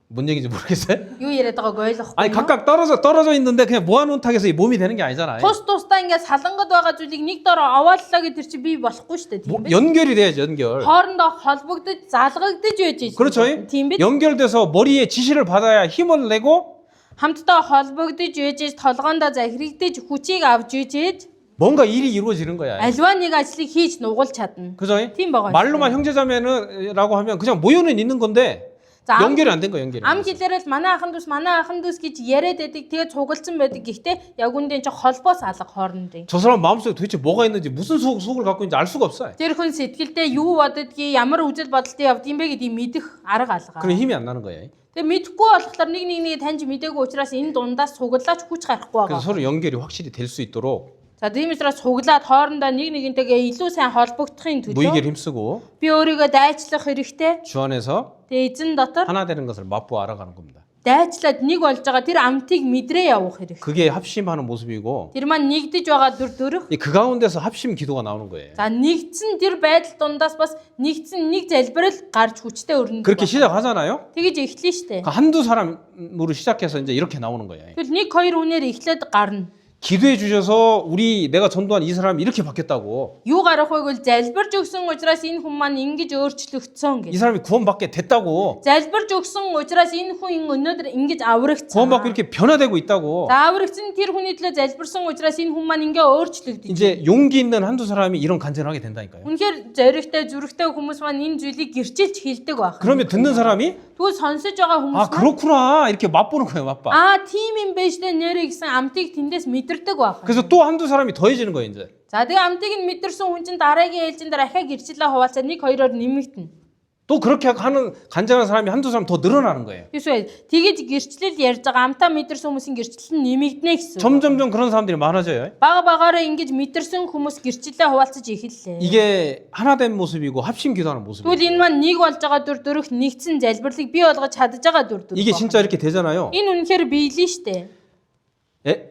뭔 얘기인지 모르겠어요. Юу яриад байгааг ойлгохгүй. 아니 각각 떨어져 있는데 그냥 모아놓다해서 이 몸이 되는 게 아니잖아요. Тус тусдаа ингээд салангад байгаа зүйлийг нэг дор овооллоо гэд тэр чи бий болохгүй шүү дээ. Тийм 뭐, биз? 연결이 돼야죠, 연결. Хоорондоо холбогдож залгагдаж байж байгаа. 그렇죠. Тийм биз? 연결돼서 머리에 지시를 받아야 힘을 내고 Хамтдаа холбогдож байж толгоондоо захирагдаж хүчийг авч ижиж 뭔가 일이 이루어지는 거야. альва нэг ажлыг хийж нугуулж чадна. 그죠? Тийм байгаа. 말로만 형제자매라고 하면 그냥 모여는 있는 건데 За, 연결이 안 된 거야, 연결이. ам хэлээрэл манай ахын дүүс гэж яриад байдаг. Тэгээд цугалцсан байдаг. Гэхдээ яг үндэ чи холбоо салга хоорондын. 저 사람 마음속에 도대체 뭐가 있는지 무슨 속을 갖고 있는지 알 수가 없어요. Тэр хүн сэтгэлдээ юу боддгийг, ямар үзэл бодолтой явд юм бэ гэдгийг мэдэх арга алгаа. 그런 힘이 안 나는 거예요. Тэгээд мэдэхгүй болохоор нэг таньж мэдээгүй учраас энэ дундаас цуглаач хүч гарахгүй 그래서 байгаа. 서로 연결이 확실히 될 수 있도록 За тийм учраас цуглаад хоорондоо нэг нэгнтэйгээ илүү сайн холбогдохын төлөө 무의기를 힘쓰고 би өөрийгөө дайчлах хэрэгтэй. 주 안에서 Тэгээд эзэн дотор 하나 되는 것을 맛보아 알아가는 겁니다. дайчлаад нэг болж байгаа тэр амтыг мэдрээ явах хэрэгтэй. 그게 합심하는 모습이고 Тэр маань нэгдэж байгаа дүрх. 그 가운데서 합심 기도가 나오는 거예요. За нэгдсэн тэр байдал дундаас бас нэгдсэн нэг залбирал гарч хүчтэй өрнөж. 그렇게 시작하잖아요. Тэгэж эхлэн штэ. 한두 사람으로 시작해서 이제 이렇게 나오는 거예요. Тэгвэл нэг хоёр үнээр эхлээд гарна. 기도해 주셔서 내가 전도한 이 사람이 이렇게 바뀌었다고. Юу гарах вэ гэвэл залбирж өгсөн учраас энэ хүн маань ингэж өөрчлөгдсөн 이 гэж. 사람이 구원받게 됐다고. Залбирж өгсөн учраас энэ хүн өнөөдөр ингэж аврагдсан. 구원받고 이렇게 변화되고 있다고. За аврагдсан тэр хүний төлөө залбирсан учраас энэ хүн маань ингээ өөрчлөгдөж. 이제 용기 있는 한두 사람이 이런 간증을 하게 된다니까요. Үнэхээр зоригтой зүрхтэй хүмүүс маань энэ зүйлийг гэрчилж хэлдэг байх. 그러면 듣는 사람이 Тэгвэл сонсож байгаа хүмүүс 아 그렇구나 이렇게 맛보는 거예요, 맛봐. тийм юм байж дээ нэрэ гэсэн амтыг тэндээс мэдэрдэг байх. 그래서 또 한두 사람이 더해지는 거예요, 이제. За тэгээ амтыг нь мэдэрсэн хүн чинь дараагийн ээлжин дээр ахаа гэрчлээ хуваалцаа нэг хоёроор нэмэгдэнэ. 또 그렇게 하는 간증하는 사람이 한두 사람 더 늘어나는 거예요. Эсвэл тэгэж гэрчлэл ярьж байгаа амтаа мэдэрсэн хүмүүсийн гэрчлэл нь нэмэгдэнэ гэсэн. 점점점 그런 사람들이 많아져요. Бага багаараа ингэж мэдэрсэн хүмүүс гэрчлэлээ хуваалцаж эхэллээ. 이게 하나된 모습이고 합심 기도하는 모습이에요. Тэгвэл энэ маань нэг болж байгаа дүрх нэгдсэн залбирлыг бий болгож чадж байгаа дүр. 이게 진짜 이렇게 되잖아요. Энэ үнэхээр биелэн штэ.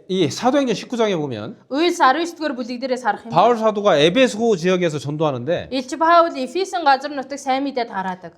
이 사도행전 19장에 보면 Үйлс 19-р бүлэг дээрээс харах юм. 바울 사도가 에베소 지역에서 전도하는데 Илч Паул Эфесын газар нутаг сайн мэдээд хараадаг.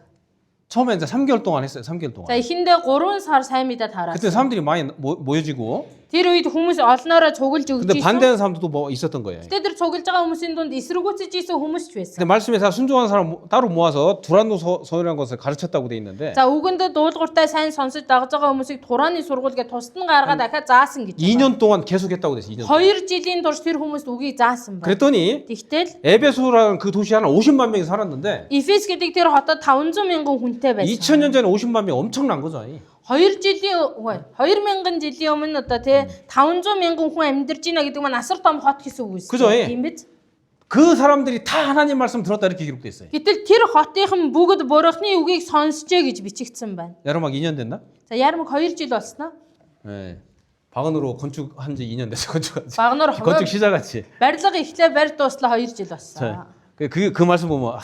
처음에 이제 3개월 동안 했어요. 3개월 동안. За эхэндээ 3 сар сайн мэдээд хараад. 그때 사람들이 많이 모여지고 Тэр үед хүмүүс олноороо цуглж өгч 근데 ийсэн. 반대하는 사람도 뭐 있었던 거예요. Гэтэ тэр цуглж байгаа хүмүүсийн дунд эсэргүүцэж ийсэн хүмүүс ч байсан. 근데 말씀에 다 순종하는 사람 따로 모아서 두란노서이라는 것을 가르쳤다고 돼 있는데 За үгэндээ дуулууртай сайн сонсож дагж байгаа хүмүүсийг Турааны сургуульгээ тусдан гаргаад дахиад заасан гэж. 2년 동안 계속했다고 됐어요. 2년. 2 жилийн турш тэр хүмүүст үгийг заасан байна. 그랬더니 Тэгтэл 에베소라는 그 도시 하나 50만 명이 살았는데 Эфес гэдэг тэр хотод 500 мянган хүнтэй байсан. 2000년 전에 50만 명 엄청난 거죠. 2000 жилийн өмнө одоо тий 500 мянган хүн амьдарч байна гэдэг маань асар том хот гэсэн үг үү? 그죠, 예. Тийм биз? 그 사람들이 다 하나님 말씀 들었다 이렇게 기록돼 있어요. Гэтэл тэр хотынхан бүгд бурхны үгийг сонсчээ гэж бичигдсэн байна. 여러분 막 2년 됐나? За ярмаг 2 жил болсноо. 네. 박은으로 건축한 지 2년 됐어. 건축한 지. Багнаар 건축 시작했지. барилга эхлээ барь дуслаа 2 жил болсон. 그 말씀 보면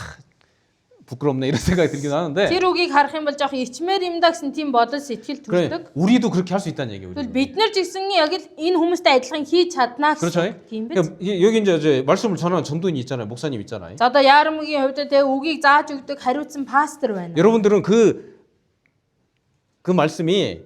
부끄럽네 이런 생각이 들긴 하는데 Тэр үгийг харах юм бол жоох ичмээр юм да гэсэн тийм бодол сэтгэл 그래 төрдөг. 우리도 그렇게 할 수 있다는 얘기예요. Тэгвэл 우리. бид нар ч гэсэн яг л энэ хүмүүстэй адилхан хийж чаднаа 그렇죠. гэсэн. Тийм биз? 그러니까 여기 이제 말씀을 전하는 전도인이 있잖아요. 목사님 있잖아요. За одоо яарамгийн хувьд тэ үгийг зааж өгдөг хариуцсан пастор байна. 여러분들은 그 말씀이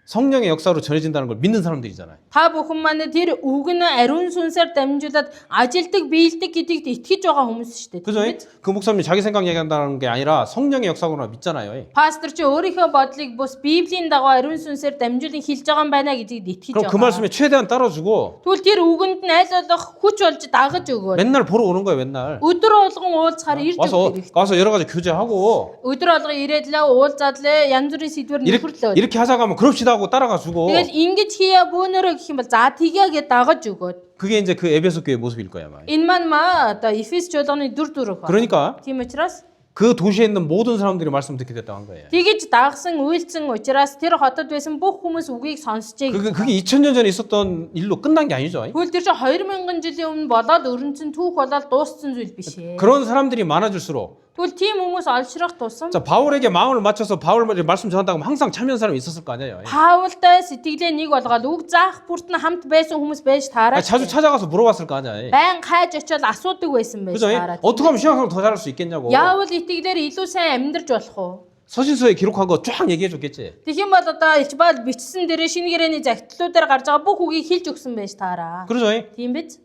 성령의 역사로 전해진다는 걸 믿는 사람들이잖아요. Та бүхэн маань тэр үг нь ариун сүнсээр дамжуулаад ажилдаг биелдэг гэдэгт итгэж байгаа хүмүүс шүү дээ. 그죠? 그 목사님이 자기 생각 얘기한다는 게 아니라 성령의 역사로만 믿잖아요. Пастор чи өөрийнхөө бодлыг бус Библийн дагуу ариун сүнсээр дамжуулан хэлж байгаа юм байна гэдэгт итгэж 그럼 그 байгаа. 말씀에 최대한 따라주고 Тэгвэл тэр үгэнд нь аль болох хүч болж дагаж өгөө. 맨날 보러 오는 거예요. 맨날 Өдөр болгон уулзахаар ирж өгөх хэрэгтэй. 와서 여러 가지 교제하고 Өдөр болгон ирээдлээ уулзаадлаа янз бүрийн сэдвэр нөхөрлөө. 이렇게 하자고 하면 그럽시다 하고 따라가주고 Тэгэл ингэж хийя бөөнөрөө гэх юм бол за тийгээ гэж дагаж өгөөд. 그게 이제 그 에베소 교회 모습일 거야 아마. Энэ маань одоо Эфес чуулганы дүр төрх. 그러니까 Тийм учраас 그 도시에 있는 모든 사람들이 말씀 듣게 됐다고 한 거예요. тэгэж дагсан үйлцэн учраас тэр хотод байсан бүх хүмүүс үгийг сонсчээ. 그게 2000년 전에 있었던 일로 끝난 게 아니죠. Тэгвэл тэр чинь 2000 жилийн өмнө болоод өрнцэн түүх болоод дууссан зүйл биш ээ. 그런 사람들이 많아질수록 Тэгвэл тийм хүмүүс олшрох тусам 자 바울에게 마음을 맞춰서 바울 말씀 전한다고 하면 항상 참여한 사람이 있었을 거 아니에요. Паултай сэтгэлээ нэг болгоод үг заах бүрт нь хамт байсан хүмүүс байж таараа. 자주 찾아가서 물어봤을 거 아니에요. Байн хайж очиод асуудаг байсан байж 그죠? таараа. 어떻게 하면 신앙생활 더 잘할 수 있겠냐고. Яавал итгэлээр илүү сайн амьдрж болох уу? 서신서에 기록한 거 쫙 얘기해 줬겠지. Тэгэх юм бол одоо Илчбаал бичсэн дээрээ шинэ гэрээний загтлуудаар гарч байгаа бүх үгийг хэлж өгсөн байж таараа. 그러죠. Тийм биз?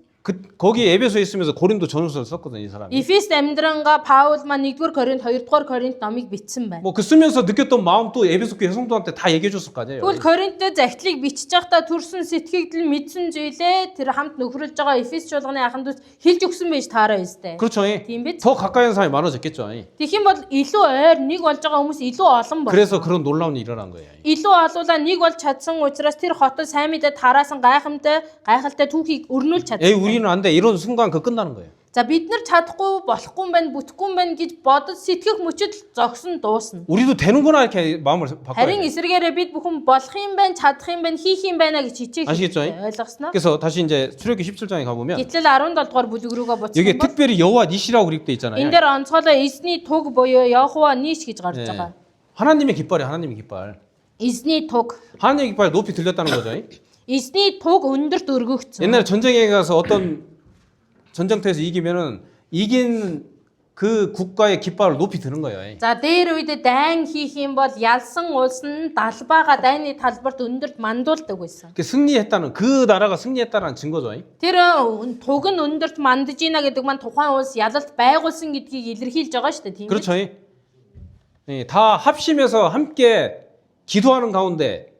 거기 에베소에 있으면서 고린도 전후서를 썼거든 이 사람이. Эфес амьдранга Паул маань 1-р Коринт, 2-р Коринт номыг бичсэн байна. 뭐 그 쓰면서 느꼈던 마음 또 에베소 교회 성도한테 다 얘기해 줬을 거 아니에요. Тэгвэл Коринтд загтлыг бичиж байхдаа төрсөн сэтгэгдэл мэдсэн зүйлээ тэр хамт нөхрөлж байгаа Эфес чуулганы аханд хэлж өгсөн байж таараа өстэй. 그렇죠. Тийм биз? 더 가까이 하는 사람이 많아졌겠죠. Тэгэх юм бол илүү ойр нэг болж байгаа хүмүүс илүү олон 그래서 болсон. 그런 놀라운 일이 일어난 거예요. Илүү олуулаа нэг болж чадсан учраас тэр хотод сайн мэдээ тараасан гайхалтай түүхийг өрнүүлж чадсан. 우리는 안 돼. 이런 순간 그 끝나는 거예요. За бид нар чадахгүй болохгүй юм байна, бүтэхгүй юм байна гэж бодож сэтгэх мөчөд зогсон дуусна. 우리도 되는구나 이렇게 마음을 바꿔야 Харин 돼요. эсрэгээрээ бид бүхэн болох юм байна, чадах юм байна, хийх юм байна гэж хичээх 아시겠죠? ойлгосноо. 그래서 다시 이제 출애굽기 17장에 가보면 Гэтэл 17 дугаар бүлэг рүүгээ буцсан 여기 бол 특별히 여호와 니시라고 기록돼 있잖아요. энэ дээр онцгойлоо эзний туг буюу Яхова Ниш гэж гарч 예. байгаа. 하나님의 깃발이 하나님의 깃발. Эзний туг. 하나님의 깃발이 높이 들렸다는 거죠. Эзний туг өндөрт өргөгдсөн. 옛날에 전쟁에 가서 어떤 전쟁터에서 이기면은 이긴 그 국가의 깃발을 높이 드는 거예요. За дээр үед дайн хийх юм бол ялсан улс нь далбаага дайны талбарт өндөрт мандуулдаг байсан. 그 승리했다는 그 나라가 승리했다는 증거죠. Тэр туг нь өндөрт мандаж ийна гэдэг маань тухайн улс ялалт байгуулсан гэдгийг илэрхийлж байгаа шүү дээ, тийм үү? 그렇죠. 예, 다 합심해서 함께 기도하는 가운데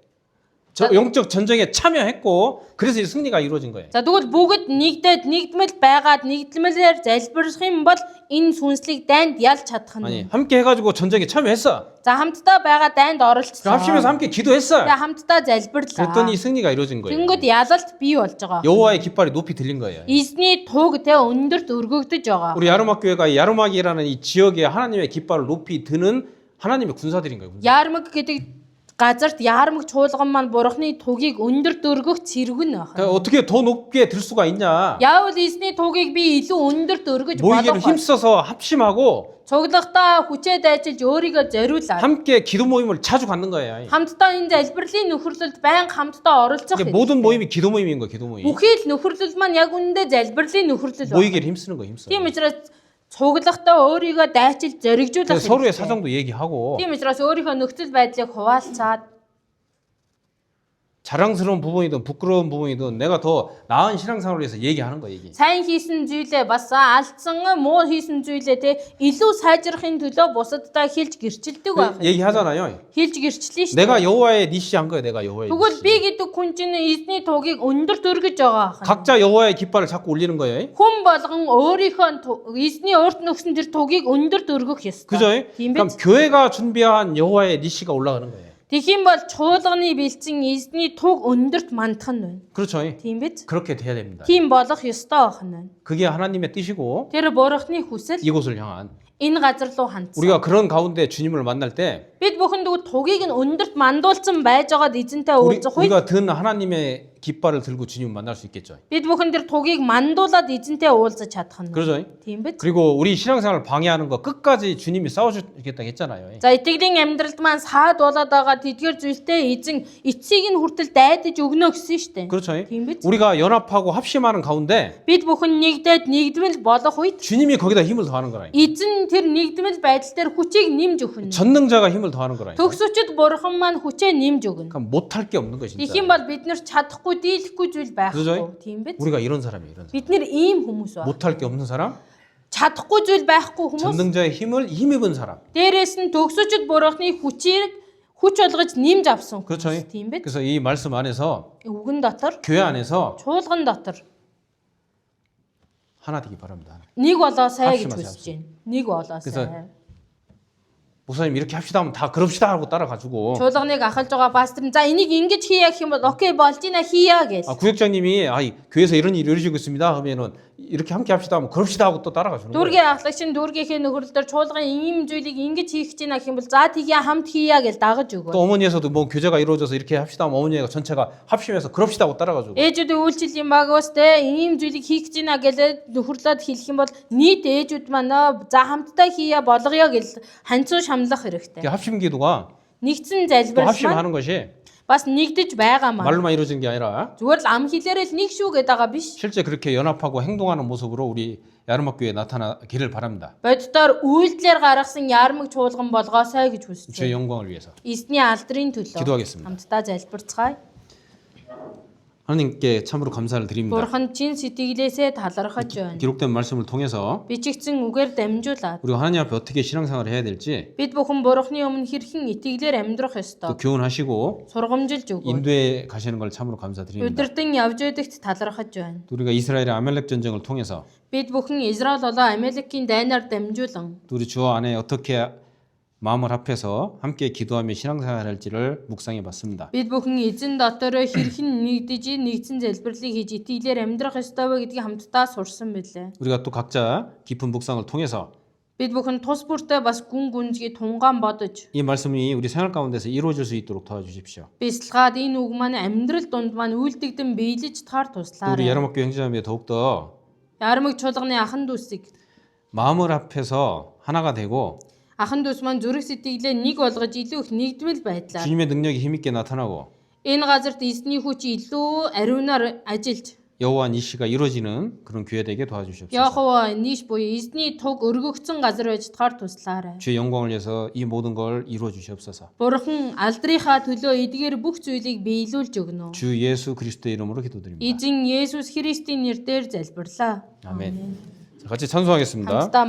영적 전쟁에 참여했고 그래서 이 승리가 이루어진 거예요. За тэгвэл бүгд нэгдмэл байгаад нэгдлмэлээр залбирах юм бол энэ сүнслэг дайнд ялж чадах нь. 아니 함께 해가지고 전쟁에 참여했어. За хамтдаа байгаа дайнд оролцсон. 합심해서 함께 기도했어. Тэгээ хамтдаа залбирлаа. 그랬더니 승리가 이루어진 거예요. Тэнгүүд ялалт бий болж байгаа. 여호와의 깃발이 높이 들린 거예요. Эзний туг тэ өндөрт өргөгдөж байгаа. 우리 야르막교회가 이 야르막이라는 이 지역에 하나님의 깃발을 높이 드는 하나님의 군사들인 거예요. Яармаг гэдэг газарт яармаг чуулган маань бурхны тугийг өндөрт өргөх цэргэн байна. 그러니까 어떻게 더 높게 들 수가 있냐? Яавал эзний тугийг би илүү өндөрт өргөж 모이기를 болох. 힘써서 합심하고 Цуглахдаа хүчээ дайчилж өөрийгөө зориулаад 함께 기도 모임을 자주 갖는 거예요. хамтдаа энэ залбирлын нөхөрлөлд байнга хамтдаа оролцох. 그러니까 모든 모임이 기도 모임인 거예요. 기도 모임. Бүхий л нөхөрлөл маань яг үүндээ залбирлын нөхөрлөл байна. 모이기를 힘쓰는 거예요. 힘써. Тийм учраас цуглахдаа өөрийгөө дайчилж зоригжуулах. 그래서 서로의 хэрэгтэй. 사정도 얘기하고 Тийм учраас өөрийнхөө нөхцөл байдлыг хуваалцаад 자랑스러운 부분이든 부끄러운 부분이든 내가 더 나은 신앙생활을 위해서 얘기하는 거 얘기. сайн хийсэн зүйлээ бас алдсан муу хийсэн зүйлээ те илүү сайжрахын төлөө бусадтай хэлж гэрчилдэг байх. 얘기하잖아요. Хэлж гэрчлээ шүү. 내가 여호와의 니시 한 거예요. 내가 여호와의 Тэгвэл 니시. би гэдэг хүн чинь эзний тугийг өндөрт өргөж байгаа ах. 각자 여호와의 깃발을 자꾸 올리는 거예요. Хүн болгон өөрийнхөө эзний өөрт нөгсөн тэр тугийг өндөрт өргөх ёстой. 그죠? Тийм 그럼 биз? 교회가 준비한 여호와의 니시가 올라가는 거예요. Тэгэх юм бол чуулганы бэлдсэн эзний туг өндөрт мандах нь байна. 그렇죠? Тийм биз? 그렇게 돼야 됩니다. Тийм болох ёстой байх нь байна. 그게 하나님의 뜻이고 Тэр бурхны хүсэл 이곳을 향한 энэ газар руу хандсан. 우리가 그런 가운데 주님을 만날 때 Бид бүхэн дүү тугийг нь өндөрт мандуулсан байж байгаад эзэнтэй уулзах үед 우리가 든 하나님의 깃발을 들고 주님을 만날 수 있겠죠. бид бүхэн тэр тугийг мандуулаад эзэнтэй уулзаж чадах нь. 그렇죠? Тийм биз? 그리고 우리 신앙생활을 방해하는 거 끝까지 주님이 싸워주겠다고 했잖아요. За итгэлийн амьдралд маань саад болоод байгаа тэдгээр зүйлтэй эзэн эцсийг нь хүртэл дайдаж өгнө гэсэн шүү дээ. 그렇죠? Тийм биз? 우리가 연합하고 합심하는 가운데 Бид бүхэн нэгдээд нэгдмэл болох үед 주님이 거기다 힘을 더하는 거라니까. эзэн тэр нэгдмэл байдал дээр хүчийг нэмж өгнө. 전능자가 힘을 더하는 거라니까. Төгсөчд бурхан маань хүчээ нэмж өгнө. 그러니까 못할 게 없는 거야 Тэгэх 진짜. юм бол бид нар чадахгүй дийлэхгүй зүйл байхгүй. 그죠? Тийм биз? 우리가 이런 사람이에요. 이런 사람. Бид нар ийм хүмүүс байна. 못할 게 없는 사람, Чадахгүй зүйл байхгүй хүмүүс. 전능자의 힘을 힘입은 사람. Дээрээс нь төгсөчд бурханы хүчийг хүч болгож нэмж авсан 그렇죠? хүмүүс. Тийм биз? 그래서 이 말씀 안에서 Үгэн дотор, 교회 안에서 чуулган дотор 하나 되기 바랍니다. нэг болоосай гэж 합심하세요, хүсэж байна. Нэг болоосай. 그래서 목사님 이렇게 합시다 하면 다 그럽시다 하고 따라가지고 Чуулганыг ахалж байгаа пастор за энийг ингэж хийя гэх юм бол окей болж ийна хийя гэж. 구역장님이 교회에서 이런 일이 이루어지고 있습니다 하면은 이렇게 함께 합시다 하면 그럽시다 하고 또 따라가 주는 거예요. Дүүргийн ахлагч нь дүүргийнхээ нөхөрлөлөөр чуулган ийм зүйлийг ингэж хийх гэж байна гэх юм бол за тийгээ хамт хийя гэж дагаж 또 өгөө. 어머니에서도 뭐 교제가 이루어져서 이렇게 합시다 하면 어머니가 전체가 합심해서 그럽시다 하고 따라가지고 Ээжүүд үйлчлэлийн багаас те ийм зүйлийг хийх гэж байна гэж нөхөрлөд хэлэх юм бол нийт ээжүүд маань за хамтдаа хийя болгоё гэж ханцуу шамлах хэрэгтэй. 합심 기도가 Нэгдсэн 또 залбирал маань 합심하는 것이 бас нэгдэж байгаа маань. 말로만 이루어진 게 아니라 Зүгээр л ам хэлээрээ л нэг шүү гэдэг байгаа биш. 실제 그렇게 연합하고 행동하는 모습으로 우리 야르막 교회에 나타나기를 바랍니다. Боддоор үйлдэлээр гаргасан яармаг чуулган болгоосай гэж хүсэж 주의 байна. 영광을 위해서 Эзний алдрын төлөө 기도하겠습니다. хамтдаа залбирцгаая. 하나님께 참으로 감사를 드립니다. Бурхан чин сэтгэлээсээ талархаж байна. 기록된 말씀을 통해서 Бичигдсэн үгээр дамжуулаад 우리가 하나님 앞에 어떻게 신앙생활을 해야 될지 бид бүхэн Бурханы өмнө хэрхэн итгэлээр амьдрах 또 ёстой. 교훈하시고 Сургамжилж өгөө. 인도에 가시는 걸 참으로 감사드립니다. Өдөртөн явж байдагт талархаж байна. 또 우리가 이스라엘의 아멜렉 전쟁을 통해서 Бид бүхэн Израиль болон Амелекийн дайнаар дамжуулан 또 우리 주 안에 어떻게 마음을 합해서 함께 기도하며 신앙생활 할지를 묵상해 봤습니다. бид бүхэн эзэн дотор хэрхэн нэгдэж нэгдсэн залбирлыг хийж итгэлээр амьдрах ёстой вэ гэдгийг хамтдаа сурсан билээ. 우리가 또 각자 깊은 묵상을 통해서 Бид бүхэн тус бүртээ бас гүн гүнзгий тунгаан бодож 이 말씀이 우리 생활 가운데서 이루어질 수 있도록 도와주십시오. бясалгаад энэ үг маань амьдрал донд маань үйлдэгдэн биелэж тахаар 또 우리 туслаарай. 야르막교 형제자매 더욱더 Яармаг чуулганы ахан дүүсийг 마음을 합해서 하나가 되고 ахан дүүс маань зүрх сэтгэлээ нэг болгож илүү их нэгдмэл байдлаар 주님의 능력이 힘있게 나타나고 энэ газарт эзний хүч илүү ариунаар ажиллаж 여호와 니시가 이루어지는 그런 교회 되게 도와주시옵소서. Яхова нийш буюу эзний туг өргөгдсөн газар байж тахаар туслаарай. 주의 영광을 위해서 이 모든 걸 이루어 주시옵소서. Бурхан алдрынхаа төлөө эдгээр бүх зүйлийг биелүүлж өгнө. 주 예수 그리스도의 이름으로 기도드립니다. Эзэн Есүс Христийн нэрээр залбирлаа. 아멘. 자, 같이 찬송하겠습니다. хамтдаа